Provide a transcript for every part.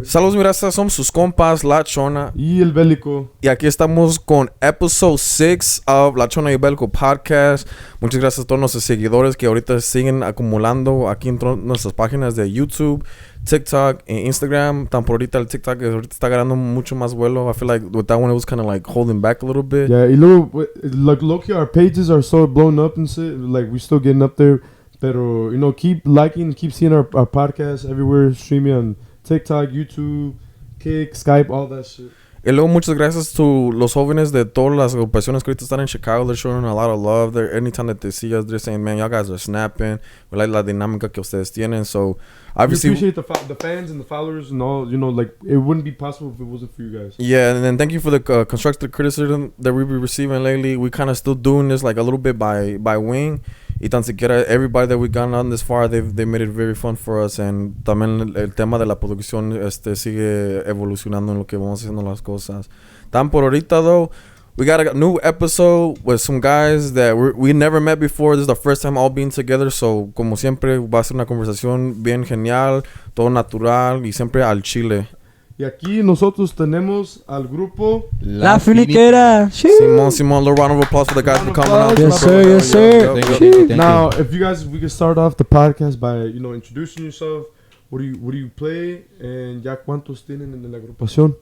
Saludos, mi raza, somos sus compas, la Chona y el Bellico. Y aquí estamos con episodio 6 of LaChonaYElBelicoPodcast. Muchas gracias a todos nuestros seguidores que ahorita siguen acumulando aquí en nuestras páginas de YouTube, TikTok e Instagram. Tan por ahorita el TikTok ahorita está agarrando mucho más vuelo. I feel like with that one it was kind of like holding back a little bit. Yeah, y luego, like, low-key, our pages are so blown up and shit. Like, we're still getting up there. Pero, you know, keep liking, keep seeing our podcast everywhere, streaming on TikTok, YouTube, Kick, Skype, all that shit. Y luego muchas gracias a los jóvenes de todas las agrupaciones que ahorita están en Chicago. They're showing a lot of love. Anytime that they see us, they're saying, man, y'all guys are snapping. We like la dinámica que ustedes tienen. So, obviously, we appreciate the fans and the followers and all. You know, like, it wouldn't be possible if it wasn't for you guys. Yeah, and then thank you for the constructive criticism that we've been receiving lately. We kind of still doing this like a little bit by wing. Y tan siquiera everybody that we've gotten on this far, they made it very fun for us. And también el tema de la producción sigue evolucionando en lo que vamos haciendo las cosas. Tan por ahorita though, we got a new episode with some guys that we never met before. This is the first time all being together. So como siempre va a ser una conversación bien genial, todo natural y siempre al chile. Y aquí nosotros tenemos al grupo La Finiquera. Simón, little round of applause for the guys for coming out. Yes, sir. Yes, sir. Thank you. Now, if you guys, we can start off the podcast by, you know, introducing yourself. What do you play? And ya cuántos tienen en la agrupación?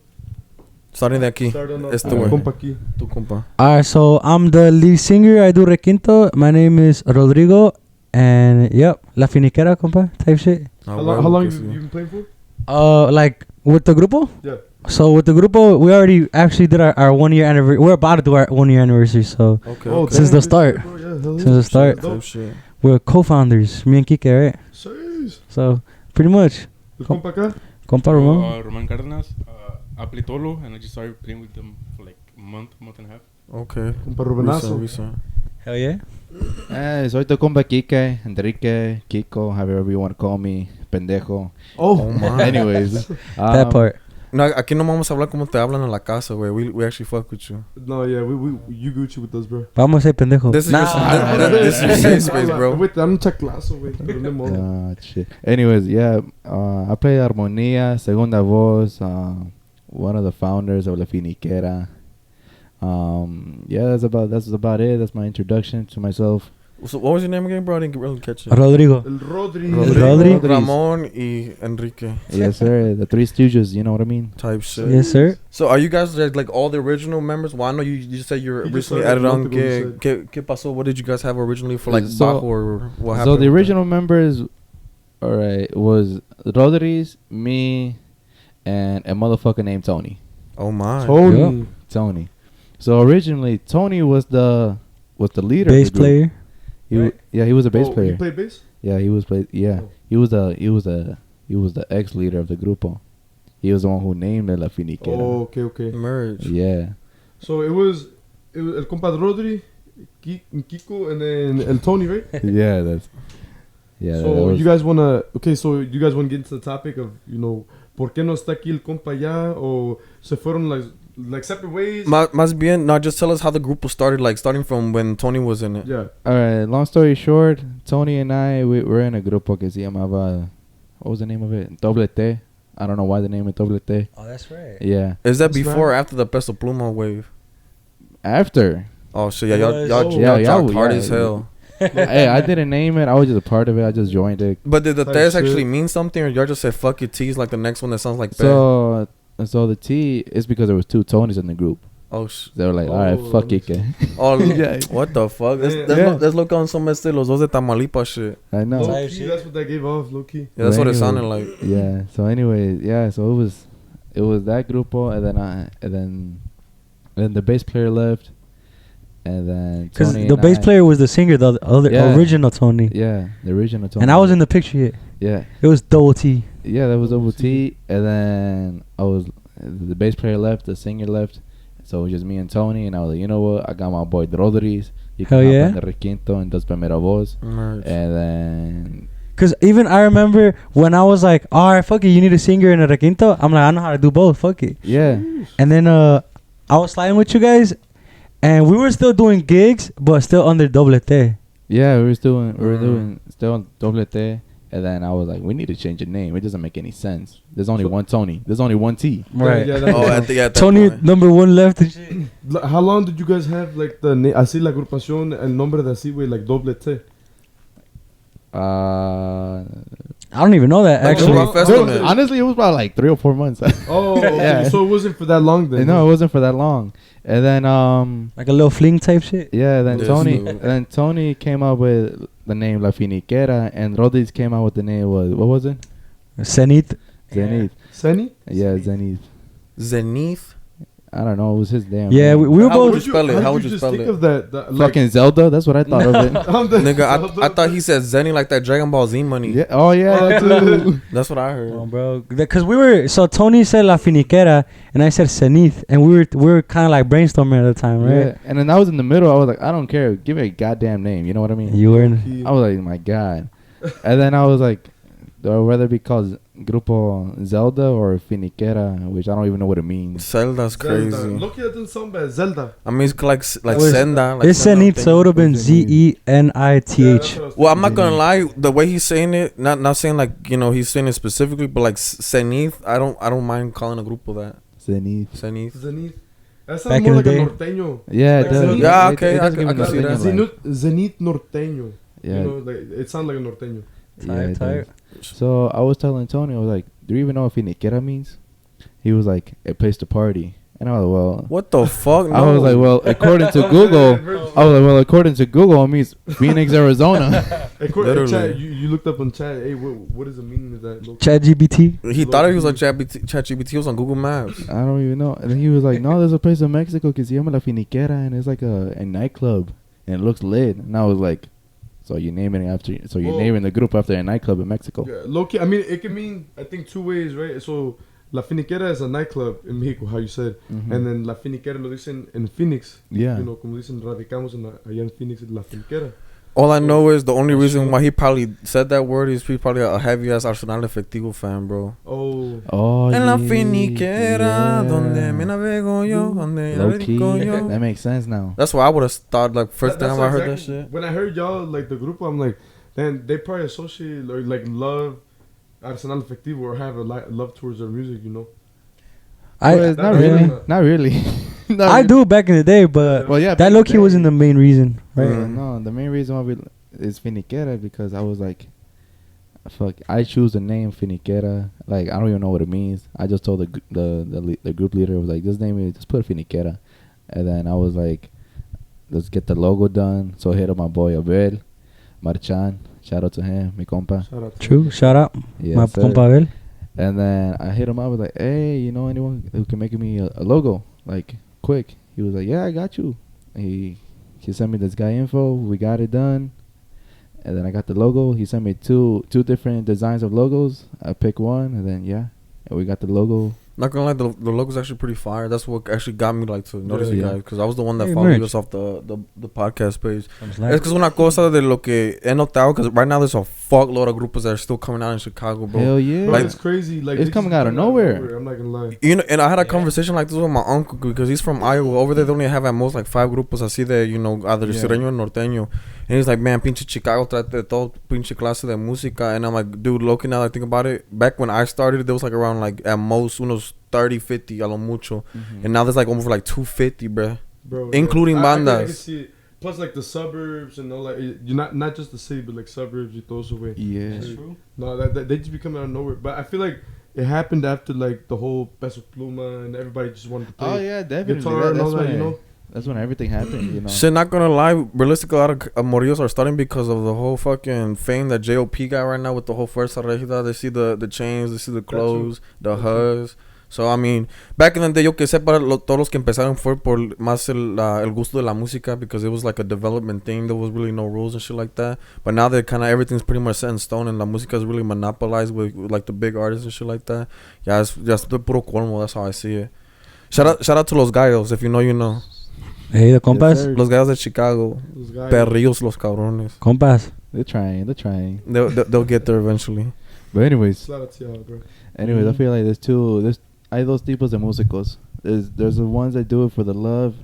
Starting de aquí. Güey. Compa aquí. Tu compa. Alright, so I'm the lead singer. I do requinto. My name is Rodrigo. And yep, La Finiquera, compa, type shit. How long have you been playing for? Like with the grupo? Yeah. So with the grupo, we already actually did our 1 year anniversary. We're about to do our 1 year anniversary. So since the start, we're co-founders. Me and Kike, right? So pretty much. Compa acá? Compa Ramon. Roman Cárdenas. I play tolo and I just started playing with them for like a month and a half. Okay. Compa Rubenazo. Hell yeah. Soy tu compa Kike, Enrique, Kiko, however you want to call me, pendejo. Oh my. Anyways. That part. No, aquí no vamos a hablar como te hablan en la casa, güey. We actually fuck with you. No, yeah, you Gucci with us, bro. Vamos a ser pendejo. This is your safe space, bro. Wait, I'm chaclazo, güey. No, shit. Anyways, yeah, I play armonía, segunda voz, one of the founders of La Finiquera. Yeah, that's about it. That's my introduction to myself. So what was your name again, bro? I didn't really catch it. Rodrigo. El Rodri. Ramon y Enrique. Yes, sir. The Three Stooges, you know what I mean? Type shit. Yes, sir. So are you guys like all the original members? Well, I know you just said you're originally added on. ¿Qué pasó? What did you guys have originally for like bajo or what happened? So the original members, alright, was Rodriguez, me, and a motherfucker named Tony. Oh my. Tony. So originally Tony was the leader. Bass player. He was a bass player. He played bass? Yeah, he was He was the ex leader of the grupo. He was the one who named it La Finiquera. Oh, okay. Merge. Yeah. So it was el compa Rodri, Kiko, and then el Tony, right? Yeah, So you guys wanna get into the topic of, you know, ¿por qué no está aquí el compa ya? O se fueron like separate ways? Más bien, no, just tell us how the group was started, like starting from when Tony was in it. Yeah. Alright, long story short, Tony and I, we were in a grupo que se llamaba, what was the name of it? Doble T. I don't know why the name is Doble T. Oh, that's right. Yeah. Is that before or after the Peso Pluma wave? After. Oh shit, yeah, y'all hard as hell. Hey, I didn't name it. I was just a part of it. I just joined it. But did the T's actually mean something, or y'all just said fuck it, T's like the next one that sounds like so the T is because there was two Tonys in the group. Oh they were like, all right, fuck it. Oh, what the fuck? Let's look on some este los dos de Tamaulipas shit. I know. Low key, that's what that gave off, low key. Yeah, that's what it sounded like. Yeah. So anyway, yeah. So it was that grupo, and then the bass player left. And then because the bass player was the singer, the original Tony. Yeah, the original Tony. And I was in the picture yet. Yeah, it was double T. Yeah, that was double T. And then the bass player left, the singer left, so it was just me and Tony. And I was like, you know what? I got my boy Rodriguez. He Hell yeah. The requinto and does primera voz. And then. Cause even I remember when I was like, all right, fuck it, you need a singer and a requinto. I'm like, I know how to do both. Fuck it. Yeah. And then I was sliding with you guys. And we were still doing gigs, but still under doble T. Yeah, we were doing still on doble T. And then I was like, we need to change the name. It doesn't make any sense. There's only one Tony. There's only one T. Right. Yeah, that's Oh, at that Tony point. #1 left and shit. How long did you guys have like the así la agrupación, el nombre de así, güey, like doble T? I don't even know that Like actually. Rock Festival. Honestly, it was probably like 3 or 4 months. Oh, okay. Yeah. So it wasn't for that long then. No, it wasn't for that long. And then Like a little fling type shit. yeah, then Yes, Tony dude. and then Tony came up with the name La Finiquera, and Rodriguez came out with the name what was it? Zenith. Zenith. Sunny? Yeah, Zenith. Zenith. I don't know. It was his damn. Yeah, name. we were How would both. you spell it? How How would would you just spell think it? of that? Like, Fucking Zelda. That's what I thought of it. Nigga, I thought he said Zenny like that Dragon Ball Z money. Yeah. Oh yeah. too. That's what I heard. Oh, bro, because we were so Tony said La Finiquera and I said Zenith, and we were kind of like brainstorming at the time, right? Yeah. And then I was in the middle. I was like, I don't care. Give me a goddamn name. You know what I mean? You were in. I was like, my god. And then I was like, do I rather be called Grupo Zelda or Finiquera, which I don't even know what it means. Zelda's crazy. Look, that doesn't sound bad. Zelda. I mean, it's like Well, Senda. Like It's Senda Zenith, thing. so it would have been Zenith. Zenith. Well, I'm not gonna lie. The way he's saying it, not saying like he's saying it specifically, but like Zenith, I don't mind calling a grupo that Zenith. Zenith. Zenith. That sounds Back more in like the a day. norteño. Yeah, it Like does. Zenith. Yeah, It- okay, it does I give me can see the that. feeling like- Zenith norteño. Yeah. You know, like, it sounds like a norteño. Yeah, it Type. does. So I was telling Tony, I was like, do you even know what Finiquera means? He was like, a place to party. And I was like, well, What the fuck? I was like, well, according to Google, I was like, well, according to Google, it means Phoenix, Arizona. Hey, Literally. chat, you looked up on chat. Hey, what is the meaning of that? Look. ChatGPT. he thought he was on ChatGPT. Was on Google Maps. I don't even know. And then he was like, no, there's a place in Mexico que se llama La Finiquera, and it's like a nightclub, and it looks lit. And I was like, so you're naming the group after a nightclub in Mexico? Yeah, low-key, I mean, it can mean, I think, 2 ways, right? So, La Finiquera is a nightclub in Mexico, how you said. Mhm. And then La Finiquera lo dicen en Phoenix. Yeah. You know, como dicen, radicamos allá en Phoenix, La Finiquera. All I know is the only reason why he probably said that word is he's probably a heavy ass Arsenal Efectivo fan, bro. Oh. Oh, En la yeah. finiquera, donde me navego yo, donde Low key. navego yo. That makes sense now. That's what I would have thought. Like first That's time I heard exactly- that shit. When I heard y'all, like, the group, I'm like, then they probably associate, or, like, love Arsenal Efectivo or have a love towards their music, you know? Well, that- not that- really. that- Not really. Not I really. do back in the day, but Well, yeah. that low key wasn't the main reason, right? Mm. No, the main reason why is Finiquera because I was like, fuck, I choose the name Finiquera. Like I don't even know what it means. I just told the group leader, I was like, just name it, just put Finiquera, and then I was like, let's get the logo done. So I hit up my boy Abel Marchan. Shout out to him, mi compa. Shout out to True. Shout out, Yes, my sir. compa Abel. And then I hit him up. I was like, hey, you know anyone who can make me a logo like quick? He was like, yeah, I got you. He sent me this guy info. We got it done. And then I got the logo. He sent me two different designs of logos. I picked one, and then and we got the logo. Not gonna lie, the logo's actually pretty fire. That's what actually got me like to notice Yeah. you guys, because I was the one that Hey, followed merch. you guys off the podcast page. Sounds Es like- que es una cosa de lo que he notado, because right now there's a fuckload of grupos that are still coming out in Chicago, bro. Hell yeah! Bro, Like- it's crazy. Like It's they coming just out of come nowhere. I'm not gonna lie. You know, and I had a conversation like this with my uncle, because he's from Iowa. Over there, they only have at most like 5 grupos así de, either Yeah. sirreno or norteño. And he's like, man, pinche Chicago trata de todo pinche clase de música. And I'm like, dude, looking now that I think about it, back when I started, there was like around like at most unos 30, 50 a lo mucho. Mhm. And now there's like almost like 250, bruh. Bro, Including I can bandas. see it. Plus, like the suburbs and all, like you're not just the city, but like suburbs, you throw away. Yeah. No, that they just be coming out of nowhere. But I feel like it happened after like the whole Peso Pluma and everybody just wanted to play Oh yeah, definitely. guitar and all that's that, when you know. That's when everything happened. You know. Shit, not gonna lie, realistically, a lot of Morillos are starting because of the whole fucking fame that JOP got right now with the whole Fuerza Regida. They see the chains, they see the clothes, the huzz. So, I mean, back in the day, yo que sé, todos los que empezaron fue por más el gusto de la música, because it was like a development thing. There was really no rules and shit like that. But now that kind of everything's pretty much set in stone, and la música is really monopolized with like the big artists and shit like that. Yeah, it's just the puro colmo. That's how I see it. Shout out to Los Gallos. If you know, you know. Hey, the compas. sir. Los Gallos de Chicago. Those guys. Perrillos los cabrones. Compas. They're trying. They'll get there eventually. But anyways, Shout out to y'all, bro. I feel like hay dos tipos de músicos. There's the ones that do it for the love,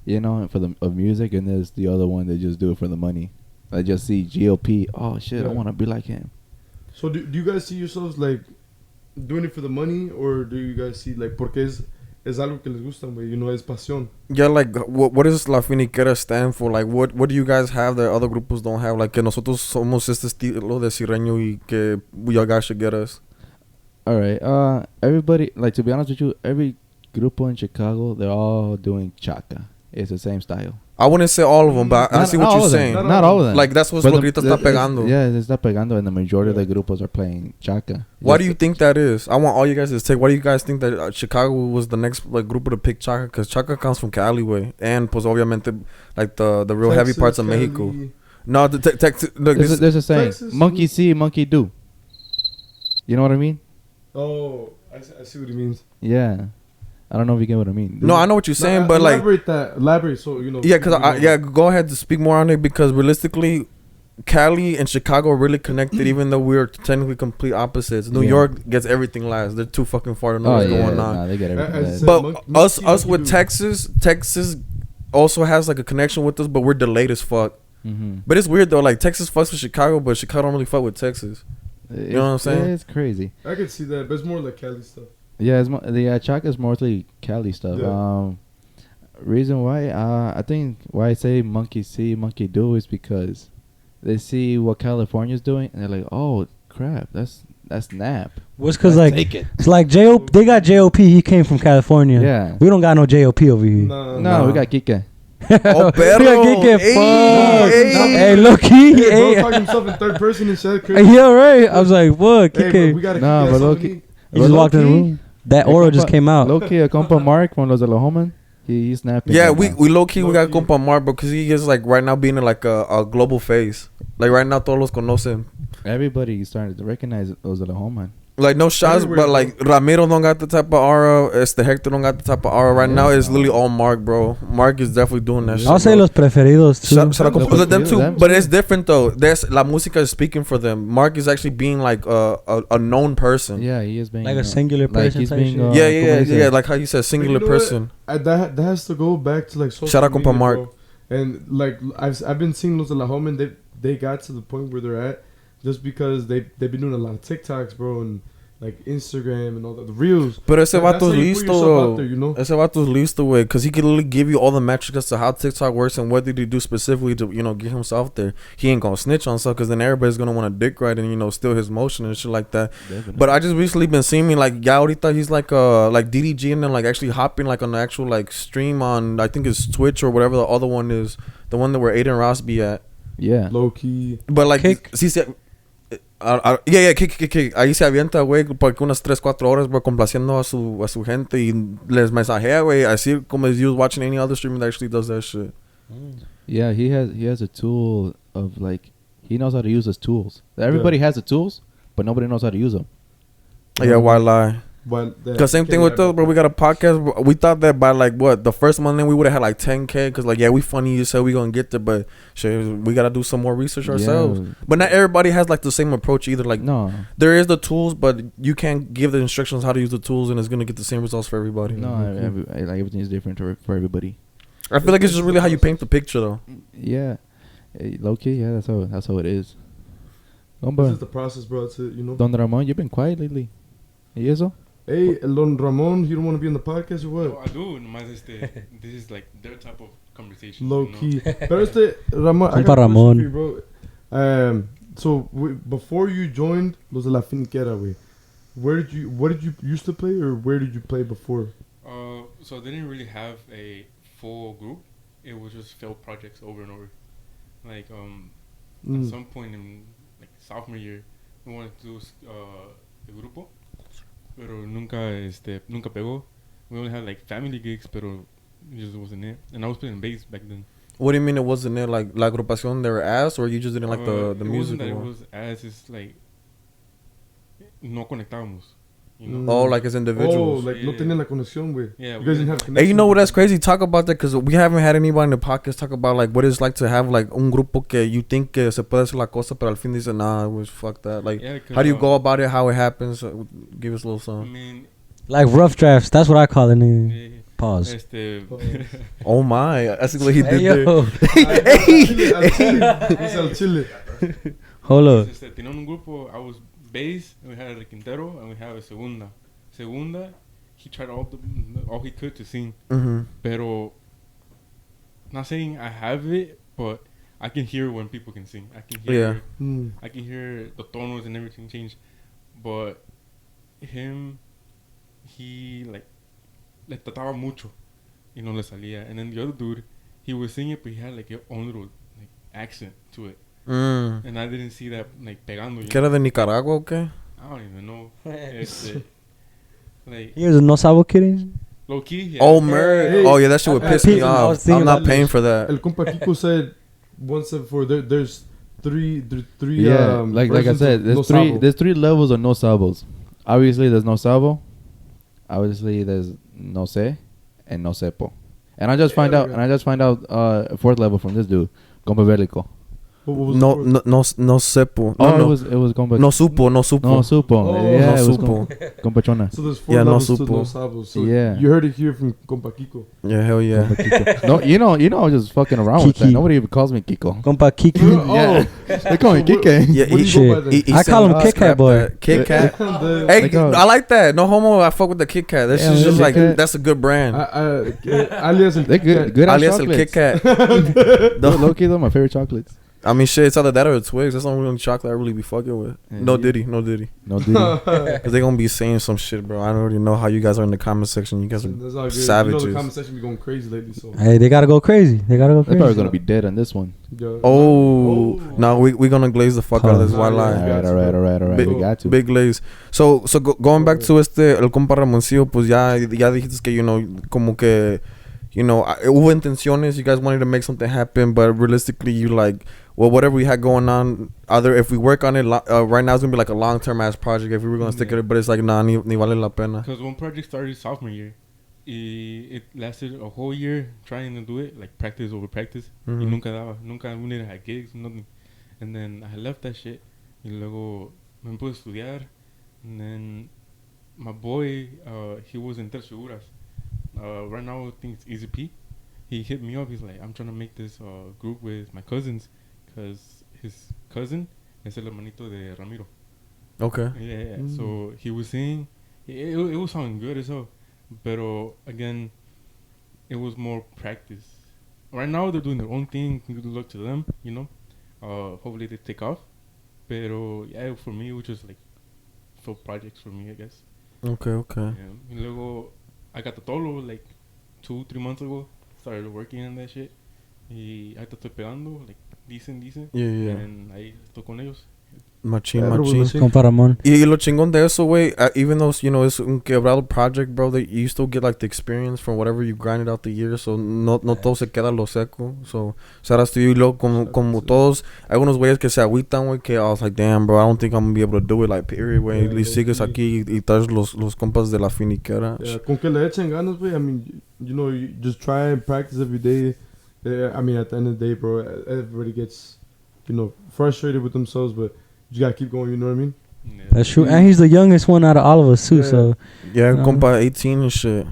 of music, and there's the other one that just do it for the money. I just see GOP. Oh shit, I Yeah. want to be like him. So do you guys see yourselves like doing it for the money, or do you guys see like porque es algo que les gusta, güey? You know, es pasión. Yeah, like what does La Finiquera stand for? Like what do you guys have that other grupos don't have? Like que nosotros somos este estilo de sirreno y que you guys should get us. All right. Everybody, like, to be honest with you, every grupo in Chicago, they're all doing chaca. It's the same style. I wouldn't say all of them, but I see what you're saying. Not all of them. Like that's what's But lo que ahorita está pegando. Yeah, it's está pegando, and the majority of the grupos are playing chaca. Why do you think that is? I want all you guys to take. Why do you guys think that Chicago was the next like grupo to pick chaca? Because chaca comes from Cali, way, and pues obviamente like the real heavy parts of Cali. Mexico. No, the Texas. There's a saying: Texas, monkey see, monkey do. You know what I mean? Oh, I see what he means. Yeah. I don't know if you get what I mean. No, I know what you're saying, but like elaborate so you know. Yeah, go ahead to speak more on it, because realistically, Cali and Chicago are really connected, even though we're technically complete opposites. New York gets everything last. They're too fucking far to know what's going on. Nah, they get everything. But us with Texas also has like a connection with us, but we're delayed as fuck. Mm-hmm. But it's weird though. Like Texas fucks with Chicago, but Chicago don't really fuck with Texas. You know what I'm saying? Yeah, it's crazy. I could see that, but it's more like Cali stuff. Yeah, the chaca is mostly Cali stuff. Yeah. Reason why I think why I say monkey see, monkey do is because they see what California's doing and they're like, oh crap, that's nap. What's because like it's like they got JOP. He came from California. Yeah, we don't got no JOP over here. No, we got Kike. Oh, perro. We got Kike. Hey, low key. Hey, Hey, bro, talking himself in third person and shit. Crazy. yeah, right. I was like, what? Hey, bro, Kike. we gotta Nah, keep but that low something key. He just walked in the room. That aura just came out. Low key, a compa Mark from Los de la Homan. He's snapping. Yeah, right we now. low key we got compa Mark because he is like right now being like a global face. Like right now, todos los conocen. Everybody started to recognize Los de la Homan. Like no shots, Everywhere, but bro. like Ramiro don't got the type of aura. Hector don't got the type of aura. Right now, it's literally all Mark, bro. Mark is definitely doing that shit. I'll say bro. los preferidos too. Shout out Los them too, preferidos, but it's different though. There's La Musica is speaking for them. Mark is actually being like a known person. Yeah, he is being Like a singular person he's type being, shit. Yeah. Like how you said, singular But you know person. that has to go back to like social Shout out media, compa Mark. bro. And like I've been seeing Los de la Home, and they got to the point where they're at just because they've been doing a lot of TikToks, bro, and like Instagram and all that, the reels. Pero ese That's vato how es you put listo, yourself though. out there, you know? Ese vato es listo, way, because he can literally give you all the metrics as to how TikTok works and what did he do specifically to, get himself out there. He ain't gonna snitch on stuff, because then everybody's gonna want to dick ride and, steal his motion and shit like that. Definitely. But I just recently been seeing me, like, ya ahorita he's like DDG and then, like, actually hopping, like, on the actual, like, stream on, I think it's Twitch or whatever the other one is. The one that where Aiden Ross be at. Yeah. Low key. But, like, Kick. sí se... Kick. Ahí se avienta, güey, porque unas 3-4 horas, güey, complaciendo a su gente y les mensajea, güey, así como if you was watching any other streamer that actually does that shit. Yeah, he has a tool of like he knows how to use his tools. Everybody has the tools, but nobody knows how to use them. Yeah, why lie? But Cause same thing with us, bro. We got a podcast. We thought that by like the first month, then we would have had like 10K. Cause like we funny. You said we gonna get there, but shit, we gotta do some more research ourselves. Yeah. But not everybody has like the same approach either. Like No, there is the tools, but you can't give the instructions how to use the tools, and it's gonna get the same results for everybody. no, like everything is different for everybody. I feel like it's just really how you paint the picture, though. Yeah, low key. Yeah, that's how it is. this is the process, bro. That's it, Don Ramon, you've been quiet lately. ¿Y eso? Hey, Don Ramon, you don't want to be on the podcast or what? No, I do. Nomás this is like their type of conversation. Low key. Pero Ramon, I Compa got a Ramon. question for you, bro. So before you joined Los de la Finiquera, what did you used to play, or where did you play before? So they didn't really have a full group. It was just failed projects over and over. Like at some point in like sophomore year, we wanted to do el grupo, pero nunca pegó. We only had like family gigs, pero it just wasn't it. And I was playing bass back then. What do you mean it wasn't there? Like La Agrupación, they were ass, or you just didn't like the it music? wasn't that it or- was as it's like no conectábamos. Oh, like as Oh, individuals. like no Yeah. tenían la conexión, güey. Yeah, You guys didn't have Hey, connection. you know what? That's crazy. Talk about that, because we haven't had anybody in the podcast talk about like what it's like to have like un grupo que you think que se puede hacer la cosa, pero al fin dice nah, it was fuck that. Like, Yeah, 'cause, how do you go about it? How it happens? Give us a little I something. mean, Like rough drafts. That's what I call it. Nigga. yeah, Pause. Oh my, that's what he did Hey, there. yo. Al chile. Hold up. tenían un grupo. I was bass, and we had a requintero, and we have a segunda. Segunda, he tried all he could to sing. Mm-hmm. Pero, not saying I have it, but I can hear when people can sing. I can hear, I can hear the tonos and everything change. But him, he like le trataba mucho, y no le salía. And then the other dude, he was singing, but he had like his own little like accent to it. And I didn't see that like pegando. ¿Qué era de Nicaragua o qué? I don't even know. Like He was a no sabo kidding. low key. Yeah. Oh, Murray. Oh, yeah, that shit would piss me I off. was thinking I'm not about paying this. for that. El compa Kiko said once before there's three Yeah, like I versions said, of no sabo. there's 3 levels of no sabos. Obviously, there's no sabo. Obviously, there's no sé and no sepo. And I just find out 4th level from this dude, compa Belico. What was the word? No sepo. Oh, No, it was compa. no supo. No supo. Oh. Yeah, No it was supo. compa Chona. So there's 4 Yeah, no levels to supo. no sabo. So Yeah. you heard it here from compa Kiko. Yeah, hell yeah. No, you know, I was just fucking around with that. Kiki. Nobody even calls me Kiko. Compa Kiki. Yeah, they call me Kike. Yeah, What do he, you go by then? I call him Kit Kat scrap boy. that. Kit Kat. The- Hey, Like, I like that. No homo. I fuck with the Kit Kat. That's Yeah, just Kit like Kat. that's a good brand. alias el They're Kit Kat. good ass Alias el chocolates. Kit Kat. Low key though, my favorite chocolates. I mean, shit. It's either that or the Twigs. That's the only chocolate I really be fucking with. Yeah. No Diddy. No, dude. Cause they gonna be saying some shit, bro. I already know how you guys are in the comment section. You guys are That's all good. savages. You know the comment section be going crazy lately, so. Hey, they gotta go crazy. They gotta go They're crazy. probably gonna be dead on this one. Yeah. Oh, no, we gonna glaze the fuck out of this Nah, white yeah. line. All right. Big- We got to. Big glaze. So going back to el compa Ramoncillo, pues ya dijiste que, you know, como que, you know, hubo intenciones, you guys wanted to make something happen, but realistically, you like, well, whatever we had going on, either if we work on it right now, it's gonna be like a long-term ass project if we were gonna stick at it, but it's like, nah, ni vale la pena. Because one project started sophomore year, it lasted a whole year trying to do it, like practice over practice. Y nunca daba, we didn't have gigs, nothing. And then I left that shit. Y luego me puse a estudiar. And then my boy, he was in Tres Figuras. Right now, I think it's Easy P. He hit me up. He's like, I'm trying to make this group with my cousins, because his cousin es el hermanito de Ramiro. Okay. Yeah. So he was saying, it was sounding good as hell. But again, it was more practice. Right now, they're doing their own thing. Good luck to them, you know. Hopefully they take off. Pero yeah, for me, it was just like full projects for me, I guess. Okay. Yeah. And luego, I got the tolo like 2-3 months ago. Started working on that shit. Y ahí te estoy pegando, like decent. Yeah. And ahí estoy con ellos. Machín. Compa Ramon. Y lo chingón de eso, güey, even though, you know, it's un quebrado project, bro, that you still get, like, the experience from whatever you grinded out the year, so no todo se queda lo seco, so shout out to you, luego, como todos, hay unos güeyes que se agüitan, güey, que I was like, damn, bro, I don't think I'm gonna be able to do it, like, period, güey, y sigues aquí y traes los compas de la Finiquera. Yeah, con que le echen ganas, güey. I mean, you know, you just try and practice every day. I mean, at the end of the day, bro, everybody gets, you know, frustrated with themselves, but you gotta keep going, you know what I mean? Yeah. That's true. And he's the youngest one out of all of us too. Yeah. So Yeah, No. compa 18 and shit.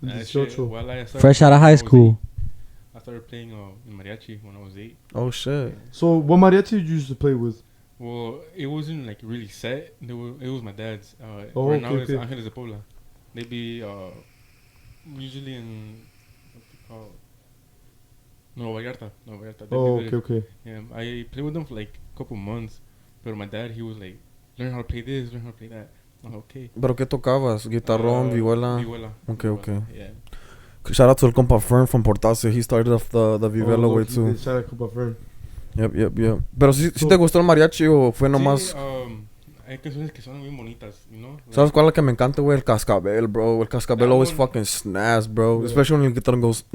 That shit, while I started fresh out of playing high when I was school. 8. I started playing in mariachi when I was 8. Oh, shit. So, what mariachi did you used to play with? Well, it wasn't like really set. It was my dad's. Oh, right now okay, it's okay. Ángeles de Puebla. They be usually in what's it called? Nueva Vallarta. They Oh, be there. okay. Yeah, I played with them for like a couple months. But my dad, he was like, learn how to play this, learn how to play that. I'm like, okay. ¿Pero qué tocabas? ¿Guitarrón, vihuela? Vihuela. Okay. Yeah. Shout out to el compa Fern from Portacio. He started off the vihuela way, Low-key, too. they Shout out compa Fern. Yep. Pero si te gustó el mariachi o fue nomás... Sí, hay canciones que son bien bonitas, you know? ¿Sabes cuál es la que me encanta, güey? El cascabel, bro. El cascabel That always one- fucking snaps, bro. Yeah. Especially when the guitar goes...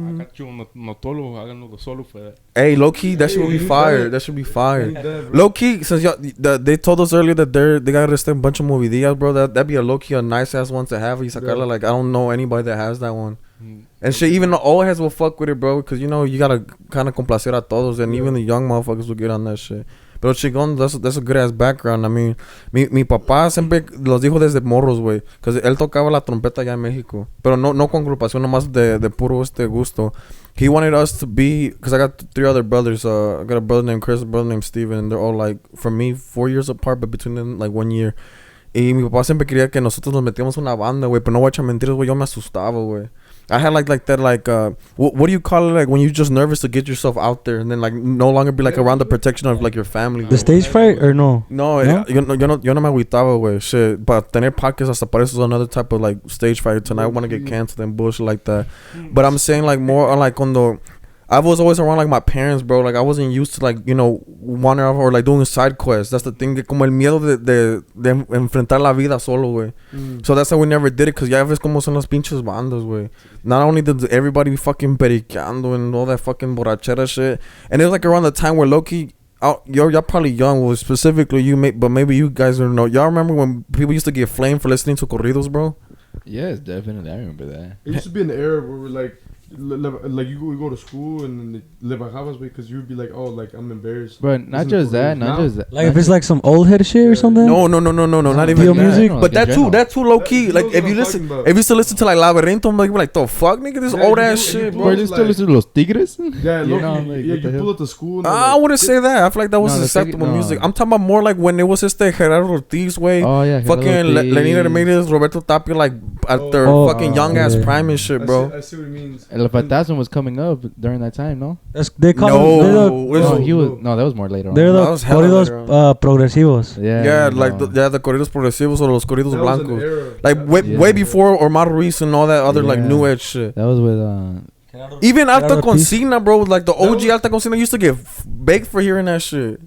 Acá chulo, no tolo, háganlo de solo for that. Hey, low-key, that shit will be Hey, fire. that- That should be fire. Ain't that, bro? Low-key, since they told us earlier that they got a bunch of movidillas, bro. That'd be a low-key, a nice-ass one to have. Y sacarla, Yeah. like, I don't know anybody that has that one. Mm. And shit, even the old heads will fuck with it, bro. Because, you know, you gotta kind of complacer a todos. And Yeah. even the young motherfuckers will get on that shit. Pero chingón, that's a good ass background. I mean, mi papá siempre los dijo desde morros, güey. Because él tocaba la trompeta allá en México. Pero no con agrupación, nomás de puro gusto. he wanted us to be, because I got 3 other brothers. I got a brother named Chris, a brother named Steven, and they're all like, from me, 4 years apart, but between them like 1 year. Y mi papá siempre quería que nosotros nos metíamos una banda, güey, pero no voy a echar mentiras, güey, yo me asustaba, güey. I had like that what do you call it, like when you're just nervous to get yourself out there and then like no longer be like around the protection of like your family. The stage fright or no? No, yo no me agüitaba, güey, shit. But tener podcast hasta parece is another type of like stage fright. Tonight I want to get canceled and bullshit like that. But I'm saying like more on like cuando I was always around like my parents, bro. Like I wasn't used to like, you know, wandering off or like doing side quests. That's the thing. Como el miedo de enfrentar la vida solo, güey. So that's why we never did it. Cause ya ves como son las pinches bandas, güey. Not only did everybody be fucking periqueando and all that fucking borrachera shit. And it was like around the time where Loki, y'all probably young, well specifically you, but maybe you guys don't know. Y'all remember when people used to get flamed for listening to corridos, bro? Yes, definitely. I remember that. It used to be an era where we're like you go to school and then le bajabas because you would be like, oh, like I'm embarrassed. But not just that. Like if it's like some old head shit or something. No, not even Real that. music? But that too low key. Like if you still listen to like Laberinto, I'm like the fuck, nigga, this old ass shit, bro. Bro, you still listen to Los Tigres? Yeah, You know, like, yeah, what the you hell? pull up to school. I wouldn't say that. I feel like that was No, acceptable no. music. I'm talking about more like when it was Gerardo Ortiz way. Oh yeah, Fucking Lenina Ramirez, Roberto Tapia, like at their fucking young ass prime and shit, bro. I see what it means. El Fantasma was coming up during that time, no? They call them, That was more later on. they're the That was hella corridos later on. progresivos. Yeah, no. like the corridos progresivos or los corridos That was an blancos. era. Like way before Omar Ruiz and all that other like Yeah. new age shit. That was with Even Alta Gerardo Ortiz. Concina, bro, like the OG was- Alta Concina used to get baked for hearing that shit.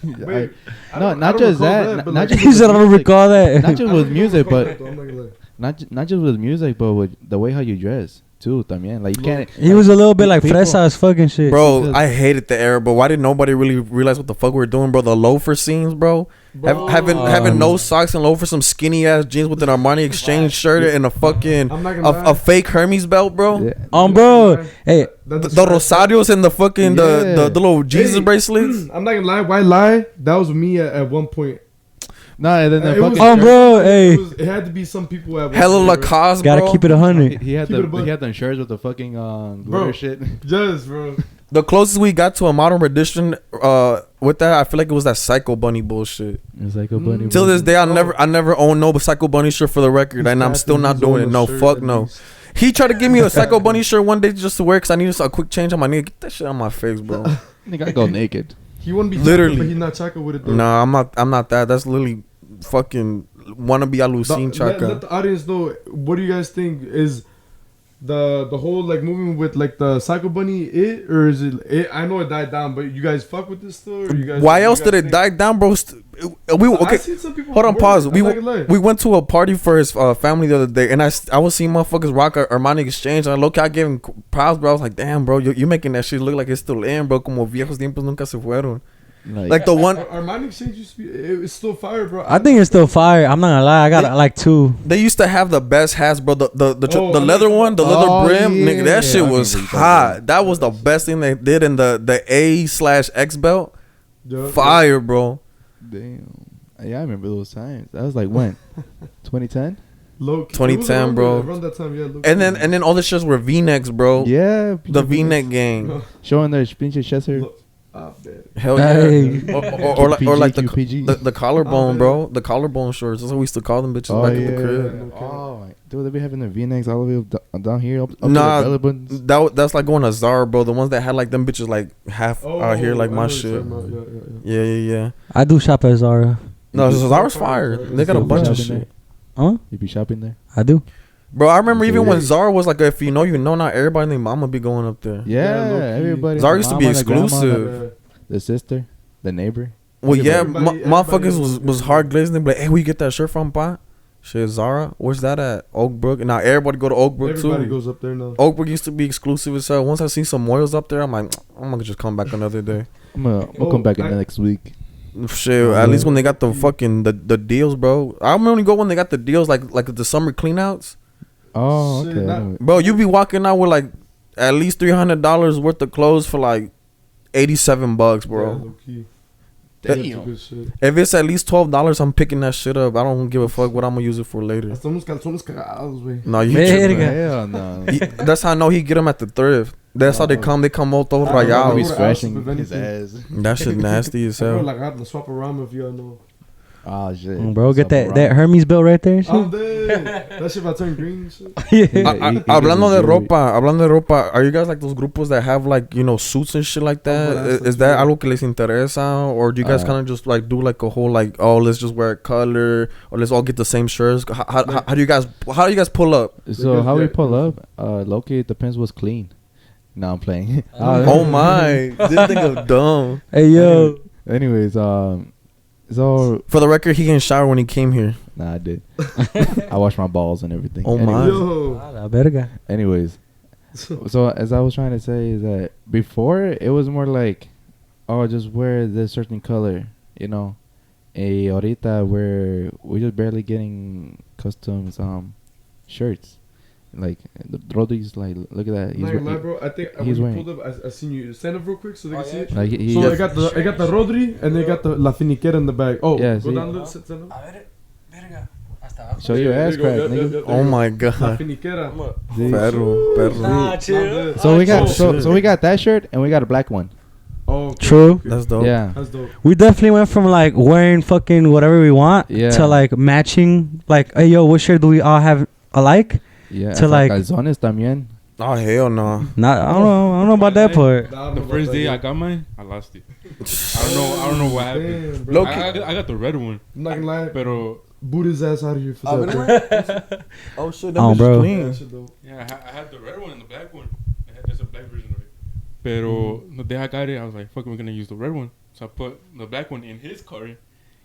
Wait, not just that. Not just He said I don't with recall that. not just with music, but I'm not gonna lie. not just with music, but with the way how you dress too. También, like you can't. He was a little bit like people- fresa as fucking shit. Bro, Because- I hated the era, but why did nobody really realize what the fuck we were doing, bro? The loafer scenes, bro. Having no socks and loafers, some skinny ass jeans with an Armani Exchange shirt and a fucking I'm not gonna lie. a fake Hermes belt, bro. Yeah. Bro, hey, That's The Rosarios and the fucking Yeah. the little Jesus Hey. bracelets. I'm not gonna lie. Why lie? That was me at one point. No, and then the It was- fucking. bro, hey. It had to be some people at one Hella point, Lacoste, Gotta bro. keep it 100. He had Keep it a buck. he had them shirts with the fucking glitter Bro. shit. Just, bro. The closest we got to a modern rendition with that, I feel like it was that Psycho Bunny bullshit. It's like a bunny. Till this day, I Oh. never owned no Psycho Bunny shirt for the record, and I'm still not doing it. No, fuck no. He tried to give me a Psycho Bunny shirt one day just to wear because I needed a quick change on my nigga. Get that shit on my face, bro. Nigga, I go naked. He wouldn't be Literally. chocolate, but he's not chocolate with it though. No, I'm not that. That's literally fucking wannabe Alucin Let Chaka. the audience know. What do you guys think is the whole like moving with like the Psycho Bunny it, or is it? I know it died down, but you guys fuck with this still? Or you guys? Why you else guys did it think- die down, bro? We I okay. seen some people Hold on, wear pause. it. We I'm not gonna lie. we went to a party for his family the other day, and I was seeing motherfuckers rock a Armani Exchange. And I gave him props, bro. I was like, damn, bro, you making that shit look like it's still in, bro. Como viejos tiempos nunca se fueron. Like the one Armani Exchange used to be. It's still fire, bro. I think it's still fire. I'm not gonna lie. I got like 2. they used to have the best hats, bro. The Oh, leather one, the leather Oh, brim, nigga. That yeah. shit I was remember you talking hot. That was the best thing they did in the A/X belt. Yeah. Fire, bro. Damn. Yeah, I remember those times. That was like when? 2010? Low key. 2010, It was around bro. Around that time, yeah. low And key. then all the shirts were V-necks, bro. Yeah. The V-neck gang. Showing their pinche chest hair. Look, ah, man. Hell yeah. Hey. Or like PG. the collarbone, Oh, bro. The collarbone shorts. That's what we used to call them bitches back in the crib. Oh, dude, they be having their V-necks all the way up down here, up Nah, to the belly buttons. that's like going to Zara, bro. The ones that had like them bitches like half out here, like I know my what you're shit. talking about. Yeah. Yeah. I do shop at Zara. No, You be- Zara's fire. They got a You be bunch of shopping shit. Huh? You be shopping there? I do. Bro, I remember even when Yeah. Zara was like, if you know, you know. Not everybody and their mama be going up there. Yeah, low-key. everybody. Zara the used to be mama, the grandma, exclusive. Yeah. The sister, the neighbor. Well, yeah, Everybody- motherfuckers everybody was hard glazing. They be like, hey, where you get that shirt from, pa? Shit, Zara. Where's that at? Oak Brook. Now everybody go to Oak Brook Everybody too. goes up there now. Oak Brook used to be exclusive as hell. Once I see some Moyles up there, I'm like, I'm gonna just come back another day. We'll come back in the next week. Shit, at least when they got the fucking the deals, bro. I only go when they got the deals, like the summer cleanouts. Oh, Shit, okay. not- Bro, you be walking out with like at least $300 worth of clothes for like $87, Yeah, bro. low-key. Damn. Good shit. If it's at least $12, I'm picking that shit up. I don't give a fuck what I'm gonna use it for later. Hasta unos calzones cagados, güey. No, you Verga. tripping. Hell no. That's how I know he get them at the thrift. That's how they come. They come all todos I don't know. I'll be rayados. scratching If his anything. ass. That shit nasty as I hell. like I have the swap around if y'all know. Oh shit. Bro, get Something that wrong. Hermes bill right there and I'm shit. dead. That shit about to turn green and shit. Yeah. He Hablando de doesn't do ropa, are you guys like those grupos that have like, you know, suits and shit like that? Oh, Is that algo que les interesa? Or do you guys kind of just like do like a whole like, oh, let's just wear color, or let's all get the same shirts? How do you guys pull up? So how we Yeah. pull up? Loki, it depends what's clean. No, I'm playing. Oh my, this nigga dumb. Hey yo. Anyways, so For the record, he didn't shower when he came here. nah, I did. I washed my balls and everything. Oh, my. Yo. Ah, la verga. Anyways, so as I was trying to say is that before it was more like, oh, just wear this certain color, you know. Ahorita we're just barely getting customs shirts. Like the Rodri's like, look at that. Not gonna lie, bro. I think he's when you wearing- pulled up, I seen you stand up real quick so they can see it. Like he So just- I got the Rodri and they got the La Finiquera in the back. Oh, Yeah, go see? down a little, stand up. show your ass crack, nigga. Oh my La god. Finiquera. See? Perro. Nah, chill. So we got shit. so we got that shirt and we got a black one. Oh, okay. True. That's dope. Yeah. That's dope. We definitely went from like wearing fucking whatever we want Yeah. to like matching. Like, hey yo, what shirt do we all have alike? Yeah. To like- calzones también. Oh hell no. Not, I don't know about that part. The first day I got mine, I lost it. I don't know what happened. Damn, bro. I got the red one, I'm not gonna lie. pero Boot his ass out of here for that. Bro. Oh shit, Oh, bro. Yeah, that shit dope. yeah, I had the red one and the black one. There's a black version of it. Pero the day I got it, I was like, fuck, we're gonna use the red one. So I put the black one in his car, and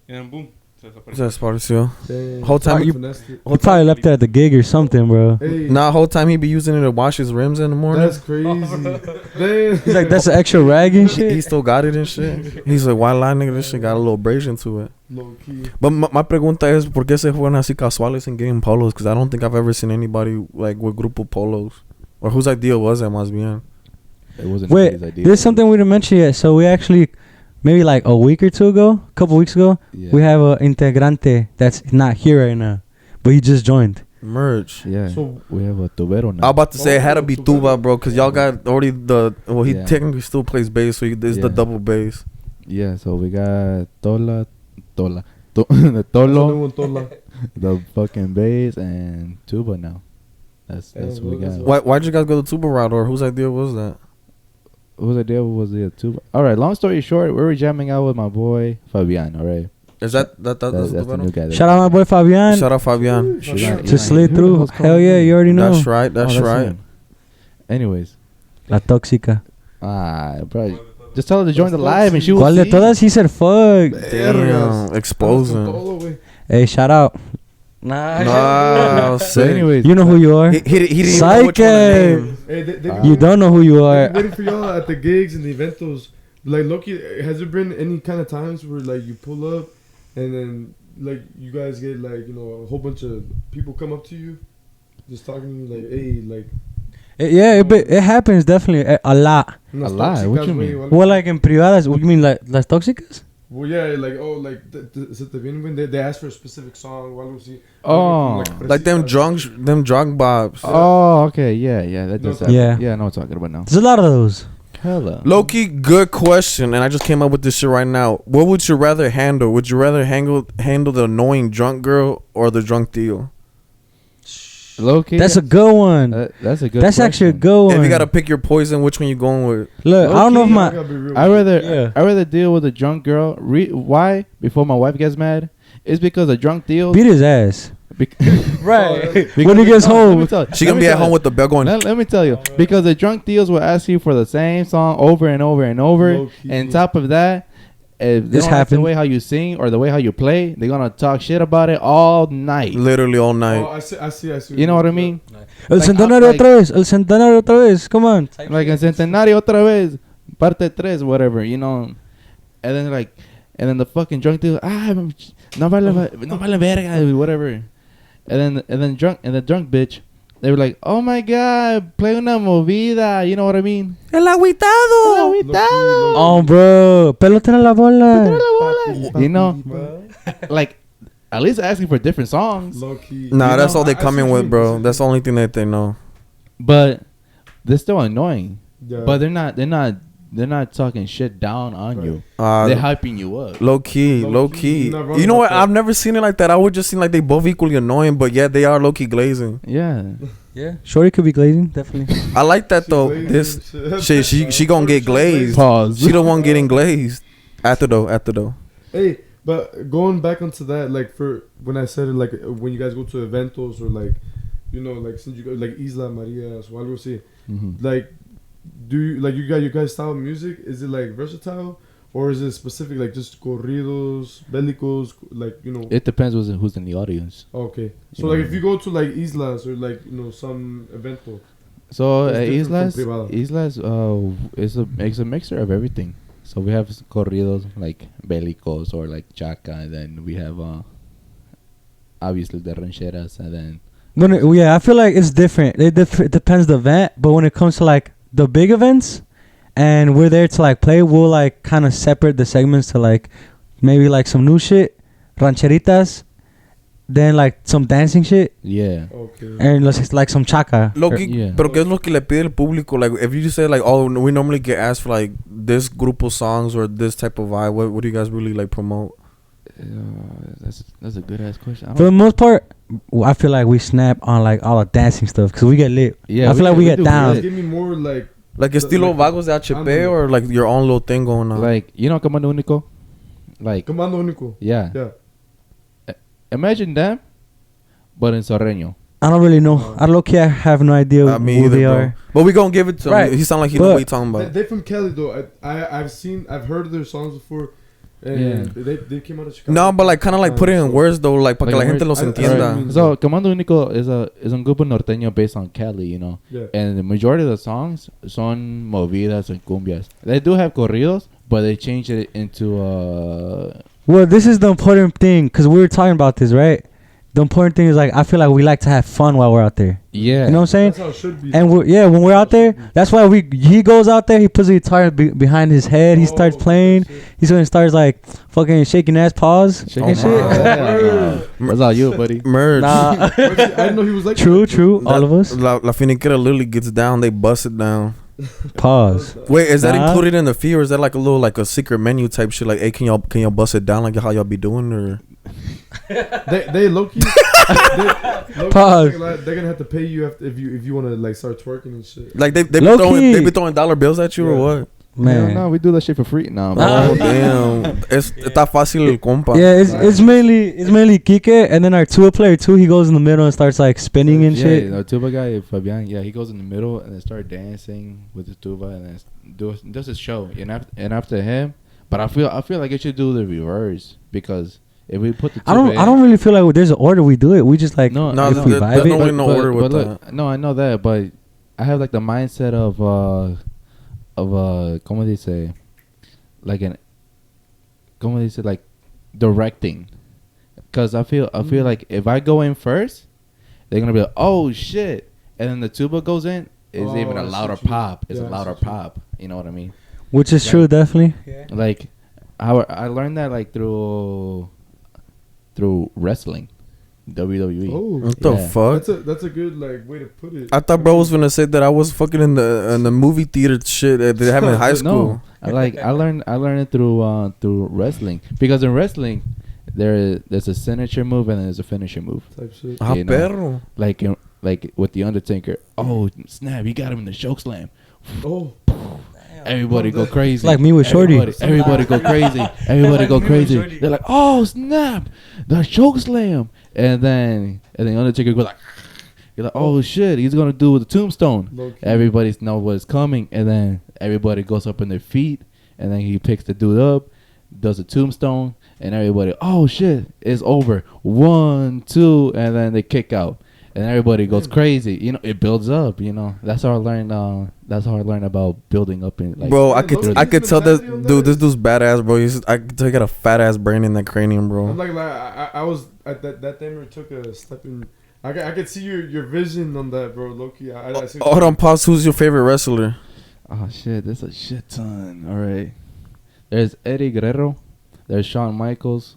then boom. That's Sparcio. Damn. Whole time you- Finessed it. You probably left it at the gig or something, bro. Hey, Nah, whole time he be using it to wash his rims in the morning. that's crazy. Damn. He's like, that's an extra rag and He shit. still got it and shit. He's like, why lie, nigga? This shit got a little abrasion to it. Low key. But my pregunta es, ¿por qué se fueron así casuales and getting polos? Because I don't think I've ever seen anybody like with grupo polos. Or whose idea was that, más bien? It wasn't Wait, his idea. there's something we didn't mention yet. So we actually, maybe like a week or two ago, a couple weeks ago, Yeah. we have a integrante that's not here right now, but he just joined. Merch. Yeah. So- we have a tubero I was now. about to say it had to be tuba, bro, because y'all got already the. Well, he Yeah. technically still plays bass, so there's the Yeah. double bass. Yeah. So we got the That's tolo, only one tola. the fucking bass, and tuba now. That's Yeah, what we well, that's got. Why'd you guys go the tuba route, or whose idea was that? Whose idea was the tuba? All right. Long story short, we were jamming out with my boy Fabian. All right. Is that's That's the new guy. Shout out my boy Fabian. Shout out Fabian. Shout Yeah, out. Just yeah. slid through. What's Hell going yeah, on? you already know. That's right. That's Oh, right. him. Anyways, La tóxica. bro, just tell her to join the live and she will ¿Cuál de see. todas? He said fuck. Damn, exposing. Tolo, güey. Hey, shout out. Nah. Nah, So sick. anyways, You know who you are. He didn't even know which one to Psyche. name. Hey, they You don't know who you They've are. been waiting for y'all at the gigs and the eventos. Like, Loki, has there been any kind of times where, like, you pull up and then, like, you guys get, like, you know, a whole bunch of people come up to you just talking to you, like, hey, like... Yeah, it happens definitely a lot. unas lot? What tóxicas, you güey, mean? o algo Well, así. like in privadas, what you mean, like las tóxicas? Well, yeah, like, oh, like, se te vienen when they ask for a specific song o algo así. Oh. Like them drunk bobs. oh, okay, yeah, that does No, happen. Yeah. Yeah, I know what I'm talking about now. There's a lot of those. Hello. Low-key, good question, and I just came up with this shit right now. What would you rather handle? Would you rather handle the annoying drunk girl or the drunk deal? Low key. That's a good one. That's a good. That's actually a question. good one. If you gotta pick your poison, which one you going with? Look, I don't know if Low-key, my... I gotta be real I with you. rather Yeah. I rather deal with a drunk girl. Why? Before my wife gets mad, it's because a drunk deal. Beat his ass. Right. When he gets home. She gonna be at home with the bell going. Let me tell you, because the drunk deals will ask you for the same song over and over and over. Low-key. And top of that, if they This don't like the happened. way how you sing or the way how you play, they're gonna talk shit about it all night. Literally all Oh, night. I see. You know what I mean? El Like, centenario like- otra vez. El centenario otra vez. Come on. Like en Centenario otra vez, parte 3, whatever, you know. And then the fucking drunk deal, no vale verga, whatever. And then the drunk bitch they were like, "Oh my God, play una movida." You know what I mean? El agüitado. Oh, bro. Pelotera la bola. You know, like at least asking for different songs. Low key. Nah, You that's know, all they I come see in what with, you bro. mean. That's the only thing that they know. But they're still annoying. Yeah. But they're not talking shit down on Right. you. They're hyping you up. Low key. You're not wrong You know about what? that. I've never seen it like that. I would just seem like they both equally annoying, but yeah, they are low key glazing. Yeah. Yeah. Shorty could be glazing, definitely. I like that She though. glazed This and shit, she gonna get glazed. Pause. She the one getting glazed. After though. Hey, but going back onto that, like for when I said it, like when you guys go to eventos or like, you know, like since you go like Isla Maria o algo así, Mhm. like, do you like you guys style of music? Is it like versatile or is it specific like just corridos, belicos, like you know? It depends who's in the audience. Okay, so You like know. if you go to like Islas or like you know some evento, So It's different Islas, from privado. is a mixture of everything. So we have corridos like Bellicos or like Chaca, and then we have obviously the rancheras, and then Yeah, I feel like it's different. It depends the event, but when it comes to like the big events, and we're there to like play, we'll like kind of separate the segments to like maybe like some new shit, rancheritas, then like some dancing shit, yeah. okay. and like some chaca. Loki, Yeah. pero qué es lo que le pide el público? Like, if you just say like, oh, we normally get asked for like this group of songs or this type of vibe, what do you guys really like promote? That's a good ass question. I For the don't, most part, I feel like we snap on like all the dancing stuff because we get lit. yeah, I feel like we get do down. good. Give me more like Like estilo like, vagos de HP ándale. or like your own little thing going on? Like you know, Comando Único, like Comando Único. yeah. Yeah. Imagine them, but in Sorreño. I don't really know. I low-key I have no idea Me who either, they bro. are. But we gonna give it to Right. him. He sound like he But- know what he talking about. They from Cali though. I've heard their songs before, and Yeah. they came out of Chicago. No, but like kind of like put it in words though, like para que Like la in gente words. los I- entienda. Right. So Comando Único is un grupo norteño based on Cali, you know. Yeah. And the majority of the songs son movidas and cumbias. They do have corridos, but they change it into Well, this is the important thing because we were talking about this, right? The important thing is like I feel like we like to have fun while we're out there. yeah. You know what I'm saying? That's how it should be. And when we're out there, that's why he goes out there, he puts the guitar behind his head, he starts playing, he's gonna start like fucking shaking ass paws Shake and it. shit. Word. That's all you, buddy. Merge. Nah. I didn't know he was like True, that. true. All of us. La Finiquera literally gets down. They bust it down. Pause. Wait, is that Nah. included in the fee or is that like a secret menu type shit? Like, hey, can y'all bust it down like how y'all be doing or? They low key. Pause. They're gonna have to pay you if you want to like start twerking and shit. Like they be Low throwing key. they be throwing dollar bills at you or Yeah. what? Man. No, we do that shit for free now. Bro. Oh damn, está fácil el compa. Yeah, it's mainly Kike, and then our tuba player too. He goes in the middle and starts like spinning and Yeah, shit. the tuba guy, Fabian, yeah, he goes in the middle and then start dancing with the tuba and then does his show. And after him, but I feel like it should do the reverse because if we put the tuba I don't really feel like there's an order we do it. We just like No, No, if we there's vibe no it. way no order with look, that. No, I know that, but I have like the mindset of ¿cómo dice? Like ¿cómo dice? Like directing. Cause I feel like if I go in first, they're gonna be like, oh shit, and then the tuba goes in, it's even a I see louder what you mean. pop. It's Yeah, a I louder see what you mean. pop. You know what I mean? Which is true, definitely. Like how I learned that like through wrestling, WWE. Oh, What the Yeah. fuck? that's a good like way to put it. I thought bro was gonna say that I was fucking in the movie theater shit that they have in high school. No, I learned it through wrestling because in wrestling there's a signature move and there's a finisher move. Type shit. Ah, You know. perro. Like with the Undertaker. Oh snap! He got him in the choke slam. Oh, Everybody go crazy. Like me with Shorty. Everybody go crazy. Everybody go crazy. They're like, oh snap, the choke slam, and then Undertaker go like, you're like, oh shit, he's gonna do the tombstone. low key. Everybody knows what's coming, and then everybody goes up in their feet, and then he picks the dude up, does a tombstone, and everybody, oh shit, it's over. 1, 2, and then they kick out. And everybody goes crazy. You know, it builds up. You know, that's how I learned. That's how I learned about building up in. Like, Bro, I Low-key could tell this mentality on dude. that. This dude's badass, bro. I could tell he got a fat ass brain in that cranium, bro. I'm like I was at that time we took a step in. I could see your vision on that, bro. Low-key. I see Hold on, pause. Who's your favorite wrestler? Oh shit, there's a shit ton. All right, there's Eddie Guerrero. There's Shawn Michaels.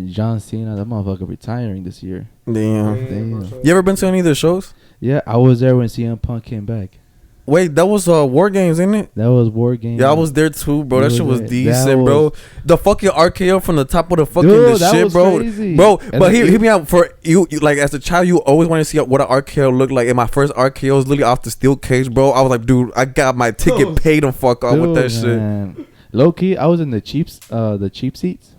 John Cena. That motherfucker retiring this year. Damn. Damn. You ever been to any of their shows? Yeah, I was there when CM Punk came back. Wait, that was War Games, ain't it? That was War Games. Yeah, I was there too, bro. That shit was there. decent, That bro. The fucking RKO from the top of the fucking Dude, the that shit, was bro. crazy. Bro, And but like, hear me out. For you, like as a child, you always want to see what an RKO looked like. And my first RKO was literally off the steel cage, bro. I was like, dude, I got my ticket paid to fuck off with that shit. Low key, I was in the cheap seats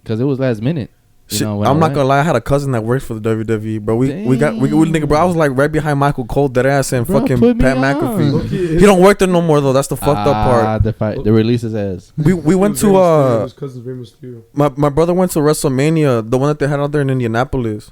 because it was last minute. You Shit, know, when I'm I not went. gonna lie, I had a cousin that works for the WWE, bro. We nigga, bro. I was like right behind Michael Cole, that ass, and Bro, fucking put me Pat on. McAfee. Okay, He don't work there no more though. That's the fucked up part. The release his ass. We went to his cousin's Rey Mysterio. my brother went to WrestleMania, the one that they had out there in Indianapolis.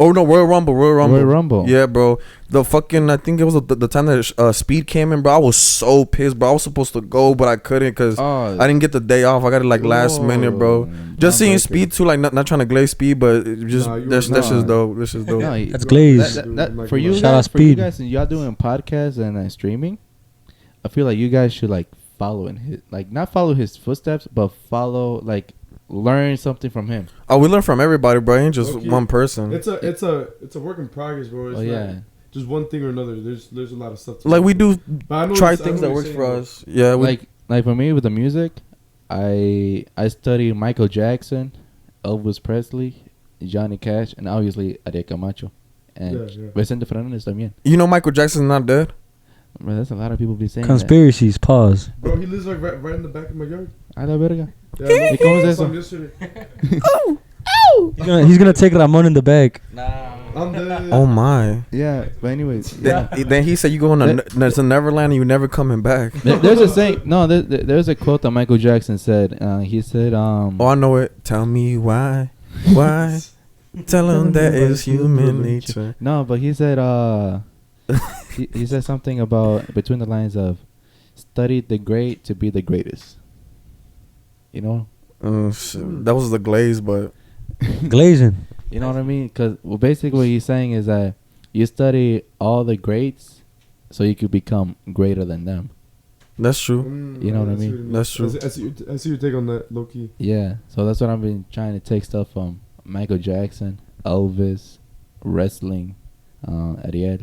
Oh no, Royal Rumble. Yeah, bro. The fucking, I think it was the time that Speed came in, bro. I was so pissed, bro. I was supposed to go, but I couldn't because I didn't get the day off. I got it like last minute, bro. Just seeing Speed too, like not trying to glaze Speed, but it just that's just dope. This is dope. No, That's glaze. that, for you Shout guys, out for you Speed. guys, and y'all doing podcasts and streaming, I feel like you guys should like follow in his, like not follow his footsteps, but follow, like learn something from him. Oh, we learn from everybody, bro. Ain't just Okay. one person. It's a work in progress, bro. It's yeah. not just one thing or another. There's a lot of stuff. To Like we do But I know try what you're- I things know that what works you're for saying, us. Yeah, we, Like for me with the music, I study Michael Jackson, Elvis Presley, Johnny Cash, and obviously Ariel Camacho, and Yeah. Vicente Fernandez también. you know Michael Jackson's not dead. Bro, that's a lot of people be saying Conspiracies. Pause. Bro, he lives like right in the back of my yard. that. A la verga. Yeah, I ¿Y cómo es saw eso? him yesterday. He's gonna take Ramon in the bag. I'm dead. Oh my. Yeah, but anyways, yeah. Then he said you going to Neverland and you never coming back. There's a saying. No, there's a quote that Michael Jackson said. He said, Oh, I know it. Tell me why. Tell him that is human nature. No, but he said, he said something about between the lines of, study the great to be the greatest. You know, Shit. That was the glaze, but Glazing. you know what I mean? Because basically what he's saying is that you study all the greats so you could become greater than them. that's true. You know what I see mean? That's true. I see your take on that, low key. Yeah, so that's what I've been trying to take stuff from Michael Jackson, Elvis, wrestling, Ariel,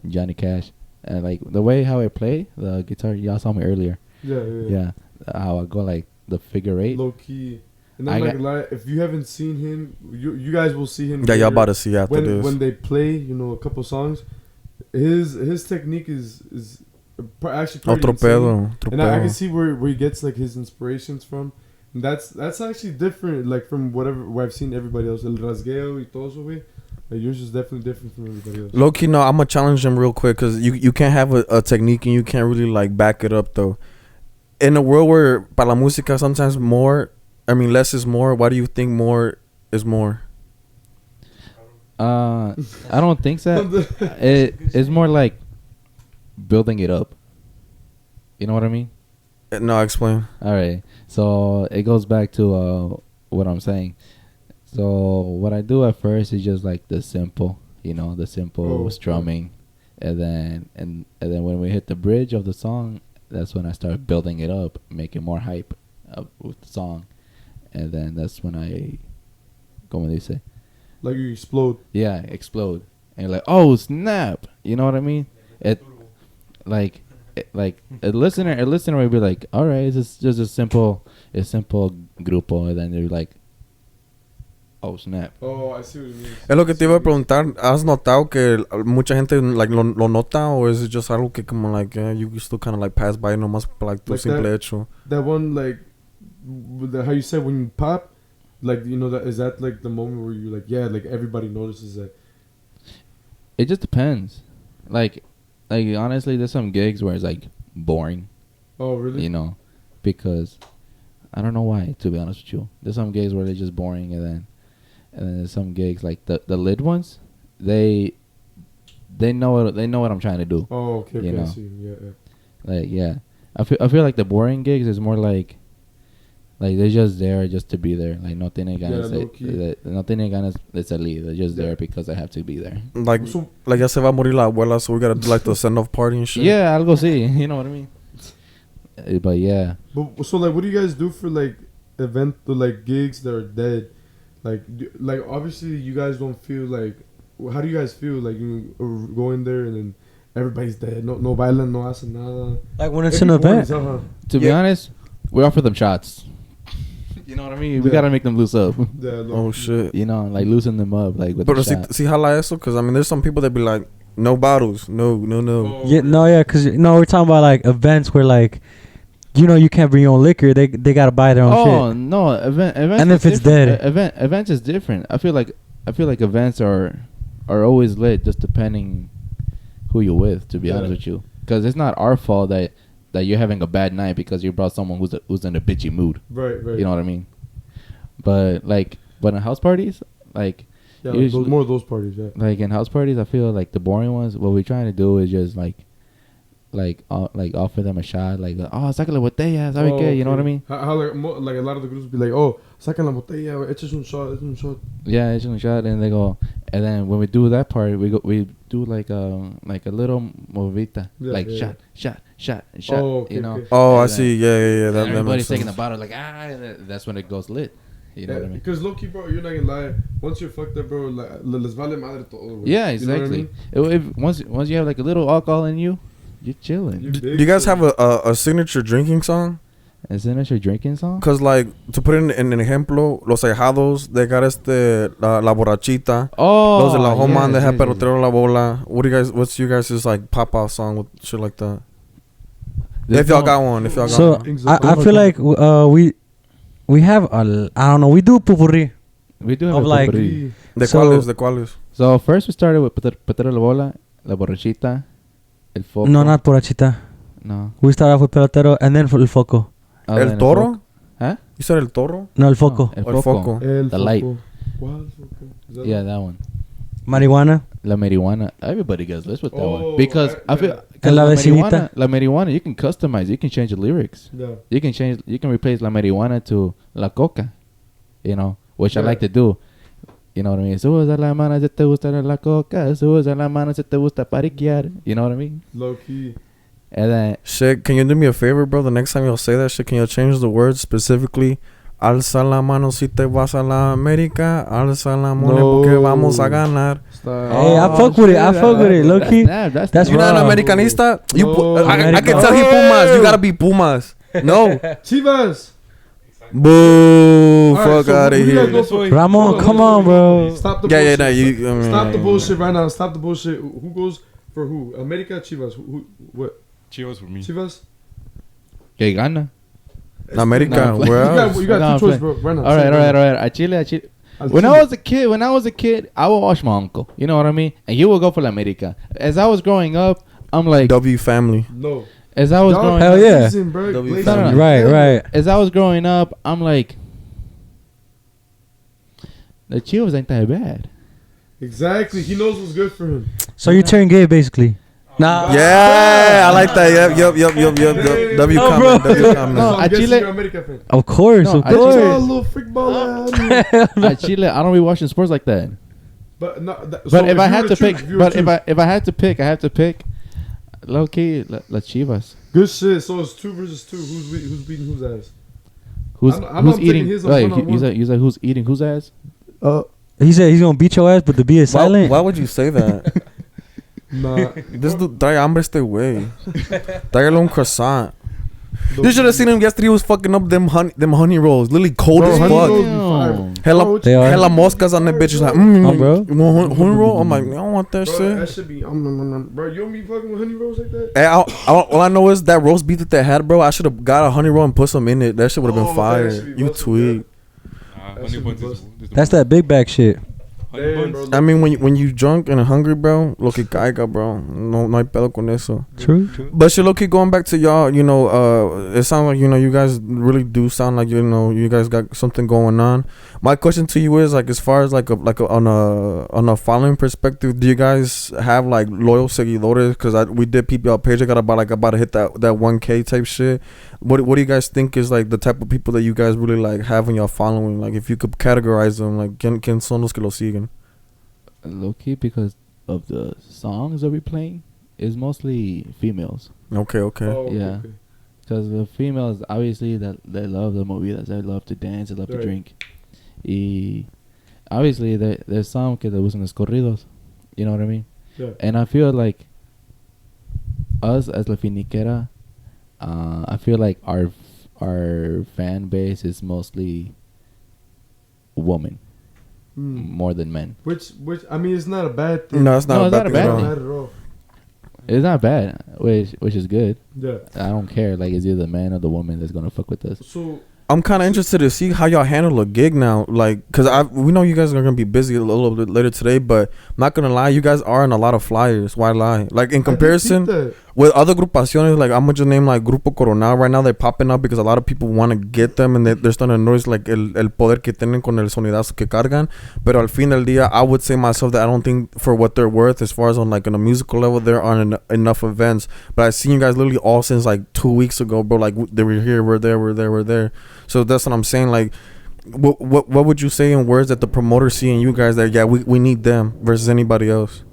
Johnny Cash, and like the way how I play the guitar. Y'all saw me earlier. Yeah. How I go like the figure eight. Low key. And I I'm not got- gonna lie, if you haven't seen him, you guys will see him. Yeah, y'all later. about to see after this. When they play, a couple songs, his technique is actually pretty Otro insane. pedo. Otro And I can pedo. see where he gets like his inspirations from. And that's actually different, like from where I've seen everybody else. El rasgueo y todo eso, güey. Like yours is definitely different from everybody else. Low key, no, I'm gonna challenge him real quick because you can't have a technique and you can't really like back it up though. In a world where para la música sometimes less is more. Why do you think more is more? I don't think so. It's more like building it up. You know what I mean? No, explain. All right. So it goes back to what I'm saying. So what I do at first is just like the simple strumming, and then when we hit the bridge of the song, that's when I start building it up, making more hype with the song, and then that's when I, como dice, Like you explode. yeah, explode, and you're like, oh snap, you know what I mean? Like a listener will be like, all right, it's just a simple grupo, and then they're like, oh snap. Oh, I see what you mean. Es lo que te iba a preguntar. ¿Has notado que mucha gente like lo nota or is it just algo que como like you still kind of like pass by nomás por like tu Like simple that- hecho? That one, like, how you said when you pop, like, that is that like the moment where you're like, yeah, like everybody notices that. It just depends. Like honestly, there's some gigs where it's like boring, Oh, really? you know, because I don't know why. To be honest with you, there's some gigs where they're just boring, and then there's some gigs like the lit ones. They know what I'm trying to do. Oh, okay. You I know. see. Yeah. Like yeah, I feel like the boring gigs is more like Like they're just there just to be there. Like no tiene ganas low-key. no tiene ganas de salir. They're just there because they have to be there. Like ya se va a morir la abuela, so we gotta do like the send off party and shit. Yeah, algo así. You know what I mean? But yeah. But so like, what do you guys do for like like gigs that are dead? Like obviously you guys don't feel like. How do you guys feel like you go in there and then everybody's dead? No bailan, no hacen nada. Like when it's an event. To be honest, we offer them shots. You know what I mean? We gotta make them loose up. Oh shit. You know, like loosen them up, like with the shot. See jala eso, because I mean, there's some people that be like, no bottles, no. Because we're talking about like events where like, you can't bring your own liquor. They gotta buy their own shit. Oh no, events. And if it's dead, events is different. I feel like events are always lit, just depending who you're with. To be honest with you, because it's not our fault that you're having a bad night because you brought someone who's in a bitchy mood. Right. You know what I mean? But in house parties, like more of those parties. Yeah. Like in house parties, I feel like the boring ones. What we're trying to do is just like offer them a shot. Like, saca la botella, ¿sabe qué? You know what I mean? How like a lot of the groups be like, saca la botella, echas un shot. Yeah, echas un shot, and they go. And then when we do that part, we do like a little movita, shot, okay, you know. Okay. Oh, I see. Yeah. That everybody's taking sense. the bottle, like that's when it goes lit. You know what I mean? Because low key, bro, you're not gonna lie. Once you're fucked up, bro, les vale madre todo. Yeah, exactly. You know what I mean? If once you have like a little alcohol in you, you're chilling. Do you guys have a signature drinking song? A signature drinking song? Because, like, to put in an ejemplo, los ahijados, they got la borrachita. Oh, Los de la home man, they have yes. pelotero la bola. What's you guys' like pop-off song with shit like that? If y'all got one. So, I feel like we have I don't know, we do pupurri. We do have of a like pupurri. ¿De cuáles? So first we started with pelotero la bola, la borrachita, el foco. No, not borrachita. No. We started off with pelotero and then el foco. El toro? Huh? You said el toro? No, el foco. El El foco. The light. What? Yeah, that one. Marijuana. La marijuana. Everybody gets this with that one. Because I feel And la vecinita. La marijuana, you can customize. You can change the lyrics. Yeah. You can replace la marijuana to la coca. You know, which I like to do. You know what I mean? Subes a la mano si te gusta la coca. Subes a la mano si te gusta pariquear. You know what I mean? Low key. And then Shit, can you do me a favor, bro? The next time you'll say that shit, can you change the words specifically? Alza la mano si te vas a la América. Alza la mano porque vamos a ganar. Hey, I fuck with it. Low key. That's You're not an raw. Americanista? No. I can tell he Pumas. You gotta be Pumas. No. Chivas. Boo. Alright, Fuck so out of who you guys go here. for? Ramon, come on, bro. Stop the Yeah, bullshit. no, Stop the bullshit right now. Stop the bullshit. Who goes for who? America, Chivas. Who? What? Chivas for me. Chivas. que gana. America, No, where else? You got No, two choices, play. bro. Right now. All right. A Chile. When I was a kid, I would watch my uncle. You know what I mean? And he would go for La America. As I was growing up, I'm like W family. No. As I was growing Hell up, yeah. Glazing, Right. as I was growing up, I'm like, the Chivas ain't that bad. Exactly. He knows what's good for him. So you turn gay, basically. Nah. Yeah, I like that. Yep. W No, comment. bro. W comment. No, I'm guessing Chile- you're an America fan. Of course, No, of I just- Oh, course. little freak ball. At Chile, I don't be watching sports like that. But no, But if I had to pick, if I had to pick, I have to pick low key La Chivas. Good shit. So it's 2 versus 2. Who's beating whose ass? Who's I'm not taking eating? his on Wait, one-on-one. you said who's eating whose ass? He said he's gonna beat your ass, but the B is silent. Why would you say that? Nah. This dude, trae hambre este güey. Tráigale un croissant. You should have seen him yesterday. He was fucking up them honey rolls. Literally cold Bro, as honey fuck. rolls be fire. Hella, They are. hella moscas on that bitch. He's like, Oh, bro. you want honey roll? I'm like, I don't want that Bro, shit. that should be. Bro, you don't be fucking with honey rolls like that? Hey, all I know is that roast beef that they had, bro. I should have got a honey roll and put some in it. That shit would have been Oh, fire. that should be You busted, tweet. That Honey should buns be is busted. the That's that big bag shit. honey Damn, buns. bro. I mean, when you drunk and hungry, bro, lo que caiga, bro. No hay pedo con eso. True. But shit, low-key, going back to y'all, you know, it sounds like, you know, you guys really do sound like, you know, you guys got something going on. My question to you is, like, as far as, on a following perspective, do you guys have, like, loyal seguidores? Because we did peep y'all page. I got about to hit that 1K type shit. What do you guys think is like the type of people that you guys really like have in your following? Like if you could categorize them, like ¿quién son los que lo siguen? Low key, because of the songs that we playing, is mostly females. Okay. Oh, Yeah. okay. Because the females, obviously, that they love the movidas. They love to dance. They love to drink. Y obviously, there's some que le gustan los corridos. You know what I mean? Yeah. And I feel like us as La Finiquera, I feel like our fan base is mostly women more than men. Which I mean, it's not a bad thing. No, it's not a bad thing. It's at not all. bad at all. It's not bad, which is good. Yeah. I don't care. Like, it's either the man or the woman that's gonna fuck with us. So I'm kind of interested to see how y'all handle a gig now, like, cause we know you guys are gonna be busy a little bit later today, but I'm not gonna lie, you guys are in a lot of flyers. Why lie? Like in comparison with other agrupaciones, like I'm gonna just name like Grupo Coronel right now. They're popping up because a lot of people want to get them, and they're starting to notice like el poder que tienen con el sonidazo que cargan. But al fin del día, I would say myself that I don't think for what they're worth, as far as on like on a musical level, there aren't enough events. But I've seen you guys literally all since like 2 weeks ago, bro. Like they were here, we're there. So that's what I'm saying. Like, what would you say in words that the promoters see in you guys that we need them versus anybody else?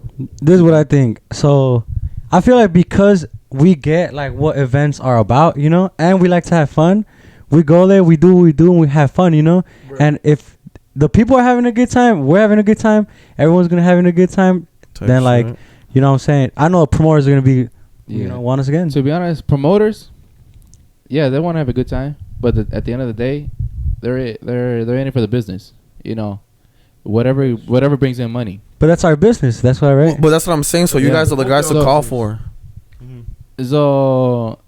This is what I think. So I feel like because we get like what events are about, you know, and we like to have fun, we go there, we do what we do, and we have fun, you know. Right. And if the people are having a good time, we're having a good time, everyone's gonna having a good time, then like, you know what I'm saying? I know promoters are gonna be, you know, want us again. To be honest, promoters, yeah, they want to have a good time, but at the end of the day, they're in it for the business, you know. Whatever brings in money. But that's our business. That's why, right? But that's what I'm saying. So you guys are the guys to call for. So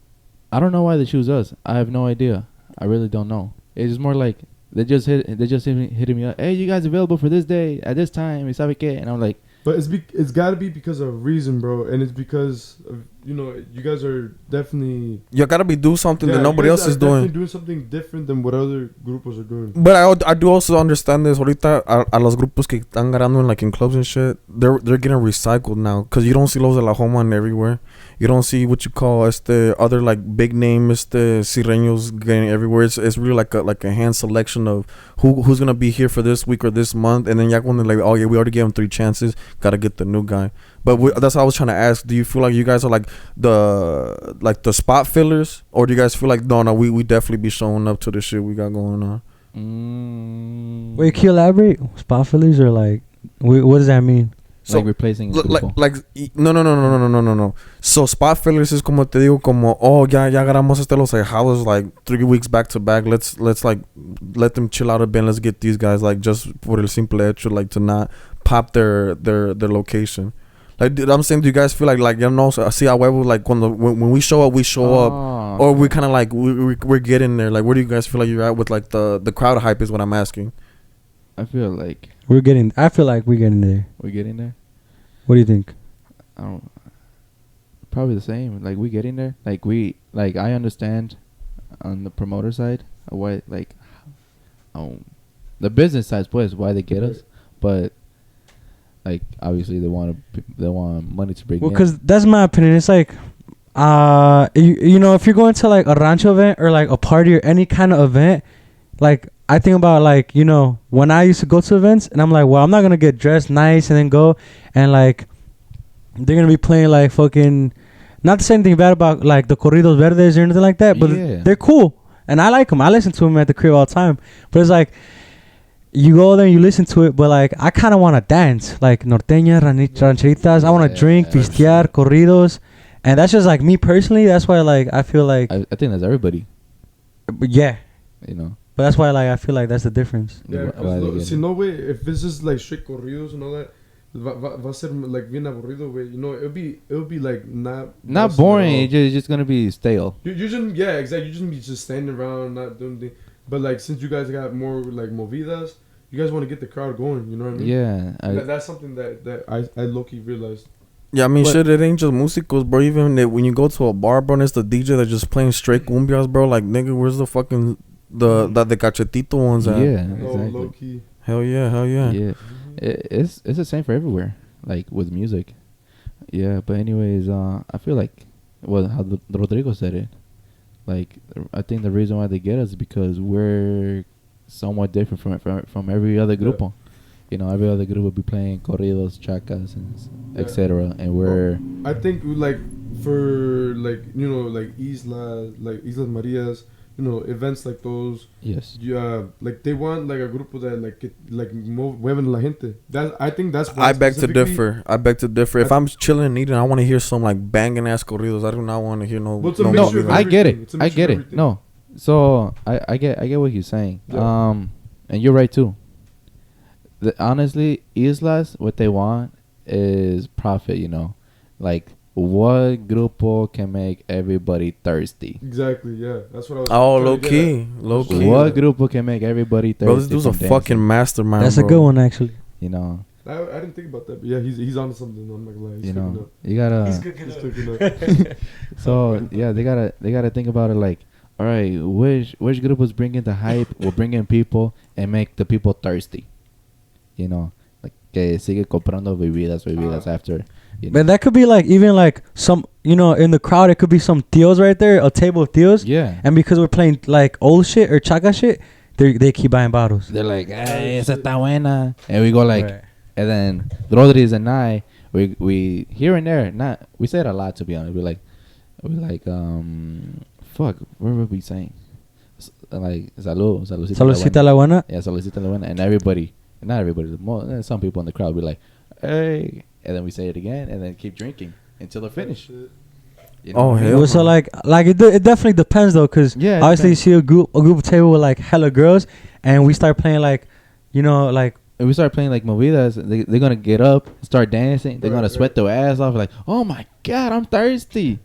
I don't know why they choose us. I have no idea. I really don't know. It's more like they just hitting me up. Hey, you guys available for this day at this time? And I'm like, but it's got to be because of reason, bro, and it's because of, you know, you guys are definitely You gotta be doing something that nobody else is doing. Doing something different than what other grupos are doing. But I do also understand this. Ahorita a los grupos que están ganando in clubs and shit, they're getting recycled now, cause you don't see los de la Homa everywhere. You don't see what you call other like big name sirrenos getting everywhere. It's really like a hand selection of who's gonna be here for this week or this month, and then when they're like, oh yeah, we already gave them 3 chances, gotta get the new guy. But that's what I was trying to ask. Do you feel like you guys are like the spot fillers, or do you guys feel like no, we definitely be showing up to the shit we got going on? Wait, can you elaborate? Spot fillers or like, what does that mean? So, like replacing no. So spot fillers is como te digo, como ya agarramos los ahijados like 3 weeks back to back. Let's like let them chill out a bit. Let's get these guys like just por el simple hecho like to not pop their location. Like I'm saying, do you guys feel like you know, así a huevo, like when we show up, up, or we kind of like we're getting there? Like where do you guys feel like you're at with like the crowd hype is what I'm asking. I feel like we're getting there. We're getting there. What do you think? I don't. Probably the same. Like we getting there. Like I understand on the promoter side why the business side why they get us, but like obviously they want money to bring in. Well, because that's my opinion. It's like you know, if you're going to like a rancho event or like a party or any kind of event, like I think about like, you know, when I used to go to events and I'm like, well, I'm not gonna get dressed nice and then go and like they're gonna be playing like fucking, not to say anything bad about like the corridos verdes or anything like that, but they're cool and I like them. I listen to them at the crib all the time. But it's like you go there and you listen to it, but like I kind of want to dance like norteña, rancheritas. I want to drink, pistear, corridos, and that's just like me personally. That's why like I feel like I think that's everybody. Yeah, you know. But that's why like I feel like that's the difference. Yeah, see, no way. If this is like straight corridos and all that, va a ser like bien aburrido, way. You know, it'll be like not boring. It's just gonna be stale. You just exactly. You just be just standing around, not doing things. But like since you guys got more like movidas, you guys want to get the crowd going. You know what I mean? Yeah, that's something that I low-key realized. Yeah, I mean, shit, it ain't just musicals, bro. Even when you go to a bar, bro, and it's the DJ that's just playing straight cumbias, bro. Like, nigga, where's the fucking the cachetito ones at? Yeah, exactly. Low key. Hell yeah. Yeah, it's the same for everywhere, like with music. Yeah, but anyways, I feel like how Rodrigo said it, like I think the reason why they get us is because we're somewhat different from every other grupo. You know, every other group will be playing corridos, chacas, and etc. And we're I think like for like like Islas Marias, events like those. Yes. Like they want like a grupo that like mueven la gente. I think that's why I beg to differ. If I'm chilling and eating, I want to hear some like banging ass corridos. I do not want to hear no. Well, No, I get it. I get it. No, so I get what you're saying. Yeah. And you're right too. Honestly, Islas, what they want is profit. Like what grupo can make everybody thirsty? Exactly. Yeah, that's what I was. Low key. What grupo can make everybody thirsty? Bro, this dude's a fucking mastermind. That's bro. a good one, actually. You know. I didn't think about that, but yeah, he's on something. I'm not gonna lie. You know, you gotta. He's cooking up. So yeah, they gotta think about it like, all right, which group was bringing the hype, will bring in people and make the people thirsty. You know, like que sigue comprando bebidas after. But that could be like even like some in the crowd it could be some tios right there, a table of tios. Yeah. And because we're playing like old shit or chaga shit, they keep buying bottles. They're like, hey, esa está buena, and we go like, Right. and then Rodriguez and I, we here and there, we said a lot to be honest. We're like, fuck, what were we saying? Like Saludcita la buena. Yeah, saludcita la buena, and everybody, not everybody, some people in the crowd be like, hey, and then we say it again, and then keep drinking until they're finished. You know Oh, what I mean? hell. So like it definitely depends though, cause Yeah, obviously you see a group table with like hella girls, and we start playing like, like. If we start playing like movidas, they're gonna get up, start dancing. They're gonna Right. sweat their ass off. Like, oh my god, I'm thirsty.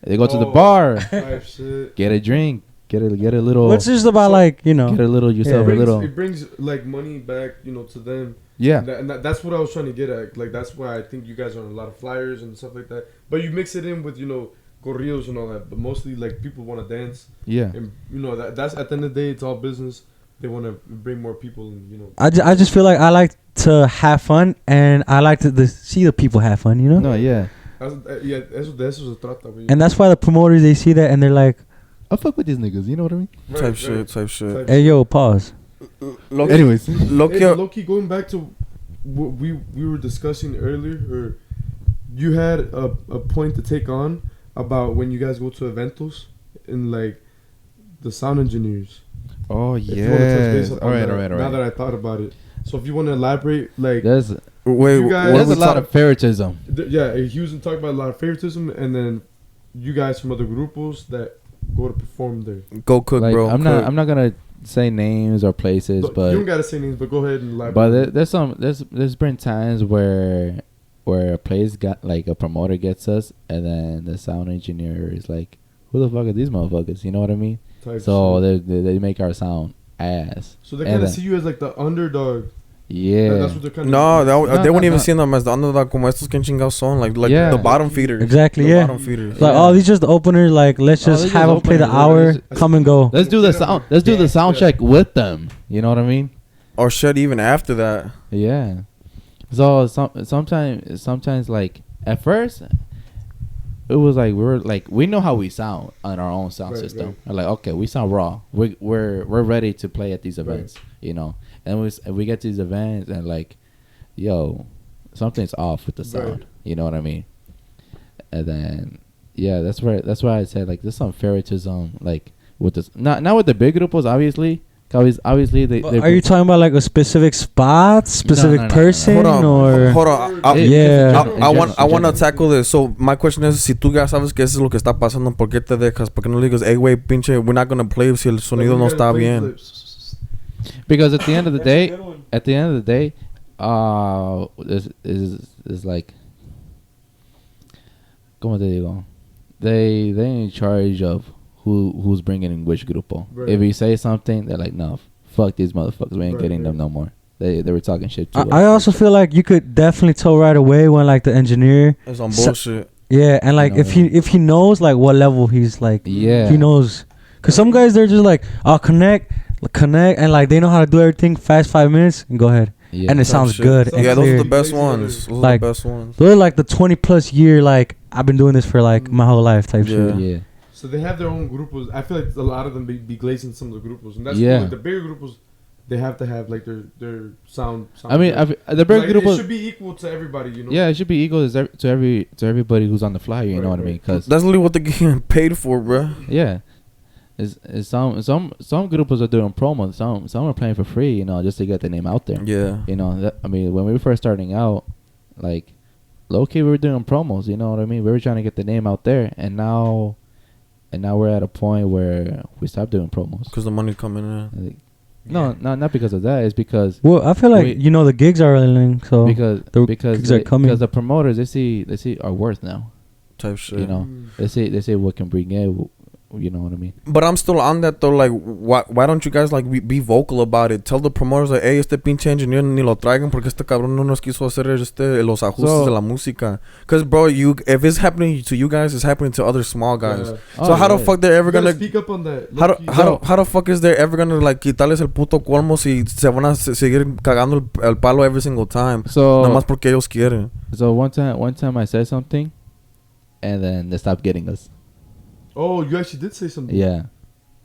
They go to the bar, Type shit. get a drink, get a little. Well, it's just about like Get a little yourself a little. It brings like money back, to them. Yeah. And that's what I was trying to get at. Like that's why I think you guys are on a lot of flyers and stuff like that. But you mix it in with corridos and all that. But mostly like people want to dance. Yeah. And that's at the end of the day, it's all business. They want to bring more people and I just feel like I like to have fun, and I like to see the people have fun, No, yeah. Yeah, eso se trata, güey. And that's why the promoters, they see that and they're like, I fuck with these niggas. You know what I mean? Type shit. hey yo, pause. Anyways, Low-key, going back to what we were discussing earlier, or you had a point to take on about when you guys go to eventos and like the sound engineers. oh If you wanna touch yeah. base upon All right. that, Now that I thought about it, so if you want to elaborate, like There's you guys- there's a lot of favoritism. he was talking about a lot of favoritism, and then you guys from other grupos that go to perform there. Go cook, Like, bro. I'm not gonna say names or places, You but don't gotta say names, but go ahead and elaborate. But there's been times where a place got like a promoter gets us, and then the sound engineer is like, "Who the fuck are these motherfuckers?" You know what I mean? Type So shit. they make our sound ass. So they and kind of then- see you as like the underdog. Yeah. That's what they're kind of. No, they No, wouldn't even no. see them as the underdog, como estos que chingados son, like Yeah. the bottom feeders. Exactly, The yeah. bottom feeders. Like, Yeah. oh, these just the openers. Like, let's Oh, just these have just them play the openers. hour, Let's- come and go. Let's do the sound. Let's do the sound check with them. You know what I mean? Or shit, even after that. Yeah. So sometimes like at first, it was like we know how we sound on our own sound Right, system. right. We're like, okay, we sound raw. We're ready to play at these Right. events, And we get to these events and like, yo, something's off with the sound. Right. You know what I mean? And then that's why I said like there's some favoritism like with this not with the big grupos obviously. Obviously they Are you talking about like a specific spot, specific no. person, or? Hold on. Yeah. I want to tackle this. So my question is, si tú ya sabes que eso es lo que está pasando, ¿por qué te dejas? ¿Por qué no le digas, hey, güey, pinche, we're not gonna play si el sonido no está bien? Because at the end of the day, this is like, ¿cómo te digo? They in charge of who's bringing in which grupo. Right. If you say something, they're like, no, fuck these motherfuckers. We ain't getting them no more. They were talking shit to us. I also feel like you could definitely tell right away when like the engineer. It's on bullshit. Yeah, and like You know if he knows like what level he's like, Yeah. he knows. Cause some guys they're just like, oh, connect, and like they know how to do everything fast, 5 minutes, and go ahead, Yeah. and it Type sounds shit. good. And Yeah, those are the clear. best ones. Those are Like- the best ones. Those are like the 20+ year like I've been doing this for like my whole life type Yeah. shit. Yeah. So they have their own grupos. I feel like a lot of them be glazing some of the grupos, and that's Yeah. cool. Like the bigger grupos, they have to have like their sound. I mean, the big like, grupos. it should be equal to everybody, you know. Yeah, it should be equal to everybody who's on the flyer. You know what I mean? Because That's literally what they're getting paid for, bro. yeah, is some grupos are doing promos. Some are playing for free. You know, just to get the name out there. Yeah. You know, I mean, when we were first starting out, like, low key, we were doing promos. You know what I mean? We were trying to get the name out there, and now we're at a point where we stopped doing promos. Because the money coming in. Like, no, not because of that. It's because Well, I feel like the gigs are rolling, so because gigs are coming. because the promoters they see our worth now. Type shit. You know, they say what can bring in. You know what I mean? But I'm still on that though. Like, why don't you guys like be vocal about it? Tell the promoters like, hey, este pinche engineer ni lo traigan porque este cabrón no nos quiso hacer los ajustes de la música. Cause bro, if it's happening to you guys, it's happening to other small guys. Yeah. So how the fuck they're ever gonna speak up on that? how the fuck is they ever gonna like quitarles el puto colmo si se van a seguir cagando el palo every single time? So Nada más porque ellos quieren. So one time I said something, and then they stopped getting us. Oh, you actually did say something. Yeah,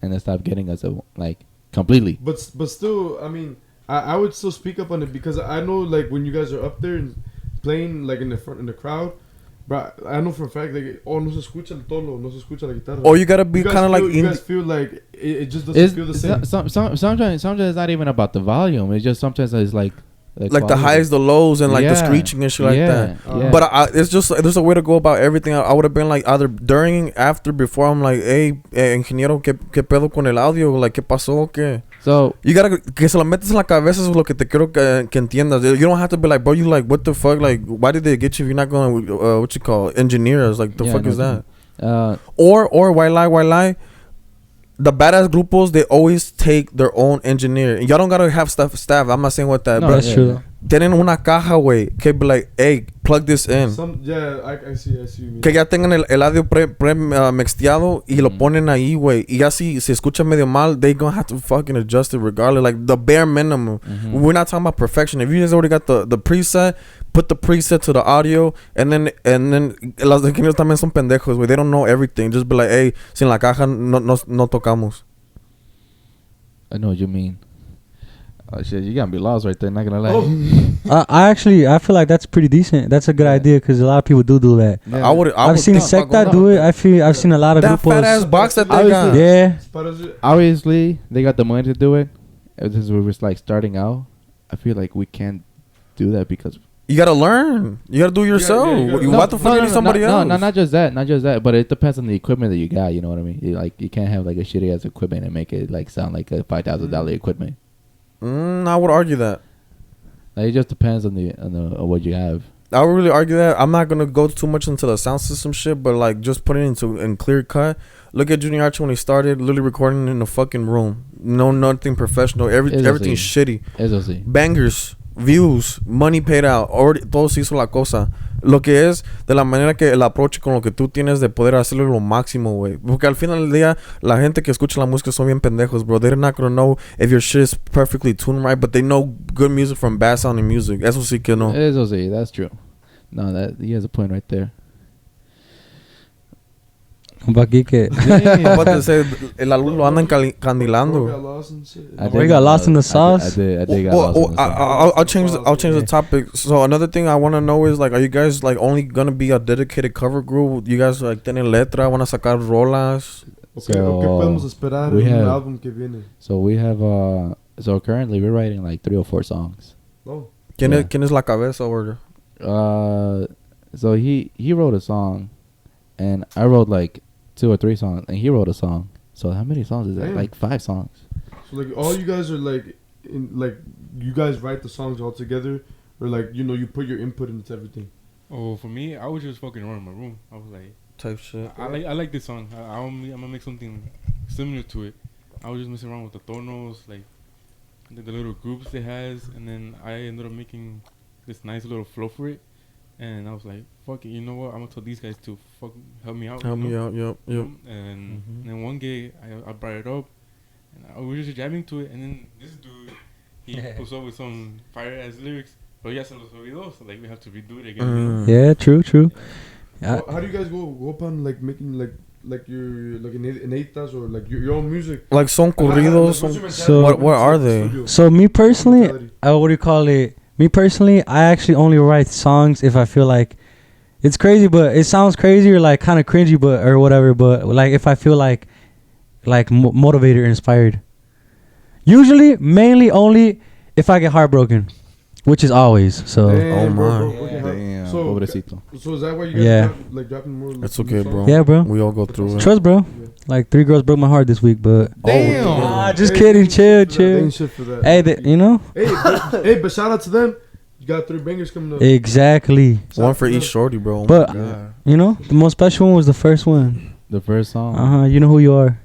and they stopped getting us like completely. But still, I mean, I would still speak up on it because I know like when you guys are up there and playing like in the crowd, but I know for a fact like no se escucha el tolo, no se escucha la guitarra. Or you gotta be kind of like you guys feel like it just doesn't feel the same. Sometimes it's not even about the volume. It's just sometimes it's like the highs, the lows, and like the screeching and shit like that. Yeah. But it's just there's a way to go about everything. I would have been like either during, after, before. I'm like, hey, ingeniero, ¿qué pedo con el audio? Like, ¿qué pasó? ¿Qué? So you gotta que se lo metes en la cabeza es lo que te quiero que entiendas. You don't have to be like, bro, you like, what the fuck? Like, why did they get you if you're not going what you call engineers? Like, the fuck is that? Or why lie? The badass grupos, they always take their own engineer. Y'all don't gotta have staff. I'm not saying what that. No, but that's true. Tienen una caja, güey, que be like, hey, plug this in. I see. Que ya tengan el audio mixteado y lo ponen ahí, güey. Y ya si se escucha medio mal, they gonna have to fucking adjust it regardless. Like, the bare minimum. We're not talking about perfection. If you guys already got the preset, put the preset to the audio, and then los ingenieros también son pendejos, güey. They don't know everything. Just be like, hey, sin la caja no tocamos. I know what you mean. Oh shit, you gotta be lost right there. Not gonna lie. I feel like that's pretty decent. That's a good idea because a lot of people do that. Yeah. I've seen Secta do it. I've seen a lot of that grupos. fat ass box that they got. Yeah. Obviously, they got the money to do it. As we was like starting out, I feel like we can't do that because you gotta learn. You gotta do it yourself. What the fuck? You need somebody else. No, not just that. But it depends on the equipment that you got. You know what I mean? You can't have like a shitty ass equipment and make it like sound like a $5,000 equipment. I would argue that. Like, it just depends on what you have. I would really argue that. I'm not gonna go too much into the sound system shit, but like just put it in clear cut. Look at Junior Arch when he started, literally recording in a fucking room. No, nothing professional. Everything's shitty. Eso sí. Bangers, views, money paid out. Already, todo se hizo la cosa. Lo que es de la manera que el approach con lo que tú tienes de poder hacerlo lo máximo, güey. Porque al final del día, la gente que escucha la música son bien pendejos, bro. They're not gonna know if your shit is perfectly tuned right, but they know good music from bad sounding music. Eso sí que no. Eso sí, that's true. No, he has a point right there. I'm about to say, el álbum lo andan candilando. We got lost in the sauce. I did got lost in the sauce. I'll change the topic. So another thing I want to know is like, are you guys like only gonna be a dedicated cover group? You guys like tienen letra, van a sacar rolas? ¿Qué podemos esperar en un álbum que viene? So we have so currently we're writing like 3 or 4 songs. Oh. ¿Quién es la cabeza or? So he wrote a song, and I wrote like 2 or 3 songs, and he wrote a song. So how many songs is that? Damn. Like 5 songs. So like all you guys are like, you guys write the songs all together, or like you put your input into everything. Oh, for me, I was just fucking around in my room. I was like, type shit. I like this song. I'm gonna make something similar to it. I was just messing around with the tonos, like the little groups it has, and then I ended up making this nice little flow for it. And I was like, fuck it, you know what? I'm gonna tell these guys to help me out. Help me out, yep. And then one day I brought it up, and we were just jamming to it. And then this dude, he pulls up with some fire ass lyrics, but ya se los olvidó, so like we have to redo it again. Yeah, true. How do you guys go upon like making like your like innattas or like your own music? Like son corridos. So- what are they? So me personally, what do you call it? Me personally, I actually only write songs if I feel like it's crazy, but it sounds crazy or like kind of cringy, but or whatever. But like if I feel like motivated or inspired. Usually, mainly only if I get heartbroken, which is always. So Oh, my. Damn, So- pobrecito. So is that why you guys Yeah. dropping more? Like, It's okay, songs? bro. yeah, bro. We all go through it. Trust, bro. Like 3 girls broke my heart this week, but Damn. ah, just Hey, kidding. they Chill, ain't shit for that. They chill. ain't shit for that. Hey, you know But shout out to them. You got 3 bangers coming up. exactly. Shout One out for to each them. shorty, bro. Oh But- my God. You know, the most special one was the first one. The first song. You know who you are.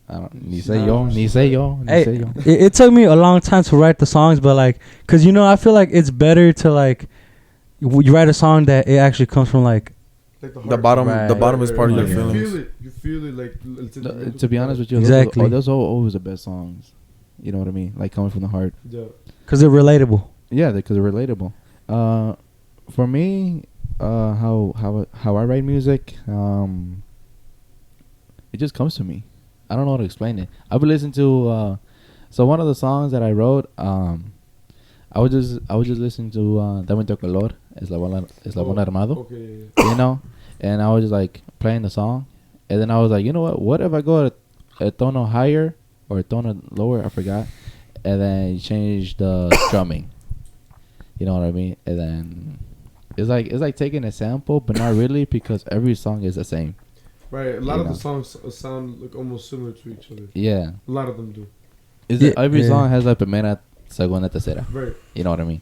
I don't. Ni sé yo. Ni sé yo. Ni Hey, sé yo. it took me a long time to write the songs, but like, cause you know, I feel like it's better to like, you write a song that it actually comes from like, Like The heart. bottom, Right. the bottom is part of your Right. feelings. You feel it like. It's in the mental To be honest with you, Exactly. those are always the best songs. You know what I mean? Like coming from the heart. Yeah. cause they're relatable. Yeah, because they're relatable. For me, how I write music, it just comes to me. I don't know how to explain it. I've been listening to so one of the songs that I wrote, I was just listening to Dame tu color, Eslabón Armado, Okay. you know, and I was just like playing the song, and then I was like, you know what if I go a tono higher or a tono lower, I forgot, and then change the drumming. You know what I mean? And then it's like taking a sample, but not really, because every song is the same. Right. A lot You of the know. songs sound like almost similar to each other. Yeah. A lot of them do. Every Yeah. song has like primera, segunda, tercera. Right. You know what I mean?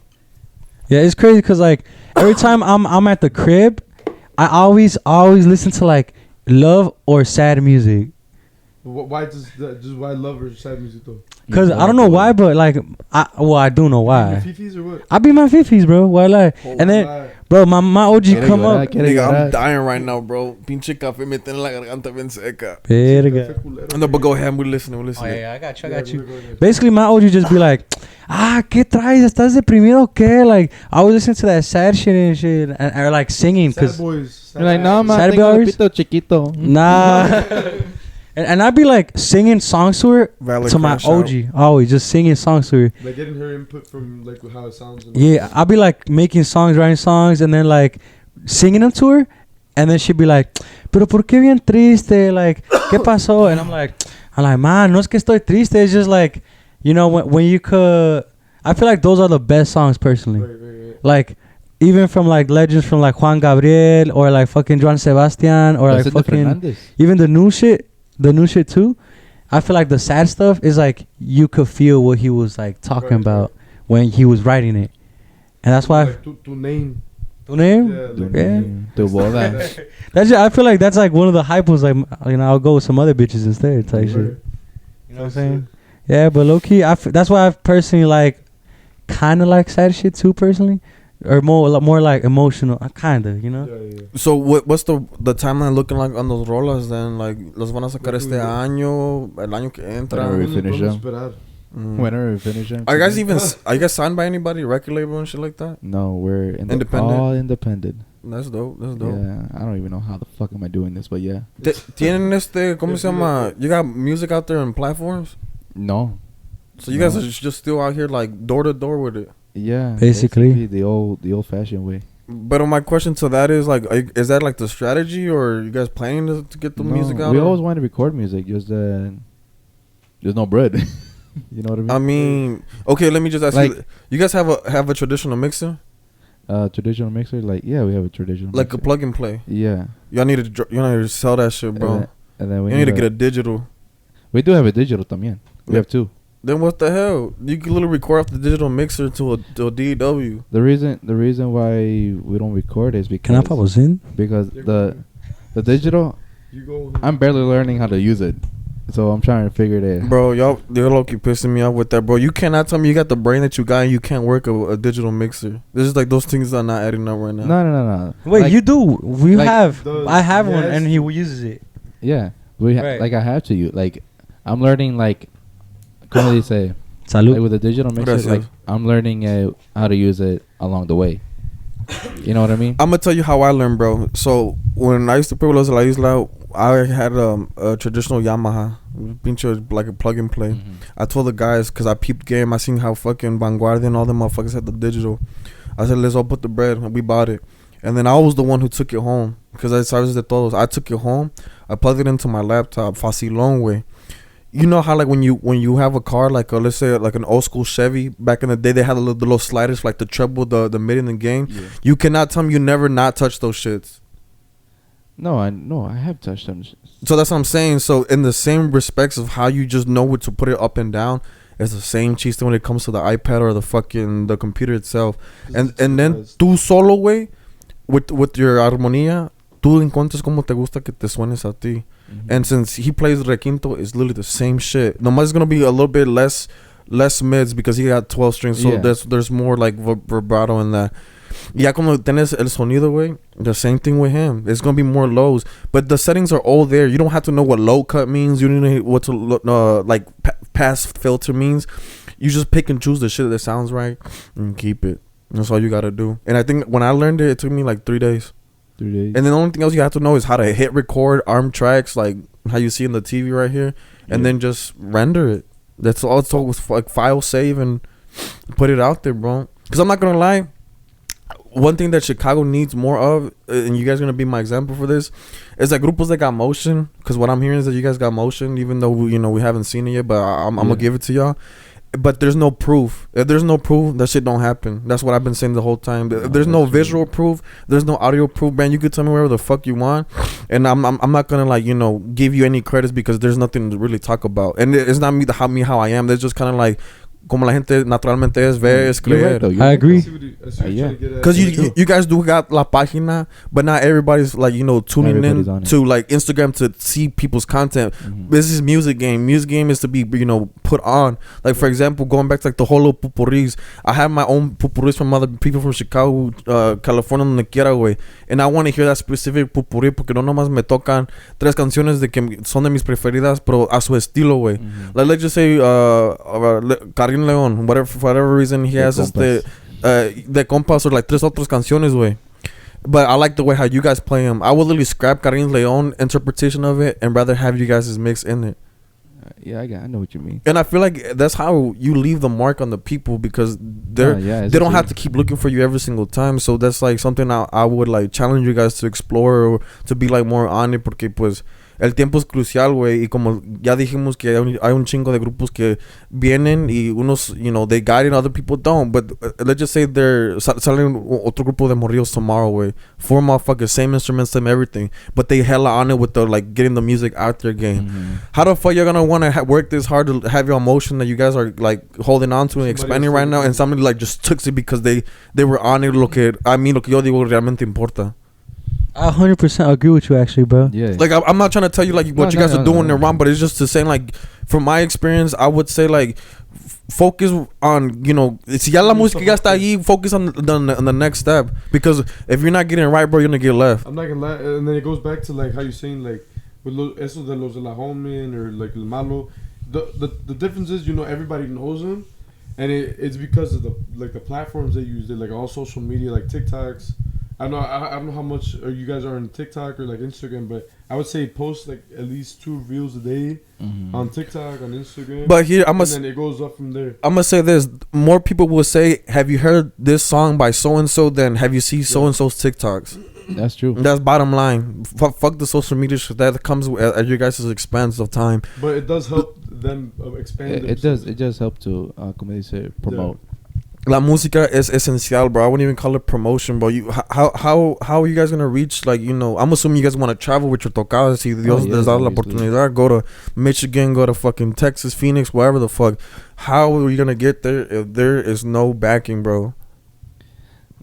Yeah, it's crazy cause like every time I'm at the crib, I always listen to like love or sad music. Why just why love or sad music though? Cause I don't know why, but like I do know Your why. fifis or what? I be my fifis, bro. Why like? And then, Why? bro, my OG come up. Nigga, I'm dying right now, bro. Pinche café me tiene la garganta bien seca. Verga. No, but go ahead. We're listening. We're Oh listening. yeah, I got you. I Yeah, got you. go ahead. Basically, my OG just be like, ¿qué traes? ¿Estás deprimido o qué? Like, I was listening to that sad shit and shit, and or like singing, Sad cause boys. You're like, no, man, Sad tengo un boys? pito chiquito. nah. and I'd be like singing songs to her, Valid to my crash out. OG, always just singing songs to her. Like getting her input from like how it sounds. And Yeah, I'd be like making songs, writing songs, and then like singing them to her, and then she'd be like, "Pero por qué bien triste? Like, ¿qué pasó?" And I'm like, man, no es que estoy triste. It's just like, you know, when you could. I feel like those are the best songs personally. Right. Like, even from like legends from like Juan Gabriel or like fucking Joan Sebastian or like Vicente fucking Fernández. even the new shit too. I feel like the sad stuff is like you could feel what he was like talking Right, about when he was writing it, and that's why. Like to name. Tu name? Yeah. Like, Yeah. Tu boda. That's just, I feel like that's like one of the hype ones. Like, you know, I'll go with some other bitches instead. Type shit. right. You know what I'm saying? Yeah, but low key, that's why I personally like, kind of like sad shit too personally, or more like emotional, kind of. You know? Yeah. So what's the timeline looking like on those rolas then? Like, los van a sacar este año, el año que entra. Whenever we Really finish podemos them. esperar. Whenever we finish them. Are you guys even? Are you guys signed by anybody, record label and shit like that? No, we're Independent? all independent. That's dope. That's dope. Yeah, I don't even know how the fuck am I doing this, but yeah. Tienen ¿cómo se llama? You got music out there on platforms? No. So you guys are just still out here like door to door with it. Yeah. Basically. the old fashioned way. But my question to that is like, is that like the strategy, or are you guys planning to get the music out? We or? always want to record music, just there's no bread. You know what I mean? Okay, let me just ask Like- you. You guys have a traditional mixer, Traditional mixer, like yeah, we have a traditional like mixer. a plug and play. Yeah. Y'all need to sell that shit, bro. And then we You need to get a digital. We do have a digital también. We Yeah. have two. Then what the hell? You can literally record off the digital mixer to a DW. The reason why we don't record is because Can I pop in? because the digital, You go. I'm barely learning how to use it, so I'm trying to figure it out. Bro, they're low-key pissing me off with that, bro. You cannot tell me you got the brain that you got and you can't work a digital mixer. This is like those things are not adding up right now. No. Wait, Like, you do? We like have. I have one, yes. and he uses it. Yeah, Right. like I have to use. Like I'm learning like, como dice, like Salud. with the digital mixer. Gracias. Like I'm learning how to use it along the way. You know what I mean? I'm gonna tell you how I learned, bro. So when I used to play with Los de la Isla, I had a traditional Yamaha, pinche like a plug and play. Mm-hmm. I told the guys, because I peeped game, I seen how fucking Vanguardia and all them motherfuckers had the digital. I said, let's all put the bread, and we bought it. And then I was the one who took it home, because I started de todos. I took it home, I plugged it into my laptop, facilón way. You know how like when you have a car, like let's say like an old school Chevy, back in the day they had the little sliders, like the treble, the mid in the game. Yeah. You cannot tell me you never not touched those shits. No, I have touched them. So that's what I'm saying. So in the same respects of how you just know what to put it up and down, it's the same cheese when it comes to the iPad or the computer itself. And then tú solo way with your armonía, tú encuentras como te gusta que te suenes a ti. Mm-hmm. And since he plays requinto, it's literally the same shit. Nomás it's gonna be a little bit less mids because he got 12 strings, so there's more like vibrato in that. Ya cuando tienes el sonido, way, the same thing with him. It's gonna be more lows, but the settings are all there. You don't have to know what low cut means. You don't know what to like pass filter means. You just pick and choose the shit that sounds right and keep it. That's all you gotta do. And I think when I learned it, it took me like 3 days. 3 days. And then the only thing else you have to know is how to hit record, arm tracks, like how you see in the TV right here, and then just render it. That's all. It's all with like file save and put it out there, bro. Because I'm not gonna lie, one thing that Chicago needs more of, and you guys are gonna be my example for this, is like grupos that got motion. Because what I'm hearing is that you guys got motion, even though we haven't seen it yet. But I'm gonna give it to y'all. But there's no proof. If there's no proof, that shit don't happen. That's what I've been saying the whole time. If there's no visual proof, there's no audio proof, man. You could tell me whatever the fuck you want, and I'm not gonna like give you any credits because there's nothing to really talk about. And it's not me how I am. There's just kind of like como la gente naturalmente es ver, es creer. I agree. Because you guys do got la página, but not everybody's like tuning in to like Instagram to see people's content. Mm-hmm. This is music game. Music game is to be put on. Like for example, going back to like the whole little pupurris. I have my own pupurris from other people from Chicago, California, Finiquera, way, and I want to hear that specific pupurri porque no nomás me tocan 3 canciones de que son de mis preferidas, pero a su estilo, way. Mm-hmm. Like let's just say Karim Leon, for whatever reason he has de compas or like 3 otras canciones, way. But I like the way how you guys play them. I would literally scrap Karim Leon interpretation of it and rather have you guys' mix in it. Yeah, I know what you mean. And I feel like that's how you leave the mark on the people because they don't have to keep looking for you every single time. So that's like something I would like challenge you guys to explore or to be like more on it porque pues el tiempo es crucial, güey, y como ya dijimos que hay un chingo de grupos que vienen y unos, they guide and other people don't, but let's just say salen otro grupo de morrillos tomorrow, güey, 4 motherfuckers, same instruments, same everything, but they hella on it with the, like, getting the music out there game. Mm-hmm. How the fuck you're gonna want to work this hard to have your emotion that you guys are, like, holding on to and expanding right now, and somebody, like, just took it because they were on it, lo que yo digo realmente importa. I 100% agree with you, actually, bro. Yeah. Like, I'm not trying to tell you, like, what you guys are doing wrong, but it's just to say, like, from my experience, I would say, like, focus on, si ya la música ya está ahí, focus on the next step. Because if you're not getting it right, bro, you're going to get left. I'm not going to lie. And then it goes back to, like, how you're saying, like, with eso de los de la homie or, like, el malo. The difference is, everybody knows them. And it's because of the platforms they use. They're, like, all social media, like TikToks. I don't know how much you guys are on TikTok or like Instagram, but I would say post like at least 2 reels a day on TikTok, on Instagram. But here and then it goes up from there. I'm gonna say this: more people will say, "Have you heard this song by so and so?" than "Have you seen so and so's TikToks?" That's true. That's bottom line. Fuck the social media shit that comes at your guys' expense of time. But it does help them expand. It does help to, como dice, promote. Yeah. La música es esencial, bro. I wouldn't even call it promotion, bro. How are you guys gonna reach? Like, I'm assuming you guys want to travel with your tocadas. Si Dios les da la oportunidad, go to Michigan, go to fucking Texas, Phoenix, wherever the fuck. How are you gonna get there if there is no backing, bro?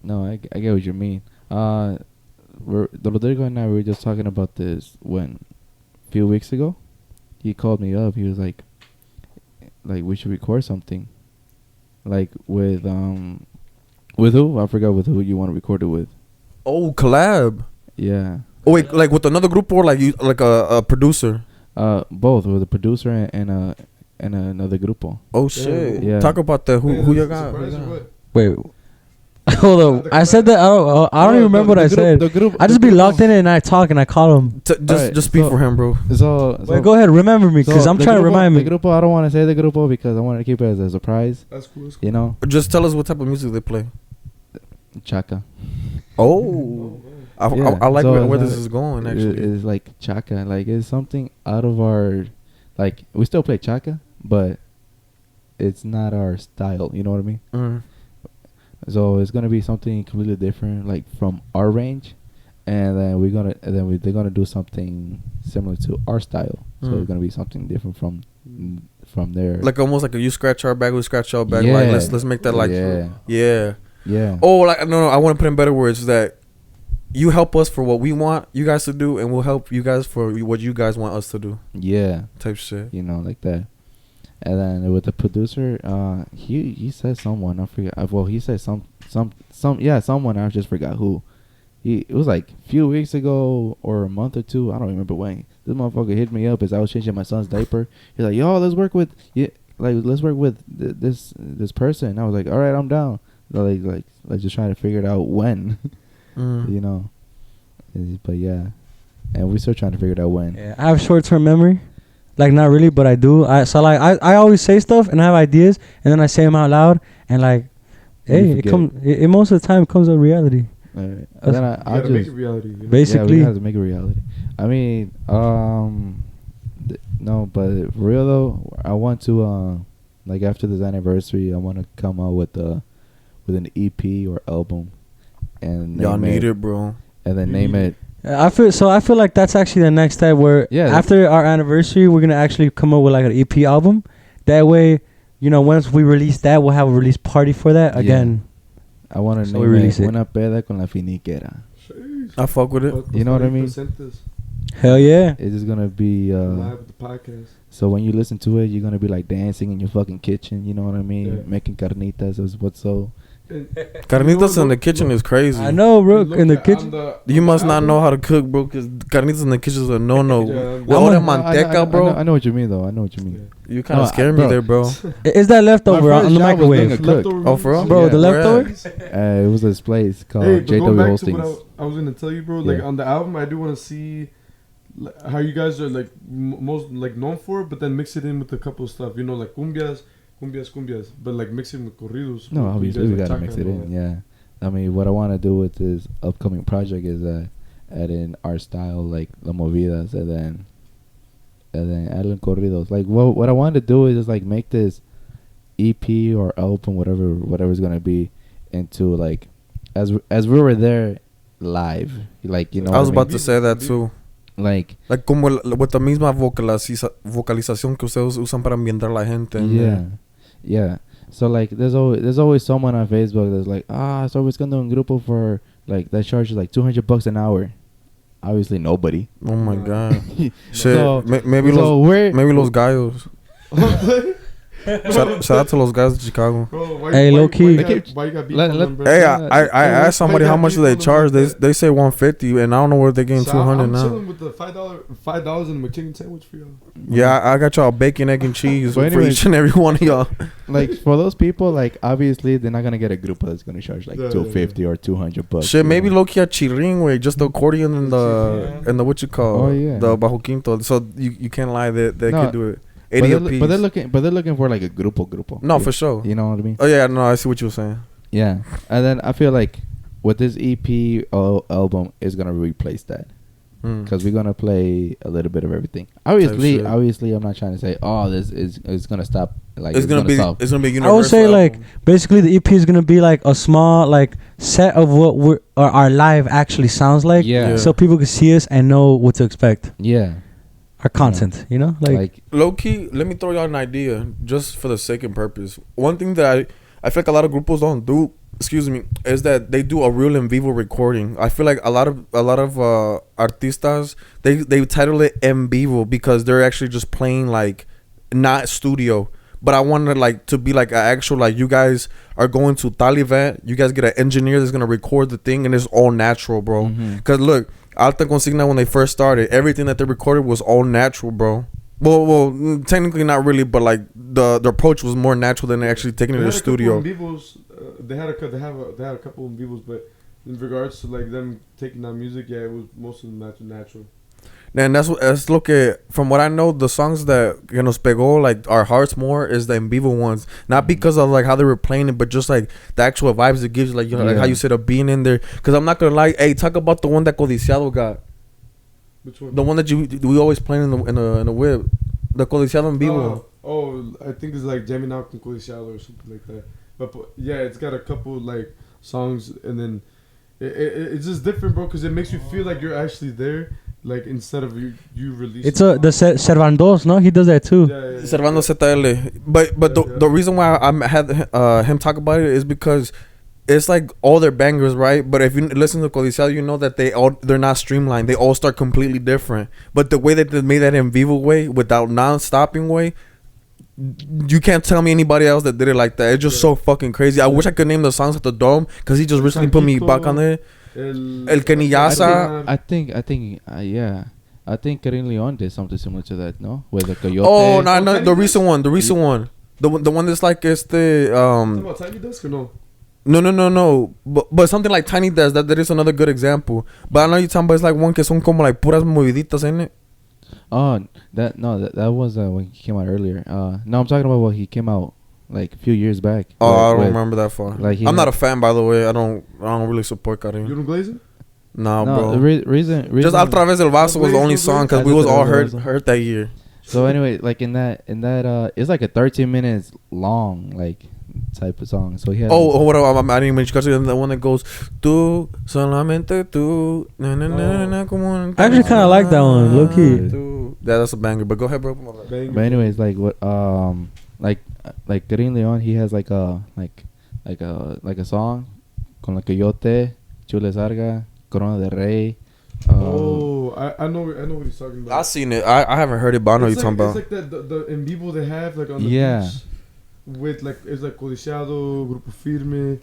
No, I get what you mean. Rodrigo and I were just talking about this a few weeks ago. He called me up. He was like we should record something. Like with who? I forgot with who you want to record it with. Oh, collab. Yeah. Oh wait, like with another group or like you like a producer? Both with a producer and another grupo. Oh shit. Yeah. Talk about that. Who you got? Wait. Hold on. I said that. I don't even remember what I said. The group, I just be locked in it and I talk and I call him. Just speak for him, bro. Wait, go ahead. Remember me, because I'm trying to remind me. The grupo, I don't want to say the grupo because I want to keep it as a surprise. That's cool. You know? Just tell us what type of music they play. Chaka. Oh. I like where this is going, actually. It's like chaka. Like, it's something out of our... Like, we still play chaka, but it's not our style. You know what I mean? Mm. So it's gonna be something completely different, like from our range, and then they're gonna do something similar to our style. So it's gonna be something different from there. Like almost like a you scratch our back, we scratch our back. Yeah. Like let's make that like yeah. Oh, like no, I want to put in better words that you help us for what we want you guys to do, and we'll help you guys for what you guys want us to do. Yeah, type shit. You know, like that. And then with the producer, he said someone, I forget. Well, he said someone, I just forgot who. It was like a few weeks ago or a month or two, I don't remember when. This motherfucker hit me up as I was changing my son's diaper. He's like, "Yo, let's work with this person." I was like, "All right, I'm down." Like just trying to figure it out when, you know. But yeah, and we're still trying to figure it out when. Yeah, I have short-term memory. Like, not really, but I do. I always say stuff and I have ideas, and then I say them out loud, and like, hey, it most of the time comes to reality. Right. And then I just make it reality. You know? Basically, we have to make it reality. I mean, no, but for real though, I want to like after this anniversary, I want to come out with an EP or album, and y'all need it, bro. And then name it. I feel like that's actually the next step where after our anniversary we're gonna actually come up with like an EP album. That way, you know, once we release that, we'll have a release party for that again. I want to name it Una Peda con la Finiquera. I fuck with it. You know what I mean? Hell yeah! It's just gonna be live with the podcast. So when you listen to it, you're gonna be like dancing in your fucking kitchen. You know what I mean? Yeah. Making carnitas is what's so. Carnitas in the kitchen is crazy. I know, bro. In the kitchen, you must not know how to cook, bro. Because carnitas in the kitchen is a no. With all that manteca, bro. I know what you mean, though. I know what you mean. You kind of scared me there, bro. Is that leftover on the microwave? Oh, for real? Bro, the leftovers? It was this place called JW Hostings. I was gonna tell you, bro. Like on the album, I do want to see how you guys are like most like known for, but then mix it in with a couple of stuff. You know, like cumbias, but like mixing with corridos. No, obviously we gotta mix it in. Yeah, I mean, what I want to do with this upcoming project is add in our style, like la movidas, and then add in corridos. Like what I want to do is just like make this EP or album, whatever's gonna be, into like as we were there live, like, you know. I was about to say that too. Like como with the misma vocalización que ustedes usan para ambientar la gente. Yeah. So like there's always someone on Facebook that's like, so we're gonna do un grupo for like that charges like $200 an hour. Obviously nobody. Oh my god. Shit. So, maybe los gallos. Shout out to los guys in Chicago. Bro, hey, low key. Hey, I asked somebody how much do they charge. They say $150, and I don't know where they're getting $200 now. I'm chilling with the $5 and a McChicken sandwich for y'all. Yeah, I got y'all bacon, egg, and cheese for each and every one of y'all. Like for those people, like obviously they're not gonna get a grupo that's gonna charge like $250 or $200. Shit, maybe low key a chirrin, where just the accordion and the what you call the bajo quinto. So you can't lie that they could do it. But they're looking for like a grupo. No, for sure. You know what I mean? Oh yeah, no, I see what you were saying. Yeah, and then I feel like with this EP album is gonna replace that, because we're gonna play a little bit of everything. Obviously, I'm not trying to say this is gonna stop. Like it's gonna be universal. I would say like basically the EP is gonna be like a small like set of what our live actually sounds like. Yeah. So people can see us and know what to expect. Yeah. Our content, you know, like low key. Let me throw y'all an idea, just for the sake and purpose. One thing that I feel like a lot of grupos don't do, is that they do a real in vivo recording. I feel like a lot of artistas they title it en vivo because they're actually just playing like not studio. But I wanted like to be like an actual, like, you guys are going to tal event, you guys get an engineer that's gonna record the thing, and it's all natural, bro. Because look, Alta Consigna, when they first started, everything that they recorded was all natural, bro. Technically not really, but like the approach was more natural than actually taking it to the studio. They had a couple in vivos, but in regards to like them taking out music, yeah, it was most of them natural. And that's look at, from what I know, the songs that nos pegó like our hearts more is the en vivo ones, not because of like how they were playing it, but just like the actual vibes it gives you, like like how you said of being in there. Because I'm not gonna lie, hey, talk about the one that Codiciado got. Which one? The one that we always play in the whip, the Codiciado en vivo. I think it's like jamming out con Codiciado or something like that. But yeah, it's got a couple like songs, and then it's just different, bro, because it makes you feel like you're actually there. Like instead of you release. It's the Servandos, no? He does that too. Yeah. Servando ZL. But the reason why I had him talk about it is because it's like all their bangers, right? But if you listen to Codiciado, you know that they're not streamlined. They all start completely different. But the way that they made that in vivo way, without non-stopping way, you can't tell me anybody else that did it like that. It's just so fucking crazy. I wish I could name the songs at the Dome, because he just recently put me back on there. El Keniyasa. I think Karim Leon did something similar to that, no? With the Coyote. Oh no, the recent one, the one that's like it's the Talking about Tiny Desk or no? No. But something like Tiny Desk, that is another good example. But I know you're talking about, it's like one que son como like puras moviditas in it. Oh, that was when he came out earlier. No, I'm talking about when he came out like a few years back. I don't remember that far. Like I'm not a fan, by the way. I don't really support Karim. You don't glaze it? No, no, bro. The reason Just Otra Vez El Vaso was the only song, because we was all hurt that year. So anyway, like in that it's like a 13 minutes long like type of song. So he had what I didn't mention the one that goes tú solamente tú na na na na como. I actually kind of like that one, low key. Yeah, that's a banger. But go ahead, bro. But anyways, like what like Karim Leon, he has like a song con la Coyote, Chule Sarga, Corona de Rey. I know what he's talking about. I seen it. I haven't heard it, but I know what you're talking about. It's like the en vivo they have like on the beach with like, it's like Codiciado, Grupo Firme,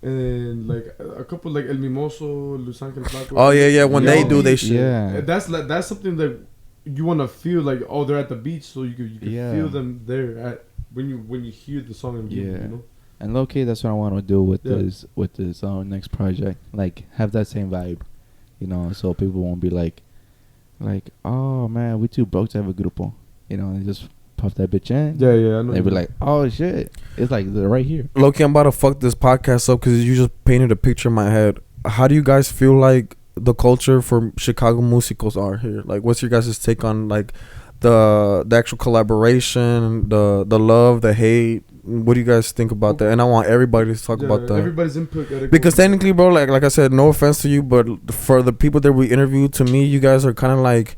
and like a couple like El Mimoso, Los Angeles Flaco. Oh yeah, when they do they shit. Yeah, that's something that you want to feel like, oh, they're at the beach, so you can feel them there at when you hear the song in vivo, you know. And low key, that's what I want to do with this next project. Like have that same vibe, you know, so people won't be like, oh man, we too broke to have a grupo, you know, and just puff that bitch in. Yeah, I know. They be like, oh shit, it's like they're right here. Loki, I'm about to fuck this podcast up because you just painted a picture in my head. How do you guys feel like the culture for Chicago musicals are here? Like, what's your guys' take on like the actual collaboration, the love, the hate? What do you guys think about that? And I want everybody to talk about that. Everybody's input. Because technically, bro, like I said, no offense to you, but for the people that we interviewed, to me, you guys are kind of like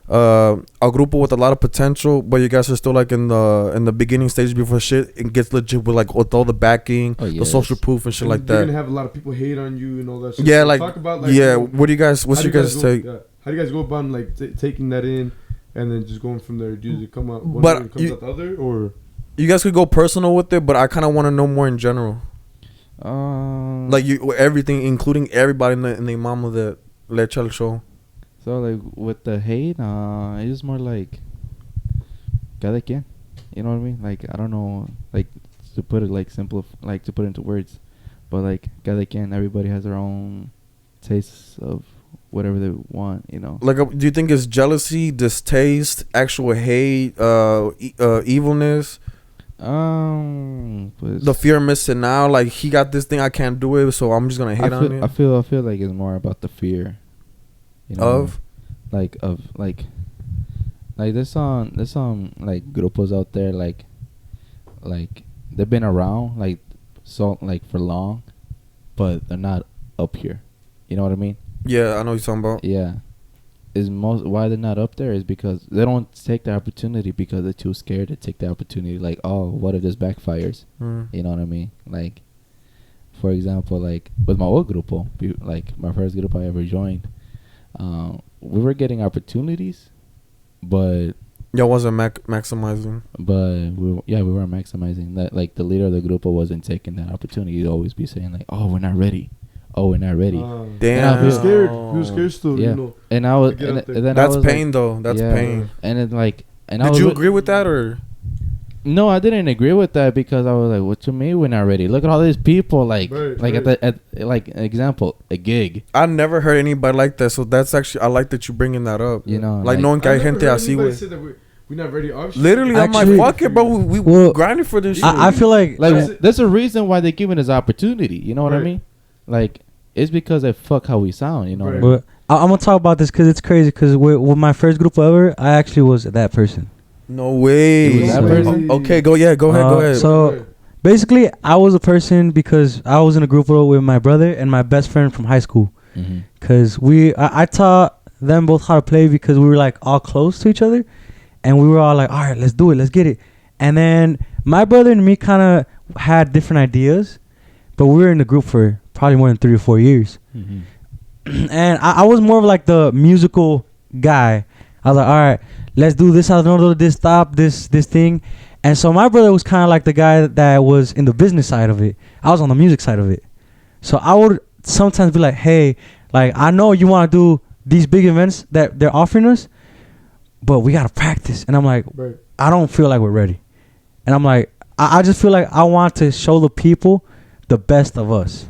a grupo with a lot of potential, but you guys are still like in the beginning stage before shit it gets legit with like with all the backing, the social proof and shit like that. You're gonna have a lot of people hate on you and all that shit. Yeah, so like, talk about, like, yeah. What do you guys? What's your guys' take? How do you guys go about like taking that in and then just going from there? Do you come out one But and comes out the other, or you guys could go personal with it? But I kind of want to know more in general. Like you, everything, including everybody in the mama that le echa el show. So like with the hate, it's just more like cada quien, you know what I mean? Like I don't know, like to put it like simple, like to put it into words, but like cada quien, everybody has their own tastes of whatever they want, you know. Like, do you think it's jealousy, distaste, actual hate, evilness? The fear of missing out. Like he got this thing, I can't do it, so I'm just gonna hate on it. I feel like it's more about the fear. You know, like there's some like grupos out there like they've been around like so like for long, but they're not up here. You know what I mean? Yeah, I know what you're talking about. Yeah, why they're not up there is because they don't take the opportunity because they're too scared to take the opportunity. Like, oh, what if this backfires? You know what I mean? Like, for example, like with my old grupo, like my first group I ever joined. We were getting opportunities, but y'all wasn't maximizing. But we weren't maximizing that. Like the leader of the group wasn't taking that opportunity. He'd always be saying like, "Oh, we're not ready. Oh, we're not ready." Damn, he was scared. He was scared still. Yeah, you know. and I was. And then that's I was pain, like, though. That's pain. And then like And Did you agree with that or? No, I didn't agree with that because I was like, "What you mean we're not ready? Look at all these people, like example, a gig." I never heard anybody like that, so that's actually I like that you bringing that up. You know, like knowing que hay gente así, güey. We're not ready. Obviously. Literally, Actually, I'm like, fuck it, bro. We grinding for this shit. I feel like there's a reason why they're giving us opportunity. You know what I mean? Like, it's because they fuck how we sound. You know what I mean? But I'm gonna talk about this because it's crazy. Because with my first group ever, I actually was that person. No way. That person? Okay, go ahead. So basically, I was a person because I was in a group with my brother and my best friend from high school. Because I taught them both how to play because we were like all close to each other, and we were all like, all right, let's do it, let's get it. And then my brother and me kind of had different ideas, but we were in the group for probably more than 3 or 4 years. And I was more of like the musical guy. I was like, all right, let's do this, I don't know, this stop, this thing. And so my brother was kind of like the guy that was in the business side of it. I was on the music side of it. So I would sometimes be like, hey, like, I know you want to do these big events that they're offering us, but we got to practice. And I'm like, I don't feel like we're ready. And I'm like, I just feel like I want to show the people the best of us.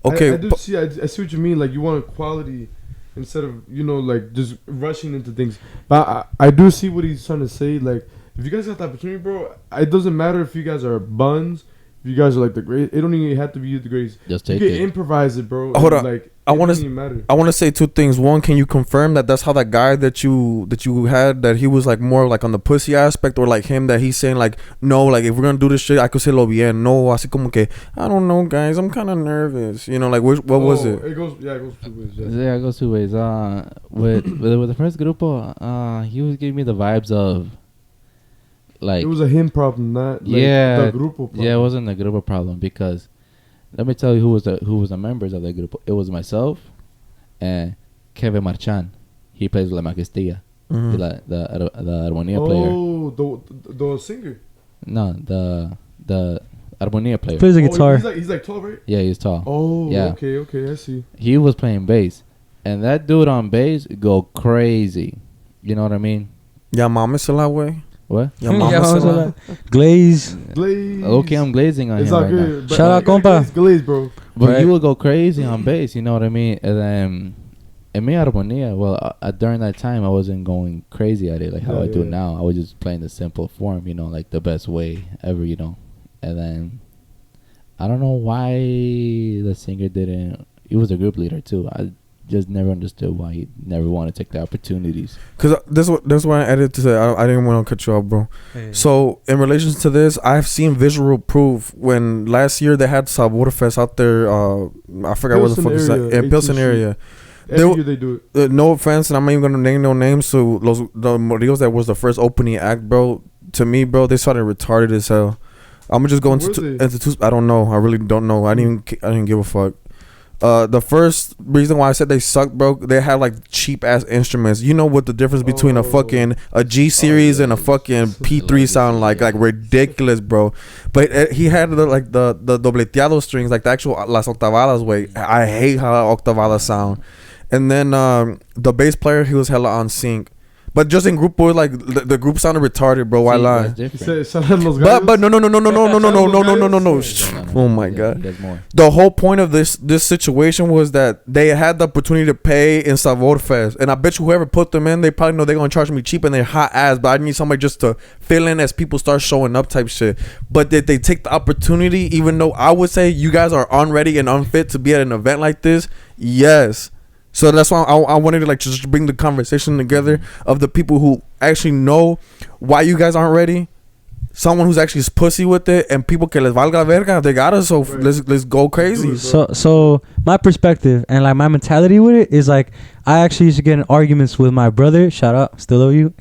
Okay. I see what you mean. Like, you want quality instead of, like, just rushing into things. But I do see what he's trying to say. Like, if you guys got the opportunity, bro, it doesn't matter if you guys are buns, if you guys are like the great. It don't even have to be you the greatest. Just take you can improvise it, bro. Hold on. Like, I want to say 2 things. One, can you confirm that that's how that guy that you had, that he was like more like on the pussy aspect, or like him that he's saying like, no, like if we're gonna do this shit, I could say lo bien. No, así como que I don't know, guys, I'm kind of nervous. Like what was it? It goes 2 ways. Yeah, it goes 2 ways. With the first grupo, he was giving me the vibes of like, it was a him problem, not like the grupo problem. Yeah, it wasn't the grupo problem because let me tell you who was the members of the grupo. It was myself and Kevin Marchan. He plays La Majestía, the armonía player. Oh, the singer. No, the armonía player. Plays the guitar. He's like tall, right? Yeah, he's tall. Oh, yeah. Okay, I see. He was playing bass, and that dude on bass go crazy. You know what I mean? Yeah, mama se la way. What? Yeah, mama Glaze. Okay, I'm glazing on it's him all right good. now. Shout out, compa. Glaze, bro. But you will go crazy on bass. You know what I mean? And then in mi armonía, well, during that time, I wasn't going crazy at it like how I do now. I was just playing the simple form, like the best way ever, And then I don't know why the singer didn't. He was a group leader too. I just never understood why he never wanted to take the opportunities. Because that's why I edited to say I didn't want to cut you off, bro. Hey. So in relation to this, I've seen visual proof when last year they had Sabor Fest out there. I forgot where the fuck is that. In Pilsen area. Every year they do it. No offense, and I'm not even gonna name no names. So the Morillos that was the first opening act, bro. To me, bro, they started retarded as hell. I'm gonna just go into two. I don't know. I really don't know. I didn't give a fuck. The first reason why I said they sucked, bro, they had like cheap ass instruments. You know what the difference between a G series and a fucking P3 sound like ridiculous, bro. But he had the dobleteado strings, like the actual las octavadas way. I hate how octavadas sound. And then the bass player, he was hella on sync. But just in group, boy, like the group sounded retarded, bro. Why lie? But no. Oh my god. The whole point of this situation was that they had the opportunity to pay in Sabor Fest, and I bet you whoever put them in, they probably know they're gonna charge me cheap and they're hot ass. But I need somebody just to fill in as people start showing up, type shit. But did they take the opportunity? Even though I would say you guys are unready and unfit to be at an event like this, yes. So that's why I wanted to like just bring the conversation together of the people who actually know why you guys aren't ready. Someone who's actually pussy with it, and people que les valga verga, they got us. So let's go crazy. So my perspective and like my mentality with it is like I actually used to get in arguments with my brother. Shout out, still love you,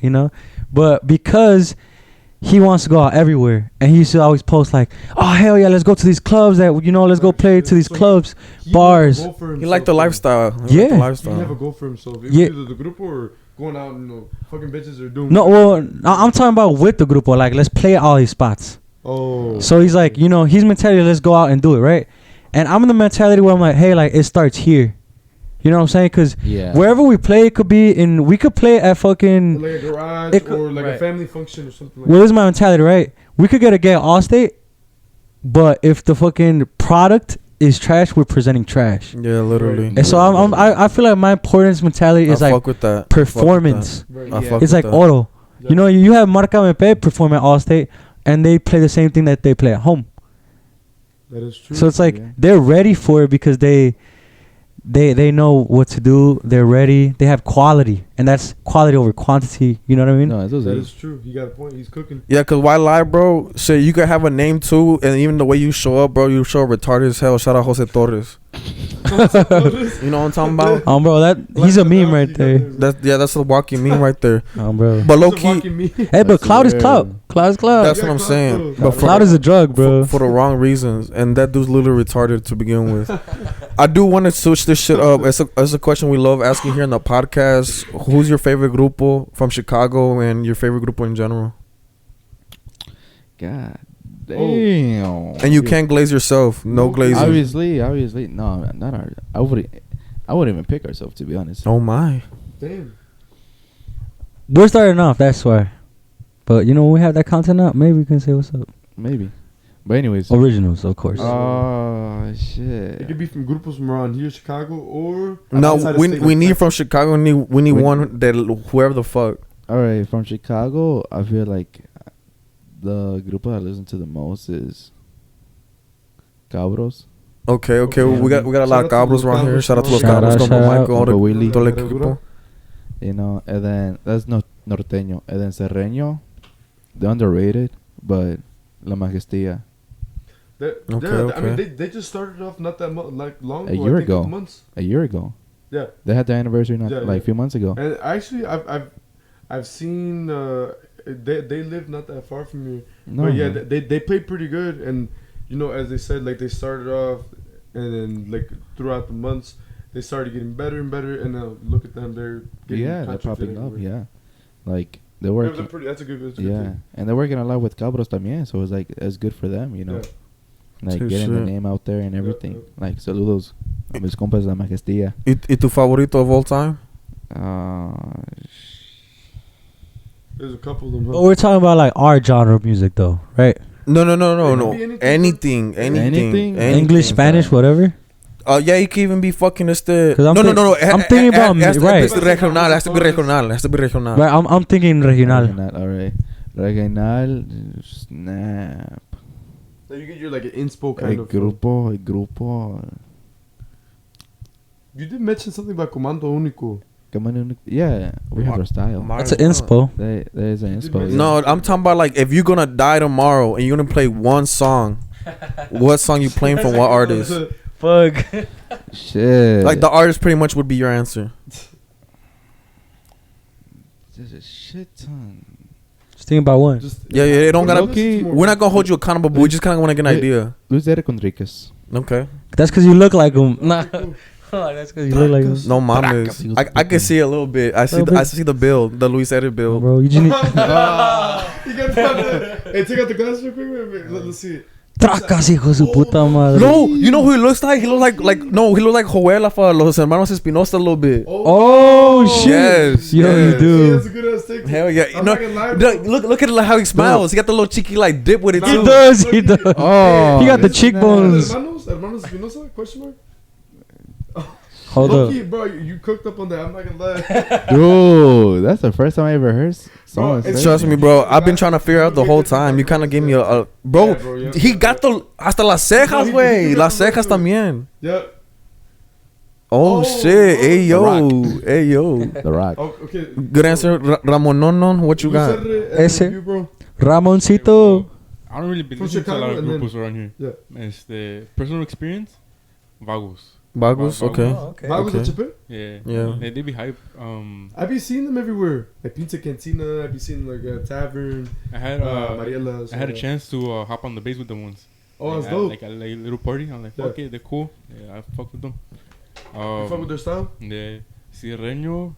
But because he wants to go out everywhere, and he used to always post like, "Oh hell yeah, let's go to these clubs that let's go play to these clubs, bars." He liked the lifestyle. He never go for himself. It was either the group or going out and fucking bitches or doing. No, well, I'm talking about with the group or like let's play all these spots. Oh. So he's like, his mentality, let's go out and do it, right? And I'm in the mentality where I'm like, hey, like it starts here. You know what I'm saying? Because Yeah. wherever we play, it could be we could play at fucking. Like a garage It could- or like a right. family function or something like Well, this is my mentality, right? We could get a gay Allstate, but if the fucking product is trash, we're presenting trash. Yeah, literally. And so I feel like my importance mentality is I like fuck with that. performance. Right. I Yeah. fuck It's with like that. auto. Yeah. You know, you have Marca MP perform at Allstate, and they play the same thing that they play at home. That is true. So it's like Yeah. they're ready for it because they know what to do. They're ready. They have quality, and that's quality over quantity. You know what I mean? No, eso that sí. is true. He got a point. He's cooking. Yeah, cause why lie, bro? Shit, you could have a name too, and even the way you show up, bro, you show up retarded as hell. Shout out Jose Torres. You know what I'm talking about? Bro, he's a meme right there. That's a walking meme right there. Bro. But low He's a key, walking me. Hey, but cloud is weird. cloud. Cloud is cloud. that's Yeah, what I'm cloud, saying. bro. But Cloud is a drug, bro. for the wrong reasons, and that dude's literally retarded to begin with. I do want to switch this shit up. It's a question we love asking here in the podcast. Who's your favorite grupo from Chicago and your favorite grupo in general? God damn. And you can't glaze yourself. No glazing. Obviously, no, not our. I wouldn't even pick ourselves, to be honest. Oh my. Damn. We're starting off, that's why. But you know, when we have that content up, maybe we can say what's up. Maybe, but anyways. Originals, of course. Oh It shit. could be from grupos from around here, Chicago, or No, outside of we state, we like need Texas. from Chicago. We need We- one that whoever the fuck. All right, from Chicago, I feel like the grupo I listen to the most is Cabros. Okay. Okay. We got a lot of Shout out to cabros los around here. cabros, Shout out to los shout cabros, out, Compa shout out. Michael, all the Compa Willy. todo el La equipo. You know, and then that's norteño, and then serreño, they're underrated, but La Majestía. Okay. I mean, they just started off not that long A ago. year I think ago. couple months. A year ago, Yeah, they had their anniversary Yeah, like a few months ago. and actually, I've seen they live not that far from here. No, But yeah, no. they played pretty good, and you know, as they said, like they started off, and then like throughout the months, they started getting better and better, and now look at them, they're getting Yeah, they're contracted popping up. everywhere. Yeah, like they're Yeah, working. that's a good. Yeah, thing. and they're working a lot with Cabros también, so it's like it's good for them, you know, Yeah. like Sí, getting the shit. name out there and everything. yeah. Like saludos a mis compas de La Majestía. ¿Y tu favorito of all time? There's a couple of them. But we're talking about like our genre of music, though, right? No. It can be anything, Anything? English, Spanish, whatever. Yeah, you can even be fucking Cause No. I'm thinking about It has to be right. regional. It has to be regional. It has to be regional. Right, I'm thinking regional. Alright. Regional, snap. So you get your like an inspo El kind of. grupo. You did mention something about Comando Único. Yeah, we have our style. That's an inspo. There's an inspo. No, I'm talking about like if you're gonna die tomorrow and you're gonna play one song, what song you playing from what artist? Fuck. Shit. Like the artist pretty much would be your answer. There's a shit ton. Just thinking about one. Just Yeah, it don't gotta. Low-key, We're not gonna hold you accountable, but we just kind of want to get an idea. Luis Eric Enriquez. Okay. That's because you look like him. Nah. That's because you look like him. No mames. I can see a little bit. I see the build, the Luis Edit build. Bro, you just need. You got that. Hey, take out the glasses real quick. Wait. Let's see it. Tracas, hijo de su puta madre. No, you know who he looks like? He looks like he looks like Joel for Los Hermanos Espinosa a little bit. Oh, shit. Yes, You know you yes. do. Yeah, that's a good ass take. Hell yeah! I'm No, not gonna lie, look at how he smiles. He got the little cheeky like dip with it He too. does. He does. Oh, He got the this cheekbones. Hermanos Espinosa? Question mark? Hold up. Low-key, bro, you cooked up on that. I'm not gonna lie. Dude, that's the first time I ever heard someone it's say Trust that. me, bro. I've been trying to figure out the whole time. You kind of gave me a bro. Yeah, bro, yeah. He got the hasta las cejas, No, he güey. got Las the cejas look. también. Yeah. Oh, Oh, shit! Hey The yo, Rock. hey yo. The Rock. Oh, okay. Good answer, Ramon. No. What you got? Ese. You, bro. Ramoncito. I don't really From listen to a lot Chicago of and then- grupos around here. Yeah. Personal experience, Vagos. Bagos. Vagos. Okay. Vagos Okay. de Chepe? Yeah. Yeah. They be hype. I be seeing them everywhere. Like Pizza Cantina. I be seeing like a tavern. I had Mariella's. I had a chance to hop on the bass with them once. Oh, that's Like, dope. Like a little party. I'm like, Yeah. okay, they're cool. Yeah, I fuck with them. You fuck with their style? The sirreno,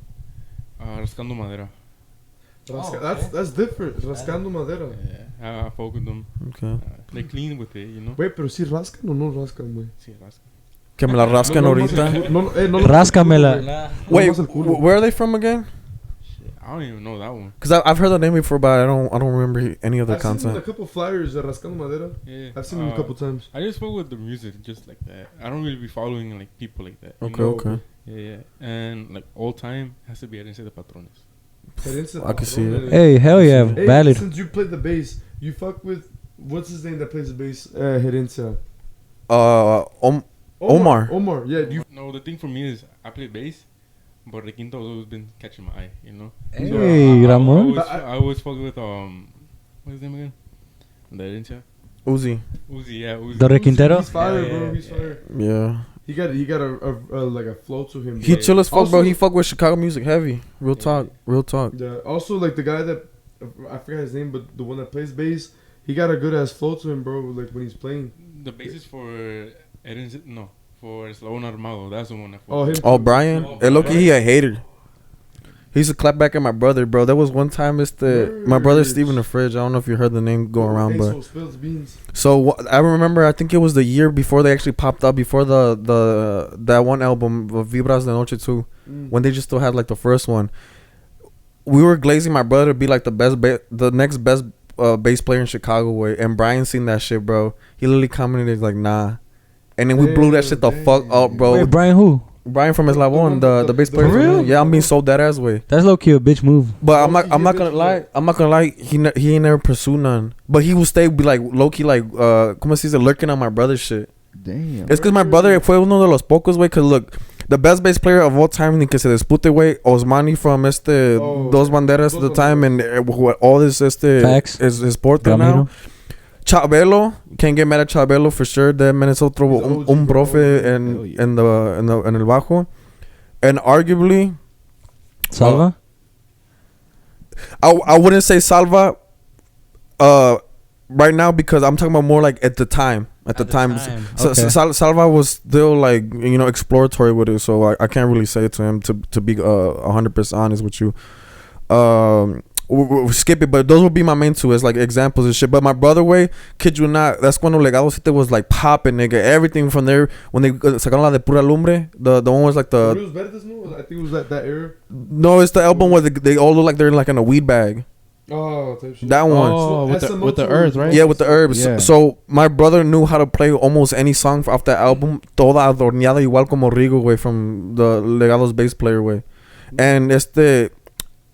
rascando madera. That's different. Rascando madera. Yeah, I fuck with them. Okay. They clean with it, you know. Wait, pero si rascan o no rascan, güey? Sí, rascan. Que me la rascan ahorita. Ráscamela. Wait, where are they from again? I don't even know that one. Cause I've heard the name before, but I don't remember any of the I've seen content. a couple flyers at Rascando Madera. Yeah. I've seen them a couple times. I just fuck with the music just like that. I don't really be following like people like that. Okay, okay. Yeah. And like all time has to be Herencia de Patrones. I can see it. Hey, hell yeah, Hey, valid. since you played the bass, you fuck with what's his name that plays the bass? Herencia. Omar. Omar. Yeah. You. No, the thing for me is I play bass, but the quinto's always been catching my eye, you know. Hey, Ramon. I always fuck with what's his name again? The Herencia. Uzi. Uzi, yeah, Uzi. The Requintero? He's fire, Yeah, bro. yeah, He's yeah. fire. Yeah. He got a like a flow to him. He bro. chill as fuck, Also- bro. He fuck with Chicago music heavy. Real talk. Real talk. Yeah. Also, like the guy that I forgot his name, but the one that plays bass, he got a good ass flow to him, bro. Like when he's playing. The basis for Herencia, no, for Eslabón Armado. That's the one I fuck Oh, with. him. Oh, Brian. Oh, Hey, look, Brian. he a hater. He used to clap back at my brother, bro. There was one time my brother Steve in the fridge. I don't know if you heard the name go around, but So spills beans. so I remember. I think it was the year before they actually popped up. Before that one album, Vibras de Noche 2, when they just still had like the first one. We were glazing my brother to be like the next best bass player in Chicago way, and Brian seen that shit, bro. He literally commented like, nah, and then we blew that shit the fuck up, bro. Wait, Brian who? Brian from Eslabon, the bass player. For real? Yeah, I'm being sold that ass way. That's low key a bitch move. But I'm Low-key, not he gonna bitch lie. I'm not gonna lie. He ain't never pursue none. But he will stay be like low key like como se dice, lurking on my brother's shit. Damn. It's cause my brother fue uno de los pocos way. Cause look, the best bass player of all time ni que se dispute way, Osmani from Dos Banderas at the time, and all this Facts. is sport now. Ramiro. Chabelo, can't get mad at Chabelo for sure. That man is otro He's OG, un bro. profe Hell yeah. en el bajo, and arguably. Salva? I wouldn't say Salva right now because I'm talking about more like at the time. At the time. Okay. Salva was still like, you know, exploratory with it, so I can't really say it to him to be 100% honest with you. We'll skip it, but those would be my main two as like examples and shit. But my brother way, kid you not, that's cuando Legado Siete was like popping, nigga. Everything from there when they sacaron la de Pura Lumbre, the one was like It was Verdes, no? I think it was that era. no, it's the album where they all look like they're like in a weed bag. Oh, type shit. That one. Oh, with SMO the too. earth, right? Yeah, with the herbs. Yeah. So my brother knew how to play almost any song off that album. Toda adornada igual como Rigo, way, from the Legado's bass player, way. And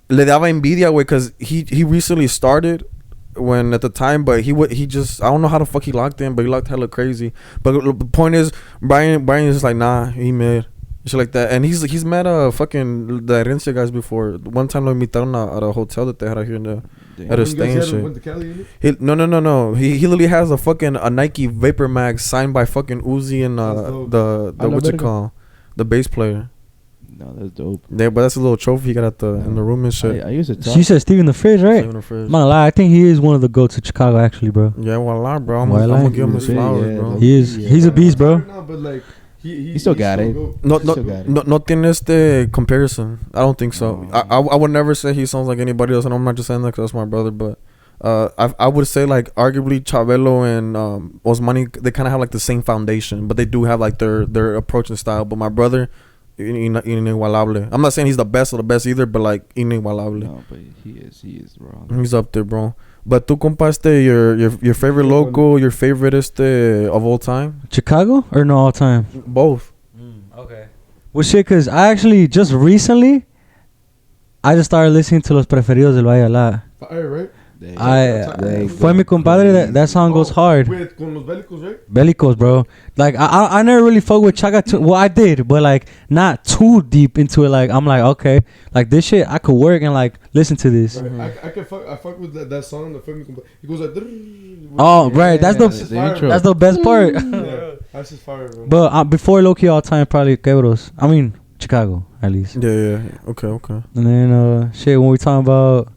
le daba envidia, way, because he recently started when at the time, but he just, I don't know how the fuck he locked in, but he locked hella crazy. But the point is, Brian is just like, nah, he mad. Shit like that. And he's met fucking the Herencia guys before. One time lo invitaron at a hotel that they had out here in the Damn. at a You stay guys and had shit. went to Cali, innit? No. He literally has a fucking a Nike Vapor Mag signed by fucking Uzi and That's dope. the what's it Verga. called, the bass player. No, that's dope. Yeah, but that's a little trophy he got at in the room and shit. I used to talk. She said Steve in the fridge, right? Saving the fridge. I'm not gonna lie, I think he is one of the goats of Chicago, actually, bro. Yeah, voila, bro. I'm Voila. gonna give him his Yeah, flowers, yeah, bro. that's- He is. Yeah. He's a beast, bro. No, but like he still got it. go. No, Still got it. no tiene comparison. I don't think so. No. I would never say he sounds like anybody else, and I'm not just saying that because that's my brother. But I would say like arguably Chabelo and Osmani, they kind of have like the same foundation, but they do have like their approach and style. But my brother, inigualable. I'm not saying he's the best of the best either, but like inigualable. No, but he is, bro. He's up there, bro. But tú compa your favorite local, your favorite of all time? Chicago or no all time? Both. Okay. Well, shit, cause I actually just recently, I just started listening to Los Preferidos del Valle a lot. Fire, right? Fue mi compadre. That song goes hard. With con los Bellicos, right? Bellicos, bro. Like I never really fuck with Chaga too. Well, I did, but like not too deep into it. Like I'm like, okay, like this shit I could work and like listen to this. Right. I fuck with that song. The fucking he goes like. Oh, right. That's the the intro. that's the best part. Yeah, that's just fire, bro. But before Loki all time, probably Quebros. I mean Chicago at least. Yeah. Okay. And then shit when we talking about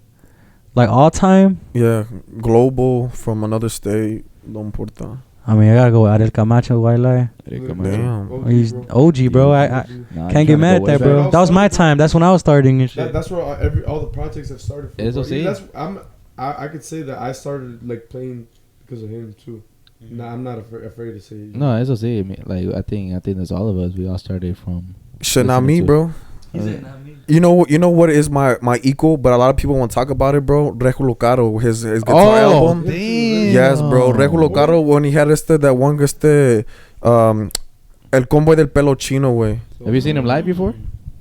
like all time. Yeah, global from another state. No importa. I mean I gotta go with Ariel Camacho. Why lie? Damn. He's OG, bro. I can't get mad at that, bro. back. That was my time. That's when I was starting and shit. That's where all the projects have started from. Eso bro. sí. I could say that I started like playing because of him too. Nah, I'm not afraid to say it. No, eso sí. Like I think that's all of us. We all started from. Shit, not me, listening to- bro. He said not me. You know what is my equal, but a lot of people won't talk about it, bro. Regulo Caro, his guitar album. damn. Yes, bro. Regulo Caro, when he had that one El Comboy del Pelo Chino, way. Have you seen him live before?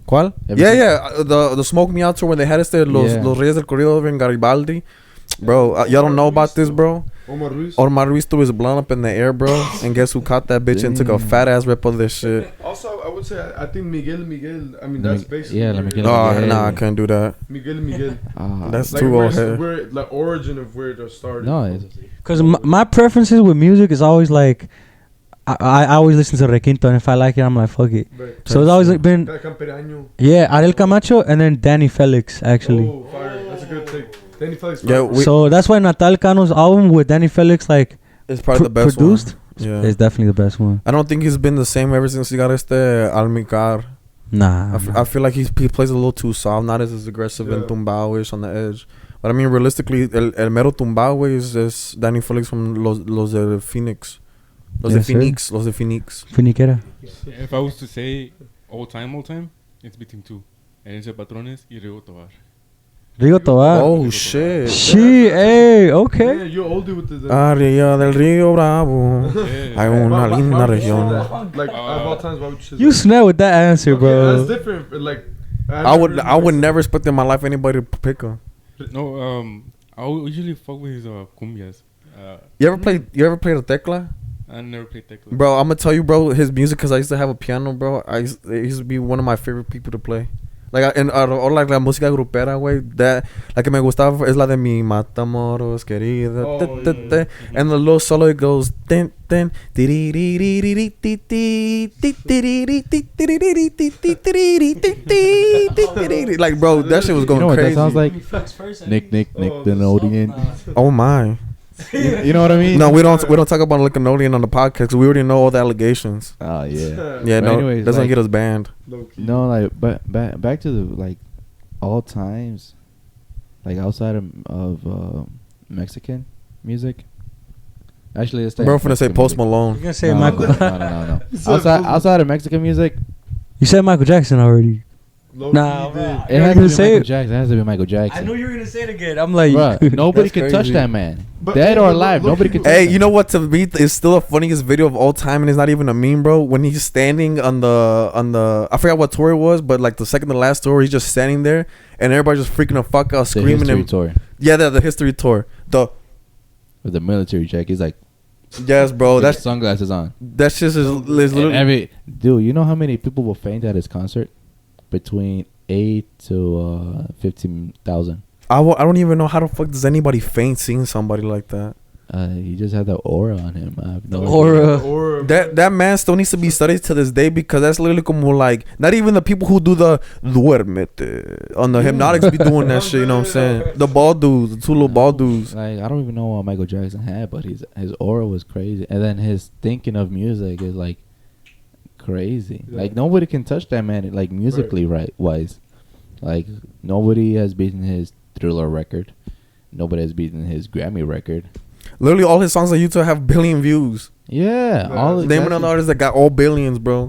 ¿Cuál? Have you Yeah, seen- yeah. The Smoke Me Out tour when they had los Reyes del Corrido over in Garibaldi. Bro, y'all don't know about this, bro. Omar Ruiz. Omar Ruiz threw his blunt up in the air, bro. And guess who caught that bitch and took a fat ass rip of this shit? Also, I would say I think Miguel. I mean, The that's Mi- basically. yeah, la where- Miguel. No, Miguel. nah, I couldn't do that. Miguel. That's Like too where, old head. where like origin of where it started. No, it's, Cause my preferences with music is always like, I always listen to Requinto, and if I like it, I'm like fuck it. But So it's always like been Camperaño. Ariel Camacho and then Danny Felix actually. Oh, fire. That's a good take. Danny Felix. Yeah, fire. So that's why Natal Cano's album with Danny Felix like It's probably the best produced. one. Yeah. It's definitely the best one. I don't think he's been the same ever since he got Almicar. Nah. I feel like he plays a little too soft, not as aggressive and Yeah. tumbao-ish on the edge. But I mean, realistically, el mero tumbao is Danny Felix from los de Phoenix. Los Yes, de sir. Phoenix. Los de Phoenix. Finiquera. If I was to say all time, it's between two. Herencia Patrones y Rigo Tobar. Rigo Tobar. Oh, shit. She, hey, Yeah, okay. you're oldie with this. Aria del Río Bravo. Yeah. Hay una linda Why would you say región. that? Like, of all times, why would you say You that? snap with that answer, Okay, bro. that's different. but, Like, I would never expect in my life anybody to pick him. No, I usually fuck with his cumbias. You ever played a tecla? I never played tecla. Bro, I'm gonna tell you, bro, his music, cause I used to have a piano, bro. It used to be one of my favorite people to play. Like, or like la música grupera, güey. That, la que me gustaba es la de mi Matamoros querida. Oh, te, te, te. And the little solo, it goes, tin, tin, tiri-ri-ri-ri-ri, ti, ti, ti, tiri-ri, ti, tiri-ri-ri, ti, ti, tiri-ri, ti, ti, ti, tiri-ri. Like, bro, that shit was you going know what crazy. that sounds like? Nick, Oh, the Nodian. Oh my. You know what I mean? No, we don't talk about LaChonaYElBelico on the podcast. 'Cause we already know all the allegations. Oh yeah. Yeah, But no, anyways, doesn't like- get us banned. Low-key. No, like, but back to the like all times, like outside of Mexican music. Actually, let's Bro, I'm finna say Mexican Post music. Malone. You're gonna say No, Michael. no. He said outside of Mexican music, You said Michael Jackson already. Low-key Nah, did. bro. it has to be Michael Jackson. It has to be Michael Jackson. you were gonna say it again. I'm like, Bruh, nobody That's can touch crazy. that man. But- Dead but or look- alive, look, nobody you- can touch Hey, that. you know what? To me, it's still the funniest video of all time, and it's not even a meme, bro. When he's standing on the I forgot what tour it was, but like the second to last tour, he's just standing there, and everybody's just freaking the fuck out, The screaming. history And, tour yeah, the history tour. with the military check. He's like, Yes, bro. with That's sunglasses on. that shit is And literally. dude, you know how many people will faint at his concert? Between 8 to 15,000. I don't even know how the fuck does anybody faint seeing somebody like that. He just had that aura on him. I have no Aura. Or That man still needs to be studied to this day because that's literally como like not even the people who do the duermete on the hypnotics be doing that shit. You know what I'm saying? The bald dudes, the two little bald dudes. Like, I don't even know what Michael Jackson had, but his aura was crazy. And then his thinking of music is like crazy. Yeah. Like nobody can touch that man, like musically wise. Like nobody has beaten his Thriller record. Nobody has beaten his Grammy record. Literally, all his songs on YouTube have billion views. Yeah, Yeah. all Name exactly. another artist that got all billions, bro.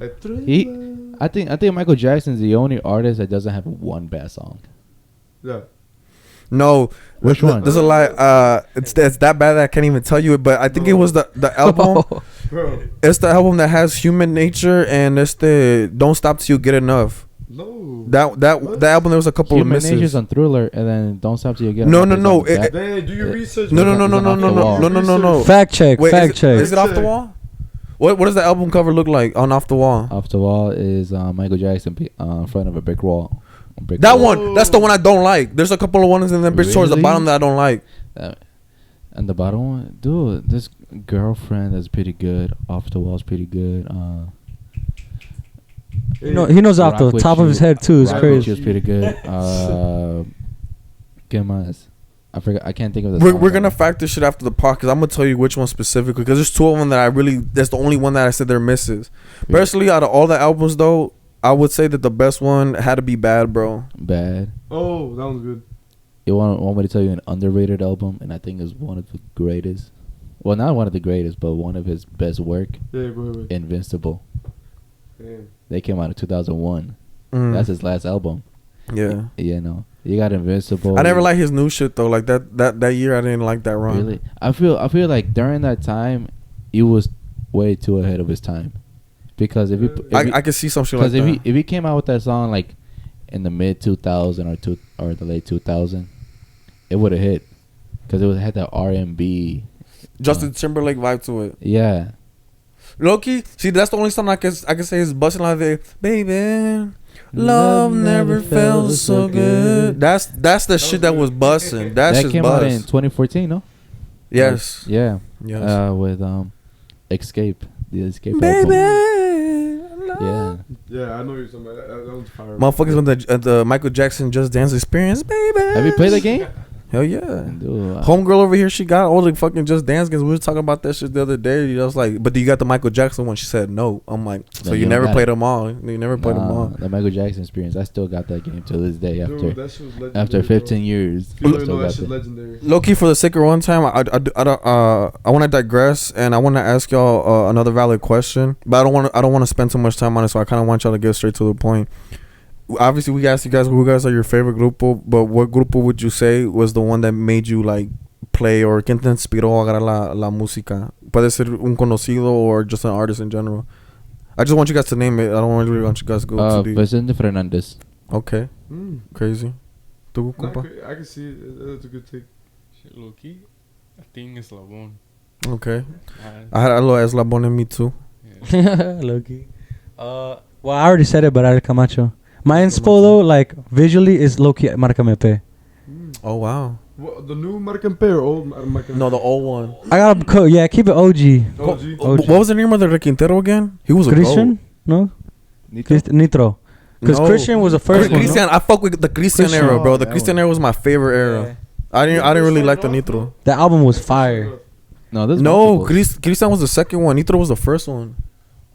I think Michael Jackson's the only artist that doesn't have one bad song. Yeah. No, Which one? There's a lot. It's that bad that I can't even tell you it. But I think it was the album. Bro. It's the album that has Human Nature and it's the Don't Stop Till You Get Enough. No. That album there was a couple Human of Nature's misses. on Thriller, and then Don't Stop Till You Get No, Enough no, is on no, that- Hey, do your research. No, no, no, It's no, on no, Off no, the no, Wall. no, no, no, no. Fact check. Wait, fact check. Is it Off the Wall? What does the album cover look like on Off the Wall? Off the Wall is Michael Jackson in front of a brick wall. That one. That's the one I don't like. There's a couple of ones in the bitch towards the Really? bottom that I don't like. And the bottom one, dude, this Girlfriend is pretty good. Off the Wall's pretty good. He knows off the Rock With top of his You- head too. It's Rock With crazy. You is pretty good. ¿Qué más? I forgot. I can't think of the. We're songs gonna right fact this shit after the podcast. I'm gonna tell you which one specifically because there's two of them that I really. That's the only one that I said they're misses. now. Personally, out of all the albums though, I would say that the best one had to be Bad, bro. Bad. Oh, that was good. You want me to tell you an underrated album, and I think is one of the greatest. Well, not one of the greatest, but one of his best work. Yeah, go ahead. Invincible. Damn. They came out in 2001. Mm. That's his last album. Yeah. You know, you got Invincible. I never liked his new shit though. Like that year, I didn't like that run. Really, I feel like during that time, he was way too ahead of his time. Because if I could see some shit like that. If he came out with that song like in the mid 2000 or the late 2000, it would have hit. Because it had that R&B. Justin Timberlake vibe to it. Yeah. Loki, see, that's the only song I can say is busting like that. Baby, love never felt so good. That's the shit that was busting. That shit came out in bust. 2014, no? Yes. Yeah. Yes. With Escape, the Escape Baby. album. Yeah, I know you're talking about that. That one's fire. Motherfuckers with the Michael Jackson Just Dance experience, baby. Have you played the game? Hell yeah. Dude, Homegirl over here, she got all the fucking Just Dance games. We were talking about that shit the other day. You know, it's like, but you got the Michael Jackson one. She said no. I'm like, so you never played them all. You never played them all. The Michael Jackson experience. I still got that game to this day Dude, that shit was legendary, after 15 years. People don't Still know that got shit's it. legendary. Low key, for the sake of one time, I want to digress and I want to ask y'all another valid question, but I don't want to spend too much time on it. So I kind of want y'all to get straight to the point. Obviously, we asked you guys who guys are your favorite grupo, but what grupo would you say was the one that made you like play, or quien te inspiró a agarrar la música? Puede ser un conocido or just an artist in general. I just want you guys to name it. I don't really want you guys to go too deep. Vicente Fernandez. Okay. Crazy. ¿Tú, compa? I can see it. That's a good take. Shit, low key, I think it's Labón. Okay. I had a little Eslabon in me too. Yeah. Loki. Well, I already said it, but Ariel Camacho. My inspo though, like visually, is Loki Marcame Pe. Oh wow. What, the new Marcampe or old Marcampe? No, the old one. I gotta keep it OG. OG. OG. What was the name of the Requintero again? He was a Christian? goat. No? Nitro. Nitro. Because No. Christian was the first one. Christian, No? I fuck with the Christian Christian. era, bro. The that Christian one. era was my favorite era. I didn't really like the Nitro. That album was fire. No, this No, Christian was the second one. Nitro was the first one.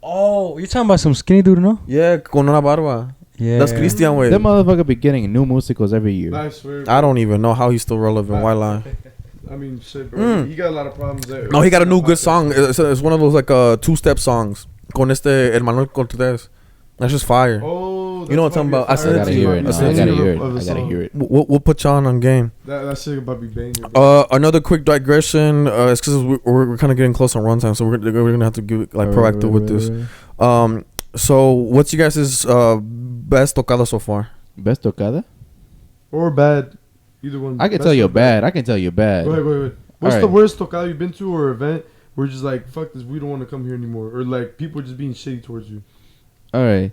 Oh, you're talking about some skinny dude, no? Yeah, con una barba. Yeah. That's Christian way. That motherfucker be getting new musicals every year. I swear. I don't even know how he's still relevant. Why lie? I mean, shit, bro. He got a lot of problems there. No, he got a new good song. It's one of those like two-step songs. Con El Manuel Cortez. That's just fire. Oh, You know what I'm talking about? I I gotta hear it. That's I it. gotta hear it. Of a I gotta song. hear it. We'll put y'all on game. That shit about to be banging. Bro. Another quick digression. It's because we're kind of getting close on runtime, so we're gonna have to give it like proactive with this. So what's you guys' best tocada so far? Best tocada? Or bad. Either one. I can Best tell you or bad. I can tell you bad. Go ahead. What's the Alright. worst tocada you've been to or event where you're just like, fuck this, we don't want to come here anymore? Or like people just being shitty towards you? All right.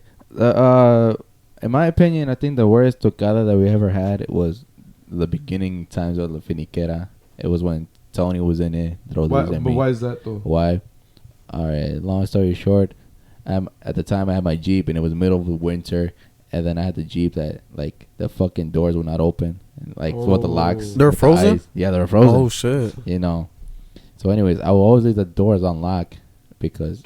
In my opinion, I think the worst tocada that we ever had was the beginning times of La Finiquera. It was when Tony was in it. Why, but why is that though? Why? All right. Long story short, at the time I had my Jeep and it was the middle of the winter, and then I had the Jeep that like the fucking doors would not open, and, like what the locks. They're with the frozen? ice. Yeah, they were frozen. Oh shit! You know. So, anyways, I will always leave the doors unlocked because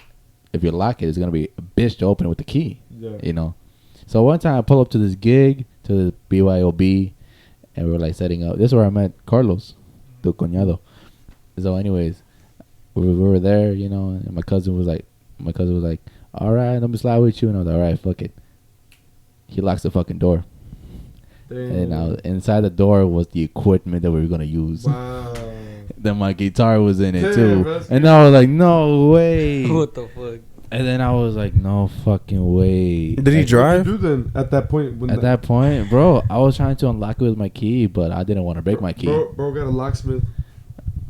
if you lock it, it's gonna be a bitch to open it with the key. Yeah. You know. So one time I pull up to this gig to the BYOB, and we were like setting up. This is where I met Carlos, tu cuñado. So, anyways, we were there, you know, and my cousin was like, all right, let me slide with you, and I was like, all right, fuck it. He locks the fucking door, and now inside the door was the equipment that we were gonna use. Wow. Then my guitar was in it Damn, too, that's and I was like, no way. What the fuck? And then I was like, no fucking way. Did he Like, drive? What you do then at that point? When At that point, bro, I was trying to unlock it with my key, but I didn't want to break my key. Bro got a locksmith.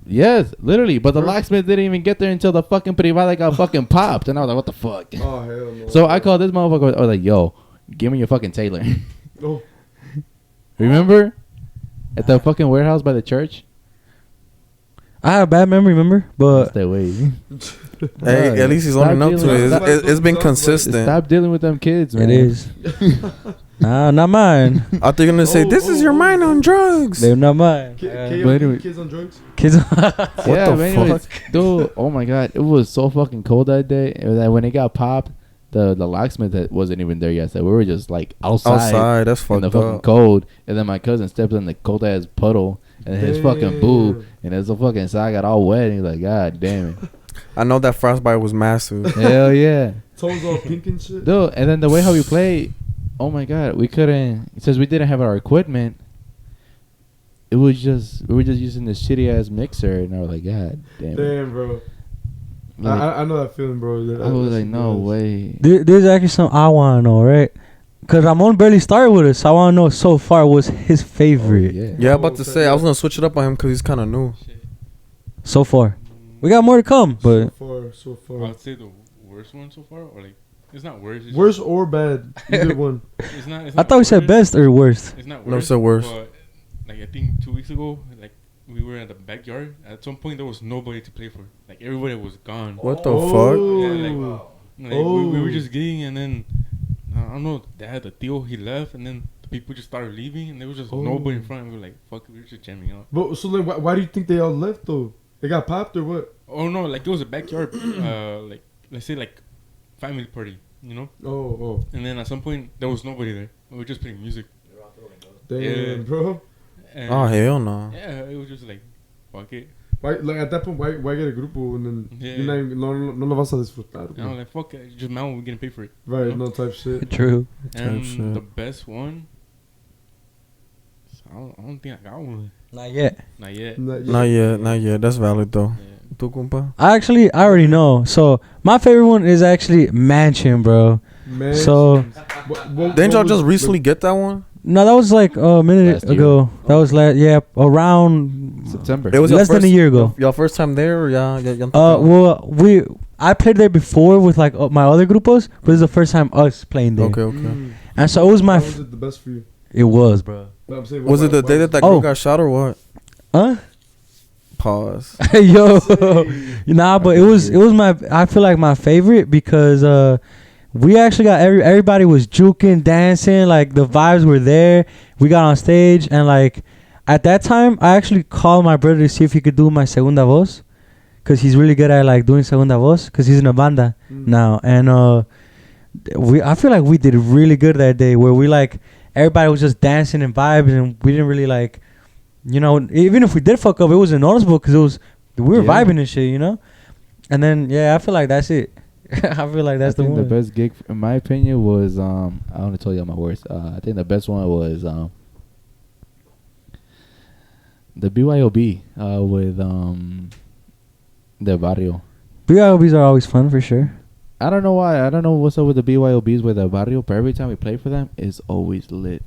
Yes, literally. But the Bro. locksmith didn't even get there until the fucking privada got fucking popped. And I was like, what the fuck? Oh, hell no. So I called this motherfucker. I was like, yo, give me your fucking Taylor. Oh. Remember? At the fucking warehouse by the church? I have a bad memory, remember? But Stay away. Hey, at least he's owning up to it. It's been consistent. Stop dealing with them kids, man. it is. Nah, not mine. I think you're gonna say this is your mind on drugs. They're not mine. But anyway- Kids on drugs? Kids. Yeah, the but anyways, dude, oh my god, it was so fucking cold that day. It was like when it got popped, the locksmith that wasn't even there yet. So we were just like outside That's in fucked the fucking up. cold. And then my cousin stepped in the cold ass puddle, and his fucking boo, and his fucking side got all wet, and he's like, God damn it. I know that frostbite was massive. Hell yeah. Toes all pink and shit. Dude, and then the way how we play, oh my God, we couldn't, since we didn't have our equipment, we were just using this shitty ass mixer, and I was like, God damn it. Damn, bro. Like, I know that feeling, bro. I was like, no way. There's actually something I want to know, right? Because Ramon barely started with us, so I want to know so far what's his favorite. Oh, yeah. Yeah, about to say I was gonna switch it up on him because he's kind of new. So far. We got more to come, but So far. I'd say the worst one so far, or like it's not worse. It's Worst or bad, either one. It's not. It's I not thought we said worse. best or worst. It's not worse. No, said worse. But like I think 2 weeks ago, like we were in the backyard. At some point, there was nobody to play for. Like everybody was gone. What the Oh. fuck? Yeah, we were just getting, and then I don't know. Dad, the Theo, he left, and then the people just started leaving, and there was just nobody in front. And we were like, "Fuck, we were just jamming out." But so like, why do you think they all left though? They got popped or what? Oh no, like it was a backyard, like let's say like family party, you know. Oh, And then at some point there was nobody there. We were just playing music. damn, Yeah. bro. And Oh hell no. yeah, it was just like, fuck it. Why, like at that point, why get a grupo and then Yeah. you're not even, no lo vas a disfrutar? And I was like, fuck it, just now we're getting paid for it. Right, you know? no type shit. True. And shit. the best one, I don't think I got one. Not yet. Not yet. Not yet. That's valid though. Yeah. Tu compa? I already know. So my favorite one is actually Mansion, bro. Man. So Didn't y'all just recently get that one? no, that was like a minute Last year? ago. That was around September. It was your less than a first- year ago. Y'all first time there? Or yeah. Well, I played there before with like my other grupos, but this is the first time us playing there. Okay. And so it was my. Why was it the best for you? It was, bro. No, I'm saying, Was it the day that Oh. girl got shot or what? Huh? Pause. Yo, nah, but it was my. I feel like my favorite because we actually got everybody was juking, dancing, like the vibes were there. We got on stage and like at that time I actually called my brother to see if he could do my segunda voz, cause he's really good at like doing segunda voz, cause he's in a banda now. And I feel like we did really good that day where we like everybody was just dancing and vibes and we didn't really like. You know, even if we did fuck up, it wasn't noticeable because we were vibing and shit, you know? And then, yeah, I feel like that's it. I feel like that's the one. The best gig, in my opinion, was, I want to tell you my worst. I think the best one was the BYOB with the Barrio. BYOBs are always fun for sure. I don't know why. I don't know what's up with the BYOBs with the Barrio, but every time we play for them, it's always lit.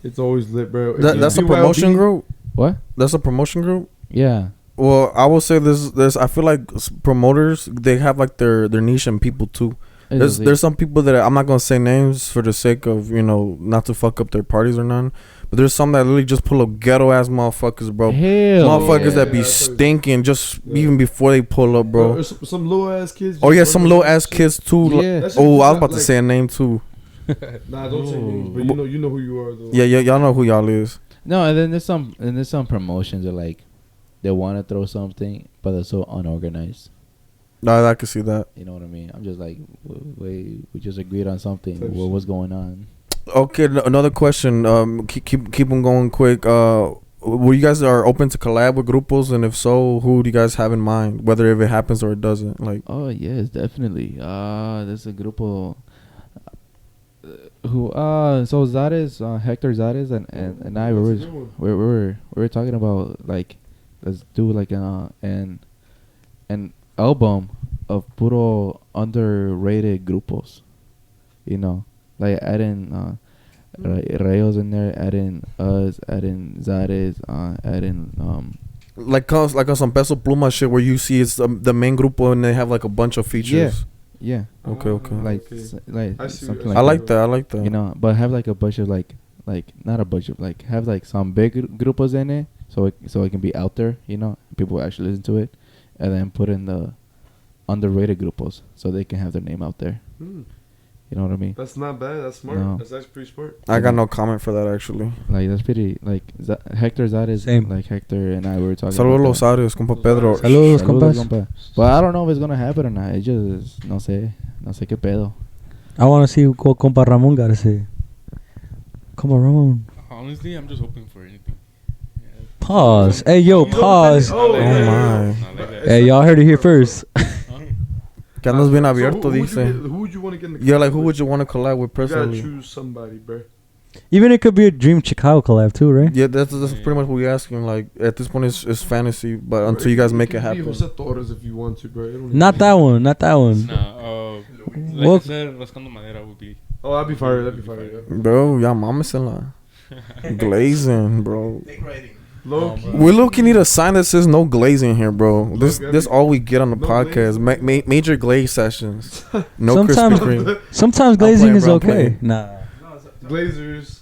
It's always lit, bro. That's a promotion group? What? That's a promotion group? Yeah. Well, I will say this. I feel like promoters, they have like their niche and people too. There's some people that I'm not gonna say names for the sake of, you know, not to fuck up their parties or none. But there's some that literally just pull up ghetto ass motherfuckers, bro. Hell Motherfuckers yeah. that be stinking just even before they pull up, bro. Some little ass kids. Oh yeah, some little ass kids too. Yeah. That shit Oh, I was is about to like- say a name too. Nah, don't say names, but you know who you are though. Yeah, y'all know who y'all is. No, and then there's some promotions that like they want to throw something, but they're so unorganized. No, I can see that. You know what I mean? I'm just like, we just agreed on something. Type shit. What's going on? Okay, another question. Keep them going quick. Were you guys are open to collab with grupos, and if so, who do you guys have in mind? Whether if it happens or it doesn't, like. Oh yes, definitely. There's a grupo. Who so Zares, Hector Zares and I That's a good one. we were talking about like let's do like an album of puro underrated grupos, you know, like adding Rayos in there, adding us, adding Zares, adding Like on some Peso Pluma shit where you see it's the main grupo and they have like a bunch of features. yeah, Okay. like okay. like I see something what- like I like that. you know, but have like a bunch of like not a bunch of like have like some big grupos in it, so it can be out there, you know, people actually listen to it, and then put in the underrated grupos so they can have their name out there. You know what I mean? That's not bad. That's smart. No. That's actually pretty smart. I got no comment for that actually. Like that's pretty like Hector Zares, Same. like Hector and I were talking. Saludos about los that. Arios, compa Pedro. Saludos, compas. compa. But I don't know if it's gonna happen or not. It just no sé qué pedo. I want to see what compa Ramon got to say. Compa Ramon. Honestly, I'm just hoping for anything. Yeah. Pause. Hey, yo, pause. Oh, my. Not like that. Hey, y'all heard it here first. Que andas bien abierto, who would you dice. get- Who would you want to get in the Yeah, like collab who with? would you want to collab with You gotta personally? choose somebody, bro. Even it could be a Dream Chicago collab too, right? Yeah, that's pretty much what we're asking. Like at this point, it's fantasy, but until you guys make it can be happen. Jose Torres if you want to, bro. It don't Not even- that one. Not that one. Nah, like Well- I said, rascando madera would be. Oh, that'd be fire. That'd be fire. Yeah. Bro, ya mámesela. Glazing, bro. Low key. We low-key need a sign that says no glazing here, bro. This all we get on the No podcast. Major glaze sessions. No Sometimes- Krispy Kreme. Sometimes I'm glazing playing, is bro, I'm okay. playing. Nah. Glazers.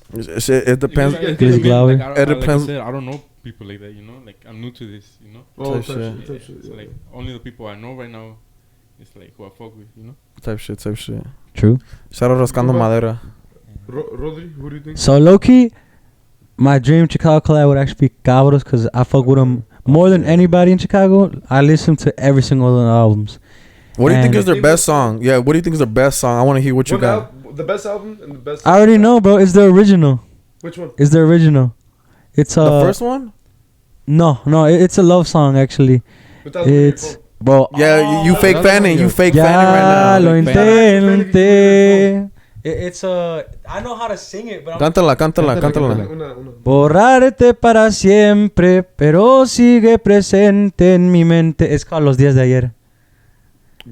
It depends. Glazed flower. Like, It like depends. I said, I don't know people like that. You know, like I'm new to this. You know, Oh, Type type shit. shit. Type shit. so like only the people I know right now, it's like who I fuck with. You know. Type shit. True. Shout out Rascando Madera. Rodri, who do you think? So low key, my dream Chicago collab would actually be Cabros because I fuck with them more than anybody in Chicago. I listen to every single one of the albums. What do you think And- is their best song? Yeah, what do you think is their best song? I want to hear what you What got. the best album and the best. I already know, bro. It's the original. Which one? It's the original. It's The first one? No, it's a love song actually. Without looking at your It's phone. bro. Yeah, you fake another fanning. one, You yeah. fake Ya fanning lo right now. intenté. It's I know how to sing it, but Cántala. Una. borrarte para siempre, pero sigue presente en mi mente. It's called Los Días de Ayer.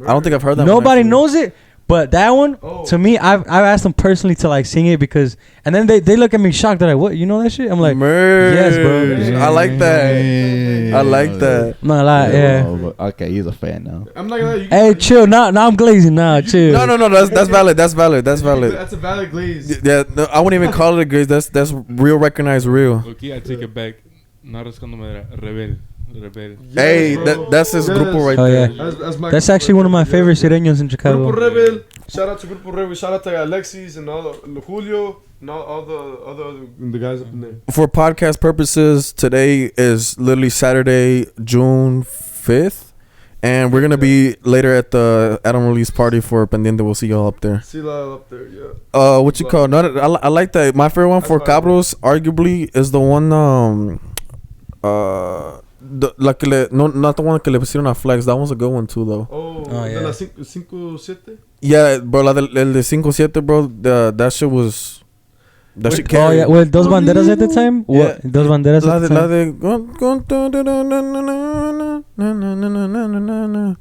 I don't think I've heard that one, Nobody actually. knows it, but that one, Oh. to me, I've asked them personally to like sing it because, and then they look at me shocked. They're like, "What? You know that shit?" I'm like, Merge. yes, bro. I like that. I like that. "I'm not gonna lie, yeah." Oh, but okay, he's a fan now. I'm not gonna lie. Hey, chill. Now I'm glazing. Now, chill. No. That's valid. That's valid. That's a valid glaze. Yeah, no, I wouldn't even call it a glaze. That's real. Recognized real. Okay, I take it back. No rascando madera. Rebel. Hey, bro. that's his Yes. grupo right Oh, there. yeah. That's That's actually one of my favorite sireños in Chicago. Grupo Rebel. Shout out to Grupo Rebel. Shout out to Alexis and all Julio and all the guys up in there. For podcast purposes, today is literally Saturday, June 5th. And we're going to be later at the Adam release party for Pendiente. We'll see y'all up there. See Lyle up there, yeah. What you call? No, I like that. My favorite one for That's fine. Cabros, arguably, is the one. Not the one que le pusieron a Flex. That one's a good one too, though. Oh, yeah. de la 5-7. Yeah, bro. El de 5-7, bro. That shit was. That shit Oh carried. yeah, well, Dos Banderas at the time. Yeah. What? Dos Banderas La at the de, la time. de.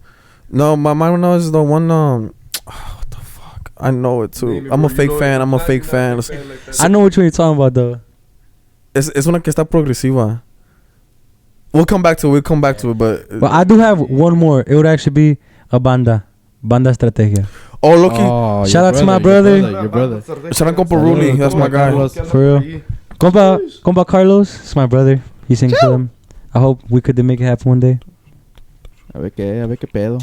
No, my mind now is the one. What the fuck? I know it too. I'm a fake fan. I'm a fake fan. I know which one you're talking about though. Es una que está progresiva. We'll come back to it. But I do have one more. It would actually be a banda Estrategia. Oh, looky. Oh, Shout your out to my brother, brother. Your brother. Shout out Compa Ruli. That's my guy. For real. Compa Carlos, it's my brother. He sings for them. I hope we could make it happen one day. A ver qué pedo.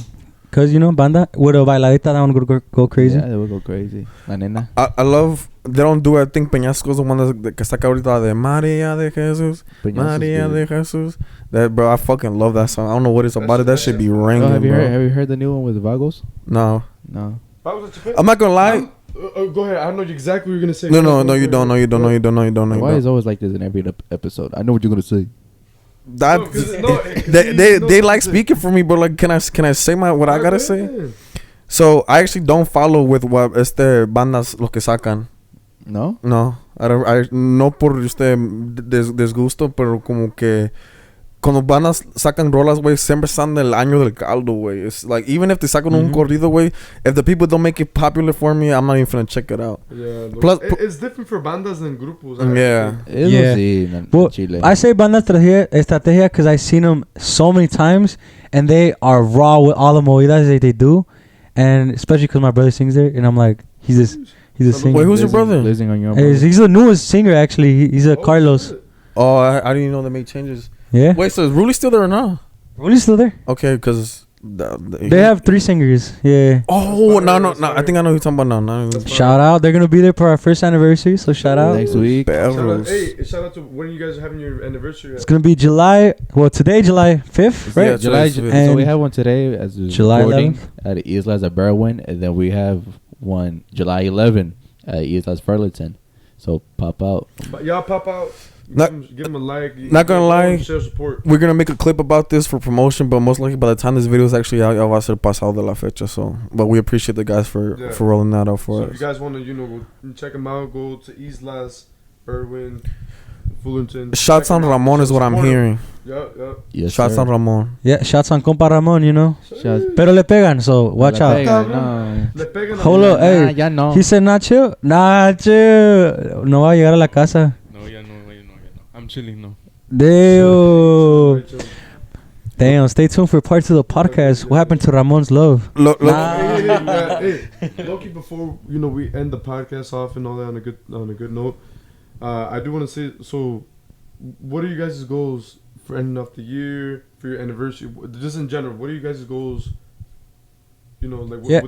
Cause you know, banda with a bailadita, that one would go crazy. Yeah, they will go crazy. La nena. I love. They don't do it. I think Peñasco's the one que saca ahorita de María de Jesús. María de Jesús. That, bro, I fucking love that song. I don't know what it's about. It. That should be ringing, Have bro. you heard the new one with Vagos? No. No. I'm not gonna lie. Go ahead. I know exactly what you're gonna say. No, you don't. Why is it always like this in every episode? I know what you're gonna say. That No, 'cause- no, 'cause they like speaking for me, but like, can I say what I gotta say? So I actually don't follow with what bandas lo que sacan. No? No, no por desgusto, pero como que cuando bandas sacan rolas, güey, siempre están del año del caldo, güey. It's like, even if they sacan un corrido, güey, if the people don't make it popular for me, I'm not even gonna check it out. Yeah, Plus- it's different for bandas than grupos. Yeah. Yeah. In Well, Chile. I say banda Estrategia because I've seen them so many times, and they are raw with all the movidas that they do, and especially because my brother sings there, and I'm like, he's a singer. Wait, who's your brother? Listening on your He's the newest singer actually. He's a Carlos. Oh, I didn't even know they made changes. Yeah. Wait, so is Ruli still there or not? Ruli's still there. Okay, because They have 3 singers. Yeah. Oh, no. I think I know who you're talking about now. Shout out. They're gonna be there for our first anniversary. So shout out. Next week. Perros. Shout out to when you guys are having your anniversary. It's gonna be July. Well, today July 5th, right? Yeah, July. so So we and have one today as a July recording 11th. at Islas at Berwyn, and then we have one July 11 at Islas Burlington. So pop out. But y'all pop out. Give them a like. Not gonna lie. Share support. We're gonna make a clip about this for promotion, but most likely by the time this video is actually out, ya va a ser pasado de la fecha. So, but we appreciate the guys for rolling that out for us. If you guys want to, go check them out, go to Islas, Irwin, Fullerton. Shots on Ramon is what I'm hearing. Yeah. Yes, Shots sir. on Ramon. Yeah, shots on compa Ramon, Shots. Pero le pegan, so watch Le out. pegan, no. Le pegan. Hold up, hey. Ya no. He said not chill. Not chill. No va a llegar a la casa. No, ya no. I'm chilling, no. Damn. Damn, stay tuned for part 2 of the podcast. What happened to Ramon's love? Look. Hey, Loki, before we end the podcast off and all that on a good note, I do want to say, so what are you guys' goals for ending off the year, for your anniversary, just in general? What are you guys' goals? With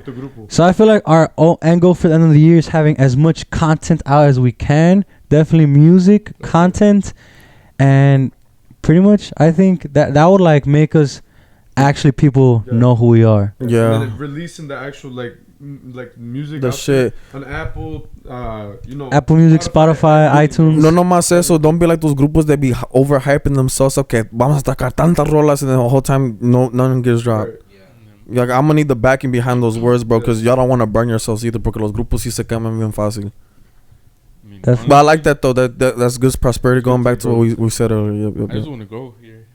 the grupo. So I feel like our end goal for the end of the year is having as much content out as we can. Definitely music, content, and pretty much I think that would like make us actually people know who we are. Yeah. And then releasing the actual like music. The shit. On Apple, Apple Music, Spotify, iTunes. No más eso. Don't be like those grupos that be overhyping themselves up. Que vamos a sacar tantas rolas and then the whole time none gets dropped. Right. Like, I'm gonna need the backing behind those words, bro, because y'all don't want to burn yourselves either. Porque los grupos sí se queman bien fácil. I mean, Definitely. But I like that though. That's good prosperity. Going back to what we said earlier. Yep. I just want to go here,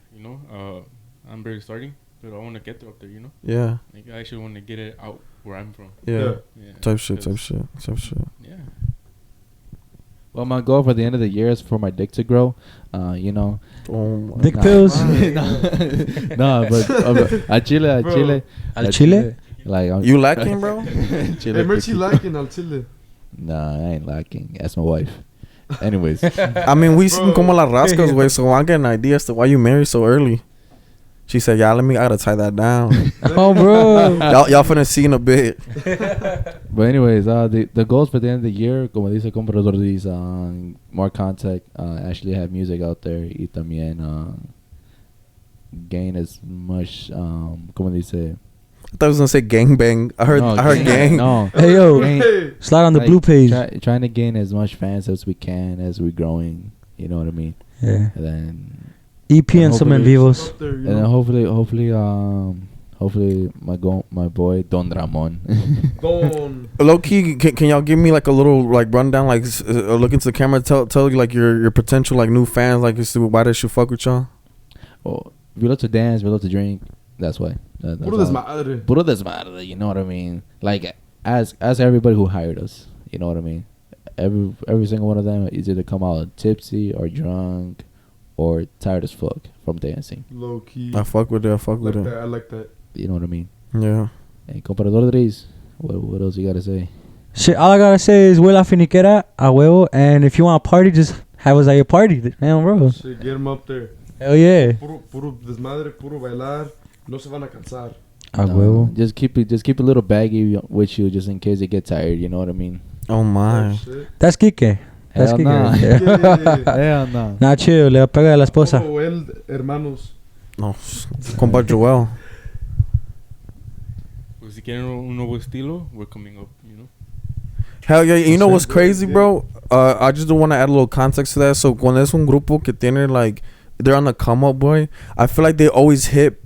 I'm barely starting, but I want to get there up there, Yeah. Like, I actually want to get it out where I'm from. Yeah. Yeah. Type shit. Yeah. Well, my goal for the end of the year is for my dick to grow. Oh my Dick God. pills. No, but a Chile. Al Chile? Like, You lacking, bro? Chile. Hey, Mercy liking al Chile. Nah, I ain't lacking. That's my wife. Anyways. I mean, we seen como las rascas, way, so I get an idea as to why you married so early. She said, I gotta tie that down. Oh, bro. y'all finna see in a bit. But anyways, the goals for the end of the year, como dice Comprador, is more contact, actually have music out there, y también gain as much, como dice. I thought I was gonna say gangbang. I heard gang. No. Hey, yo. Gain, Slide on the like, blue page. trying to gain as much fans as we can as we're growing. You know what I mean? Yeah. And then EP and some en hopefully- vivos. Up there, And then hopefully my boy Don Ramon. Don. Low key, can y'all give me like a little like rundown, like look into the camera, tell you like your potential like new fans, like as to why they should fuck with y'all. Oh, we love to dance, we love to drink. That's why. That's Puro all. desmadre. Puro desmadre, you know what I mean? Like as everybody who hired us, you know what I mean? Every single one of them is either come out tipsy or drunk or tired as fuck from dancing. Low key. I fuck with it. I like that. You know what I mean? Yeah. And Comparador Dries, what else you gotta say? Shit, all I gotta say is huela Finiquera, a huevo. And if you want a party, just have us at your party. Damn, bro. Shit, get them up there. Hell yeah. Puro desmadre, puro bailar. No se van a cansar. A huevo. Just keep a little baggie with you just in case you get tired, you know what I mean? Oh my. Shit. That's Kike. That's Hell Kike. nah. Yeah. Hell no. Nah, chill. Le pega a la esposa. Oh, el hermanos. No, compa Joel. Pues si quieren un nuevo estilo, we're coming up, Hell yeah. You know what's crazy, bro? I just want to add a little context to that. So cuando es un grupo que tiene like they're on the come up, boy, I feel like they always hit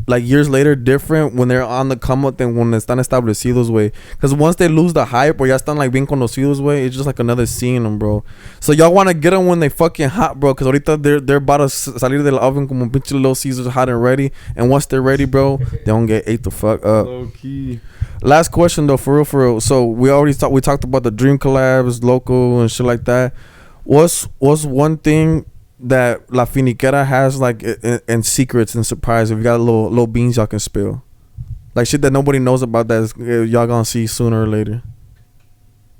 like years later different when they're on the come up than when están establecidos, way. Because once they lose the hype or ya están like bien conocidos, way, it's just like another seeing them, bro. So y'all want to get them when they fucking hot, bro. Because ahorita they're about to salir del oven como pinche Little Caesars, hot and ready. And once they're ready, bro, they don't get ate the fuck up. Low key. Last question though, for real. So we talked about the dream collabs, local and shit like that. What's one thing that La Finiquera has like and secrets and surprise? If you got little beans y'all can spill, like shit that nobody knows about that y'all gonna see sooner or later.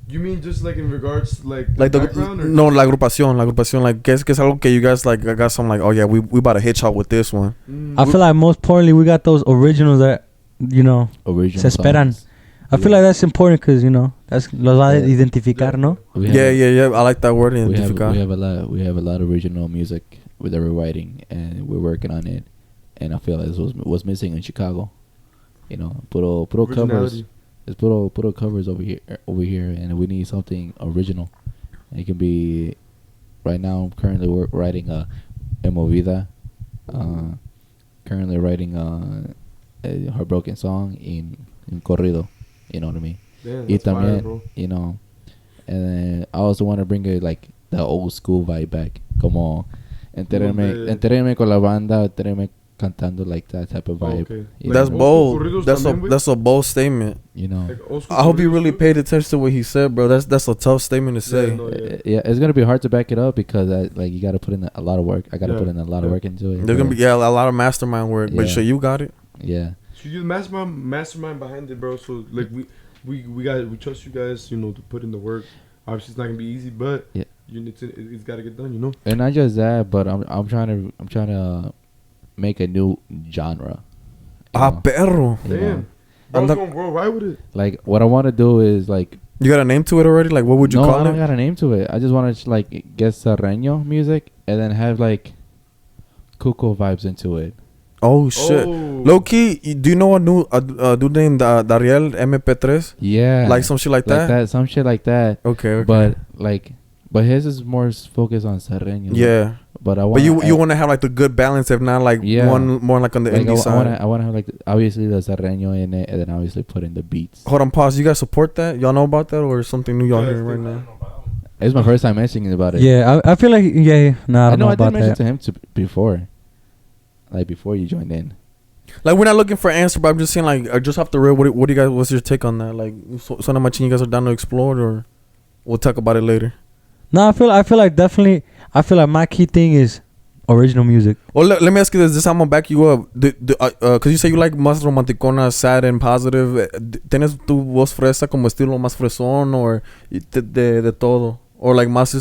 You mean just like in regards to like Like the background or no, la agrupación, like que es algo que you guys like got some like, oh yeah, we about to hit y'all with this one. I feel like most importantly, we got those originals that, Original se esperan. songs. I feel like that's important because, that's los va a identificar, ¿no? We have- Yeah. I like that word. We Identificar. have a lot of original music that we're writing, and we're working on it. And I feel like this was missing in Chicago. Puro covers. Originality. There's puro covers over here, and we need something original. It can be right now I'm currently writing a Movida. Currently writing a heartbroken song in corrido. You know what I mean? Damn, Y that's fire, también, bro. you know, and then I also want to bring it like the old school vibe back, como enterarme con la banda, enterarme cantando like that type of vibe. Okay. You That's know? bold. That's a bold statement. You know. Like old school I hope you corridos really too? paid attention to what he said, bro. That's a tough statement to say. Yeah, no, yeah. Yeah, it's gonna be hard to back it up because like you gotta put in a lot of work. I gotta Yeah, put in a lot of yeah. work into it. There's gonna be a lot of mastermind work, but Yeah. shit, you got it. Yeah. So you the mastermind behind it, bro. So like we trust you guys, you know, to put in the work. Obviously, it's not gonna be easy, but Yeah. you need to. It's gotta get done, you know. And not just that, but I'm trying to make a new genre. You know? Perro. You know? Damn. I was not- going worldwide with it. Like what I want to do is like. You got a name to it already? Like, what would you No, call I don't it? got a name to it. I just want to like get sirreno music and then have like cuckoo vibes into it. Oh shit. Oh. Low key, do you know a new dude named Dariel MP3? Yeah. Like some shit like that? Some shit like that. Okay. But his is more focused on sirreno. Yeah. But I want. But you want to have like the good balance, if not like Yeah. one more like on the like indie side. I want to have like obviously the sirreno in it, and then obviously put in the beats. Hold on, pause. You guys support that? Y'all know about that, or something new y'all Yeah, hearing right now? It's my first time mentioning about it. Yeah, I feel like I don't know I about did mention that. to him before, like before you joined in. Like, we're not looking for an answer, but I'm just saying, like, just off the real, what do you guys? What's your take on that? Like, so much you guys are down to explore, or we'll talk about it later. No, I feel like definitely. I feel like my key thing is original music. Well, let me ask you this. This time I'm gonna back you up. Cause you say you like más romanticona, sad and positive. ¿Tienes tu voz fresa como estilo más fresón, or de todo? Or like más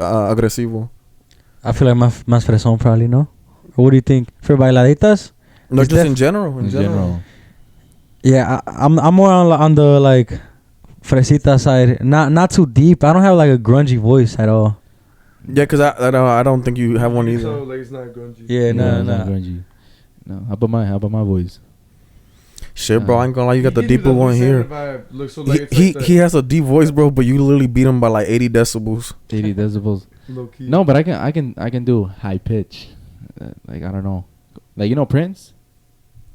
agresivo? I feel like más fresón probably, no? Or what do you think? For bailaditas? No, It's just in general. In general. Yeah, I'm more on the like fresita side. Not too deep. I don't have like a grungy voice at all. Yeah, cause I don't think you have one either. So like it's not grungy. Yeah, It's no. not grungy. No, how about my voice? Shit, bro, I ain't gonna lie. You got the He gives deeper you one Louisiana here. vibe. Look, so like it's He like he has a deep voice, bro, but you literally beat him by like 80 decibels. 80 decibels. low key. No, but I can do high pitch. Like I don't know. Like you know Prince.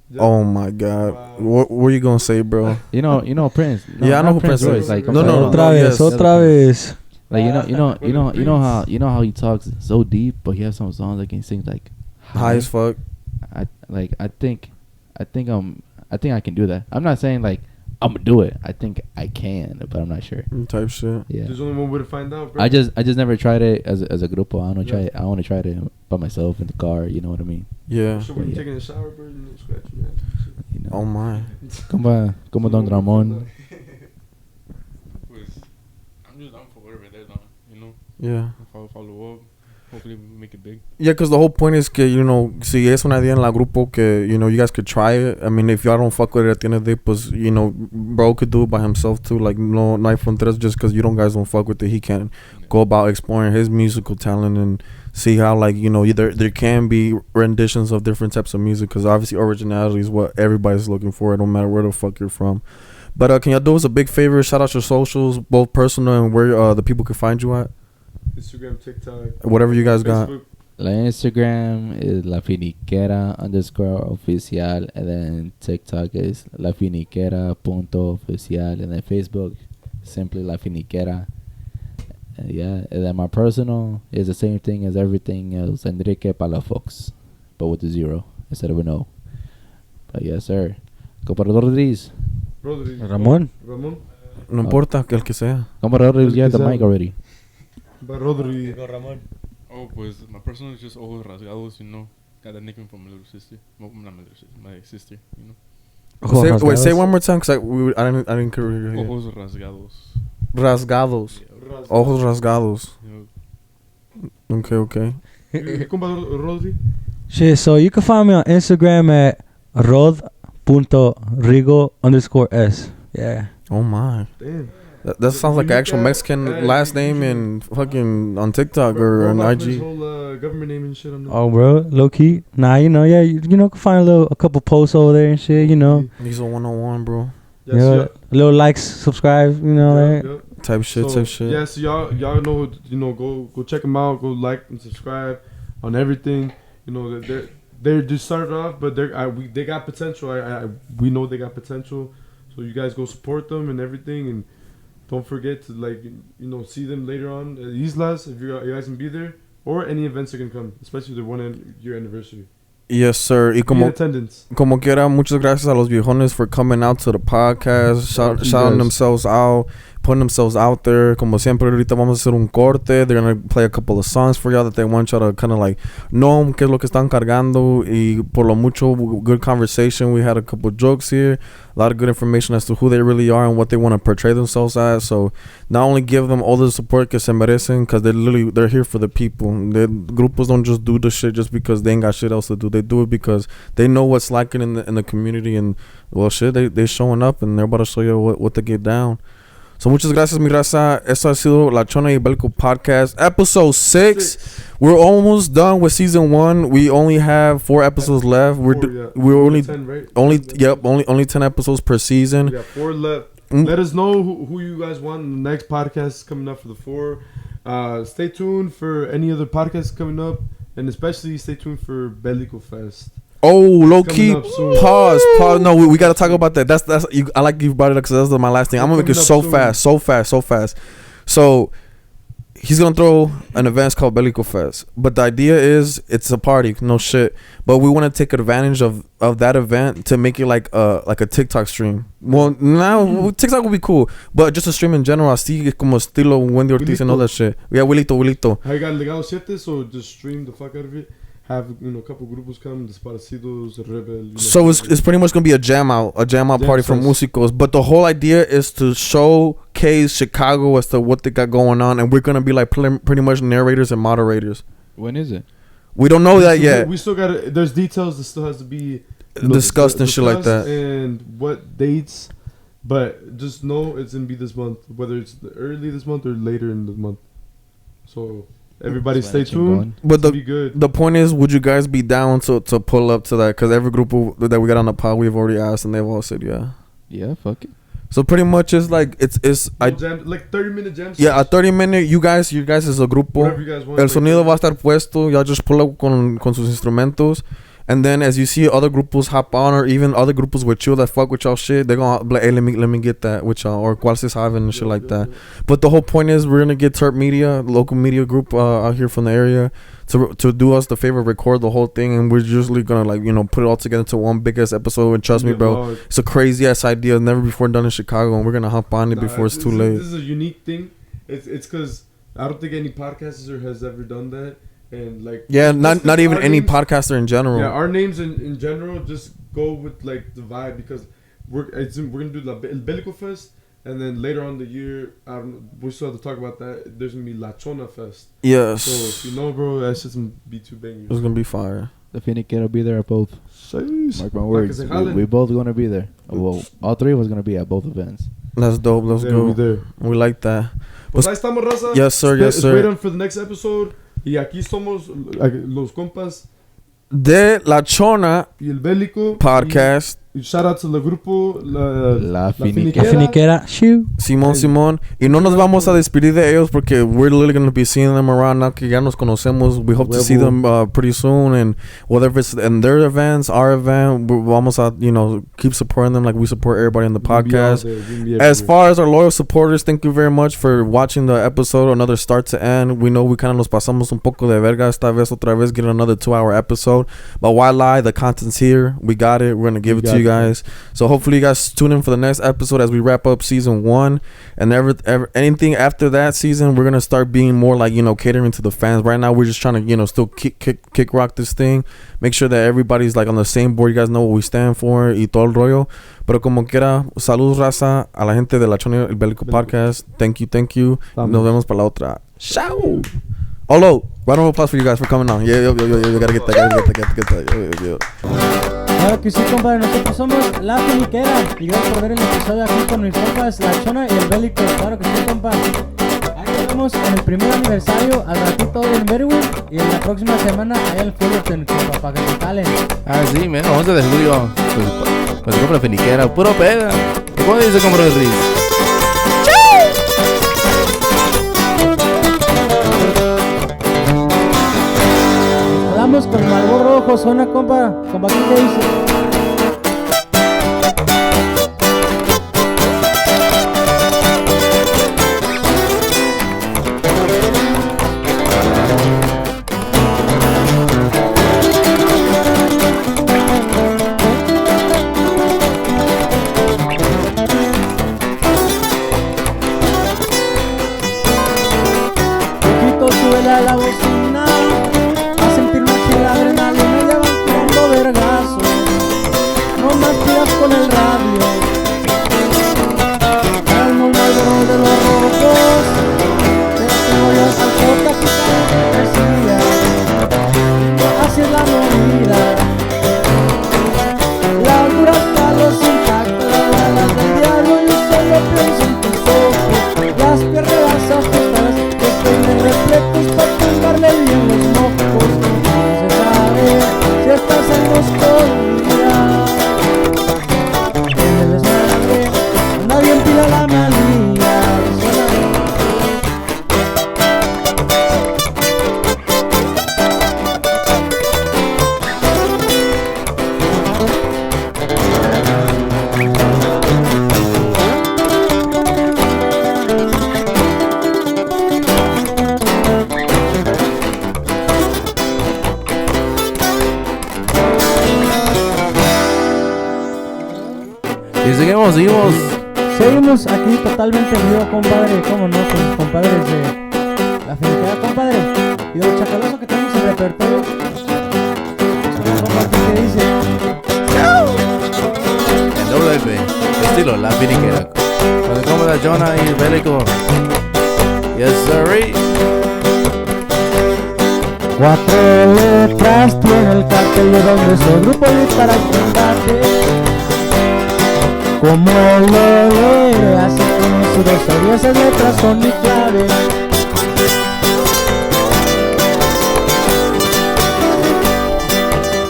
Yeah. Oh my god, Wow. what were you gonna say, bro? You know Prince. No, Yeah, I know not who Prince Royce, is. Like No, I'm no, talking no, about- yes. Otra vez. Like you know how he talks so deep, but he has some songs that can sing like High as fuck. I think I can do that. I'm not saying like I'm gonna do it. I think I can, but I'm not sure. Type shit. There's Yeah. only one way to find out, bro. I just never tried it as a grupo. I want to try Yeah. it. I want to try it by myself in the car. You know what I mean? Yeah. So when you Yeah. taking a shower, bro, you know, scratch your ass. You know. Oh my. Como Don Ramon. Pues, I'm just down for whatever they're down, you know. Yeah. Follow up. Hopefully we make it big. Yeah, because the whole point is que, you know, si es una idea en la grupo que, you know, you guys could try it. I mean, if y'all don't fuck with it at the end of the day, pues, you know, bro could do it by himself too. Like, no hay fronteras, just because you guys don't fuck with it. He can go about exploring his musical talent and see how, like, you know, there can be renditions of different types of music, because obviously originality is what everybody's looking for, no matter where the fuck you're from. But can y'all do us a big favor? Shout out your socials, both personal and where the people can find you at. Instagram, TikTok, Whatever you guys got. Facebook. La Instagram is La Finiquera _oficial, and then TikTok is La Finiquera.oficial, and then Facebook simply La Finiquera. Yeah, and then my personal is the same thing as everything else, Enrique Palafox, but with a 0 instead of an O. But yes, sir. Comparador Rodríguez. Rodri. Ramon. Ramon. No importa, que el que sea. Comparador Rodríguez, you have the Quizá- mic already. But Rodri. Oh, pues my personal is just ojos rasgados, you know. Got that nickname from my little sister. Well, not my little sister, my sister, you know. Say one more time, because I didn't hear you. Ojos rasgados. Rasgados. Ojos rasgados. You know, Okay. Compadre Rodri. Shit, so you can find me on Instagram at rod.rigo_s. Yeah. Oh my. Damn. That sounds like an actual Mexican last name and fucking on TikTok or on His IG. whole government name and shit. I'm not. Oh, bro, low key. Nah, you know, yeah, you know, can find a couple posts over there and shit, you know. He's a 101, bro. Yes, Yeah, little likes, subscribe, you know, right? type shit. Yeah, so y'all know, go check them out. Go like and subscribe on everything. They're just started off, but they got potential. We know they got potential. So you guys go support them and everything, and don't forget to see them later on at Islas if you guys can be there, or any events that can come, especially the 1 year anniversary. Yes, sir. Y como quiera, muchas gracias a los viejones for coming out to the podcast, shouting themselves out, putting themselves out there. Como siempre, ahorita vamos a hacer un corte. They're going to play a couple of songs for y'all that they want y'all to kind of know qué es lo que están cargando. Y por lo mucho, good conversation. We had a couple of jokes here. A lot of good information as to who they really are and what they want to portray themselves as. So not only give them all the support que se merecen, because they're here for the people. The grupos don't just do the shit just because they ain't got shit else to do. They do it because they know what's lacking in the community, and well, shit, they showing up and they're about to show you what to get down. So muchas gracias, mi raza. Esto ha sido La Chona y Belico Podcast, episode 6. We're almost done with season 1. We only have 4 episodes left. We're only 10, right? Only 10 episodes per season. We got 4 left. Let us know who you guys want in the next podcast coming up for the 4. Stay tuned for any other podcasts coming up, and especially stay tuned for Bellico Fest. Oh, low key. Pause. No, we gotta talk about that. That's. I like you brought it up because that's my last thing. I'm gonna make it so fast. So he's gonna throw an event called Bellico Fest, but the idea is it's a party, no shit. But we want to take advantage of that event to make it like a TikTok stream. Well, now TikTok would be cool, but just a stream in general. Así como estilo Wendy Ortiz and all that shit. Yeah, Wilito. I got Legado 7, so just stream the fuck out of it. Have a couple grupos come, Desparecidos, Rebel. So it's pretty much gonna be a jam out party for músicos. But the whole idea is to showcase Chicago as to what they got going on, and we're gonna be like pretty much narrators and moderators. When is it? We don't know that yet. We still got. There's details that still has to be discussed and shit like that, and what dates. But just know it's gonna be this month, whether it's early this month or later in the month. So. Everybody stay tuned. But the point is, would you guys be down to pull up to that? Because every group that we got on the pod, we've already asked, and they've all said yeah. Yeah, fuck it. So pretty much it's like it's like 30-minute jam. Yeah, a 30-minute. You guys is a grupo. Whatever you guys want. El sonido va a estar puesto. Y'all just pull up con sus instrumentos. And then as you see other grupos hop on, or even other grupos with you that fuck with y'all shit, they're gonna be like, hey, let me get that with y'all, or cuál se saben and shit like that. But the whole point is we're gonna get Turp Media, local media group out here from the area, to do us the favor, record the whole thing, and we're usually gonna put it all together into one big ass episode. And trust me, bro, it's a crazy ass idea, never before done in Chicago, and we're gonna hop on it before it's too late. This is a unique thing. It's because I don't think any podcaster has ever done that. And not even any podcaster in general. Yeah, our names in general just go with the vibe, because we're gonna do the Bellico Fest, and then later on the year, we still have to talk about that. There's gonna be LaChona Fest. Yes. So if bro, that's just gonna be too bangers. It's gonna be fire. The Finiquera will be there at both. Jeez. Mark my words. We both gonna be there. Well, all 3 of us gonna be at both events. That's dope. Let's go. We like that. Pues ahí estamos, raza. Yes, sir. Wait on for the next episode. Y aquí somos los compas de La Chona y el Bellico Podcast. Y shout out to the grupo La Finiquera. Simón. Y no nos vamos a despedir de ellos porque we're literally going to be seeing them around now que ya nos conocemos. We hope to see them pretty soon, and whether it's in their events, our event, vamos a keep supporting them like we support everybody on the podcast. As far as our loyal supporters, thank you very much for watching the episode, another start to end. We know we kind of nos pasamos un poco de verga esta vez, otra vez, getting another 2-hour episode, but why lie? The content's here. We got it. We're going to give it to you guys. So hopefully you guys tune in for the next episode as we wrap up season 1, and anything after that season, we're gonna start being more like catering to the fans. Right now we're just trying to still kick rock this thing, make sure that everybody's like on the same board. You guys know what we stand for y todo el rollo. Pero como quiera, salud raza a la gente de LaChonaYElBelico Podcast. Thank you. Nos vemos para la otra. Ciao. Olo, round of applause for you guys for coming on. Yeah, gotta get that. Yo. Claro que sí, compadre. Nosotros somos La Finiquera. Y gracias por ver el episodio aquí con mis compas, La Chona y el Belico. Claro que sí, compa. Ahí nos vemos en el primer aniversario, al ratito en Berwin. Y en la próxima semana allá en el Fullerton, compa, para que se calen. Sí, men, 11 de julio. Pues compra La Finiquera, puro pega. ¿Cómo dice comprar el Riz? ¡Chau! rojo suena, compa. Compa, ¿qué dice? A la bocina, a sentirme que la adrenalina ya van tirando vergazos. No más tiras con el radio, calmo el malvado de los rojos. Pero tengo yo al coca picando así es la movida. La altura está los intactos, las balas del diablo. Yo solo pienso en tus ojos, las piernas ajustadas que tienen reflectos para tumbarle bien los mocos. No se sabe si estás en los días. En el desmadre nadie pide la manía. Seguimos aquí totalmente en vivo, compadre. ¿Cómo no? Con los compadres de la Finiquera, compadre. Y de lo chacaloso que tenemos en el repertorio. Compadre, ¿qué dice? En doble F, estilo la Finiquera. Con el compa de Chona y Belico. Yes, sir. 4 letras tiene el cartel de donde su grupo para el combate. Como el lele, así como su rosario, esas letras son mi clave.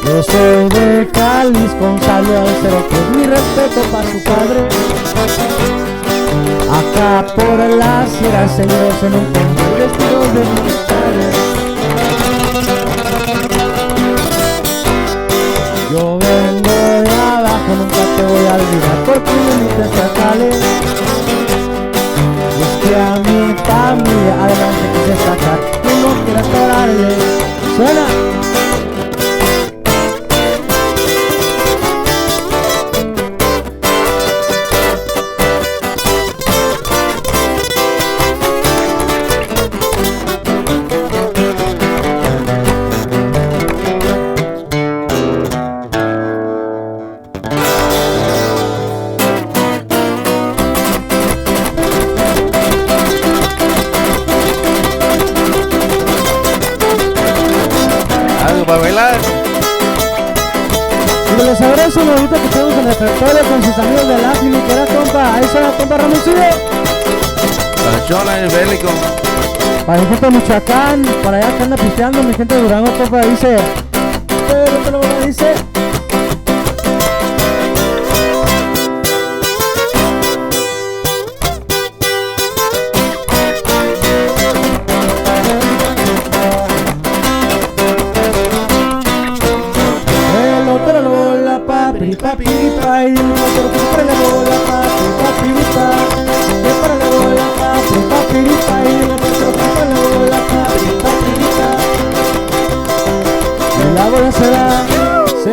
Yo soy de Cáliz, con saludo al 03, mi respeto para su padre. Acá por la sierra, seguidos en un convoy vestidos de militares. Yo vengo de abajo, nunca te voy a olvidar por tus límites estatales. Y es que a mi familia adelante quise sacar, tú no quieras pararle. ¡Suena! Para bailar. Y les agradezco un ahorita que tenemos en el repertorio con sus amigos de la Finiquera, compa. Ahí suena, compa Ramoncillo. La Chona y el Belico. Para mi gente de Michoacán, para allá que anda pisteando, mi gente de Durango, compa, dice. Pero dice. Papi, y el motor que para la bola, papi, que para la bola, papi, y el motor que para la bola, papi. Y la bola se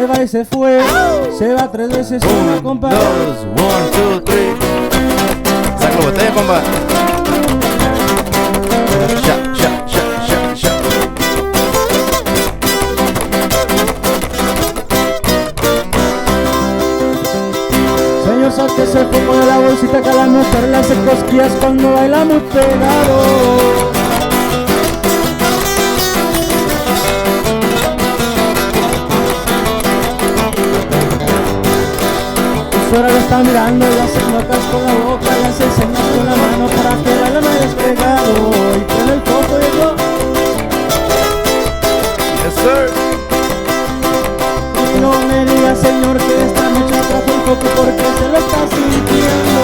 va y se fue, se va 3 veces una, compa. 2, 1, 2, 3. Saca la botella, compa. Que se pongo de la bolsita que a la mujer le hace cosquillas cuando baila muy pegado. Tu suegra lo está mirando y hace muecas con la boca, le hace señas con la mano para que baile más despegado. Y con el coco llegó. Yes, sir. No me diga, señor, que esta noche atrapa un poco porque se lo está sintiendo.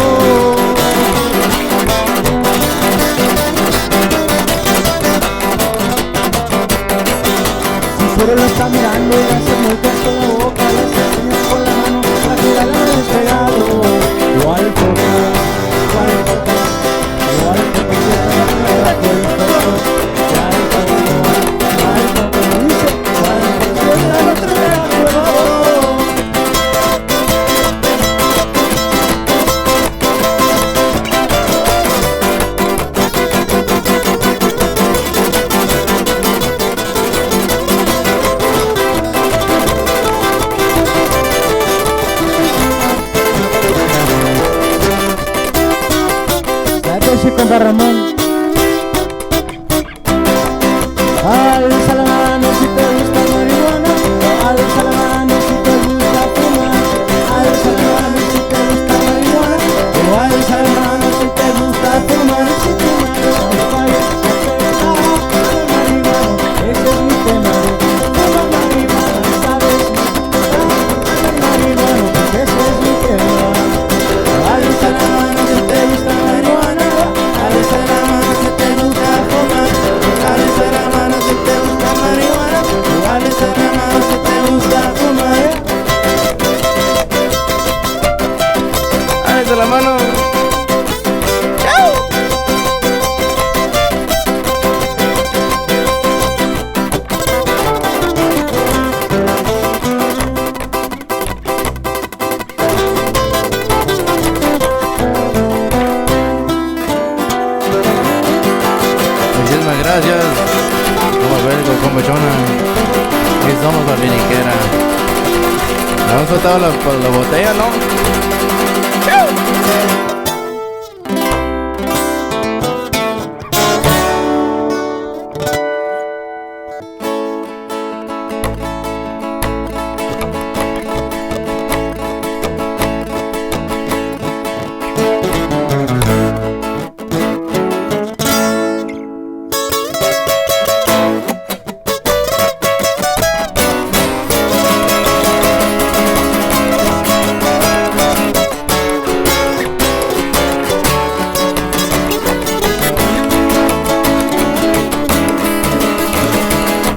Si Pero lo está mirando y hace muecas con la boca, le hace señas con la mano, la que la han despegado. Igual foca, igual foca, igual foca, igual foca, igual foca. Compa Ramón. Alza la mano si te gusta la marihuana, alza la mano si te gusta fumar, alza la mano si te gusta la marihuana, o alza la mano si te gusta fumar. Si tu mano te falla, la marihuana, ese es mi tema. Toma marihuana, sabes, marihuana, porque ese es mi tema. Alza la mano si te gusta la marihuana, alza la mano si te gusta fumar, alza la mano si te gusta marihuana, alza la mano si te gusta fumar. Alza la mano. Muchísimas gracias, como Bellico, como Chona. Aquí somos la Finiquera. Le hemos faltado la botella, ¿no?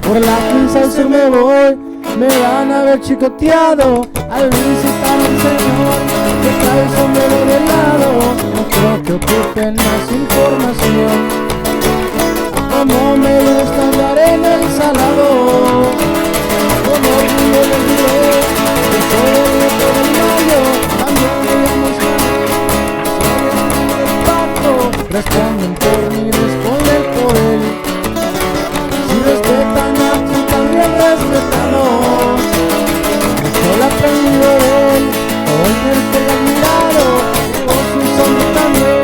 Por la 15 al sur me voy, me van a ver chicoteado. Al visitar un señor que trae el sombrero de lado. No creo que ocupen más información. Como me gusta andar en el salado, como orgullo les diré que soy el loco del mayo. También me llamo soy el pato. Responden por mí, responden por él. Si respetan a ti, también respetamos. Solo aprendido de él, hoy me estoy admirado. Por su sombra también,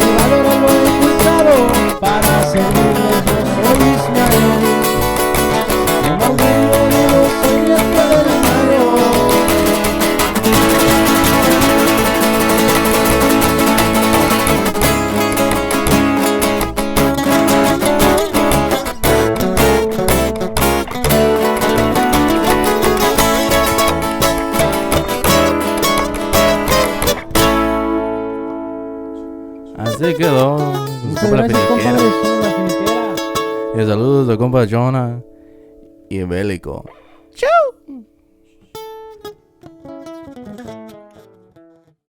y valor lo he inculcado. Para servirles yo soy Ismael. Como orgullo digo, soy nieto del mayo. Así quedó. Muchas Compa la gracias, compa, Finiquera. de la Finiquera. Y saludos de compa Chona y Belico. ¡Chau!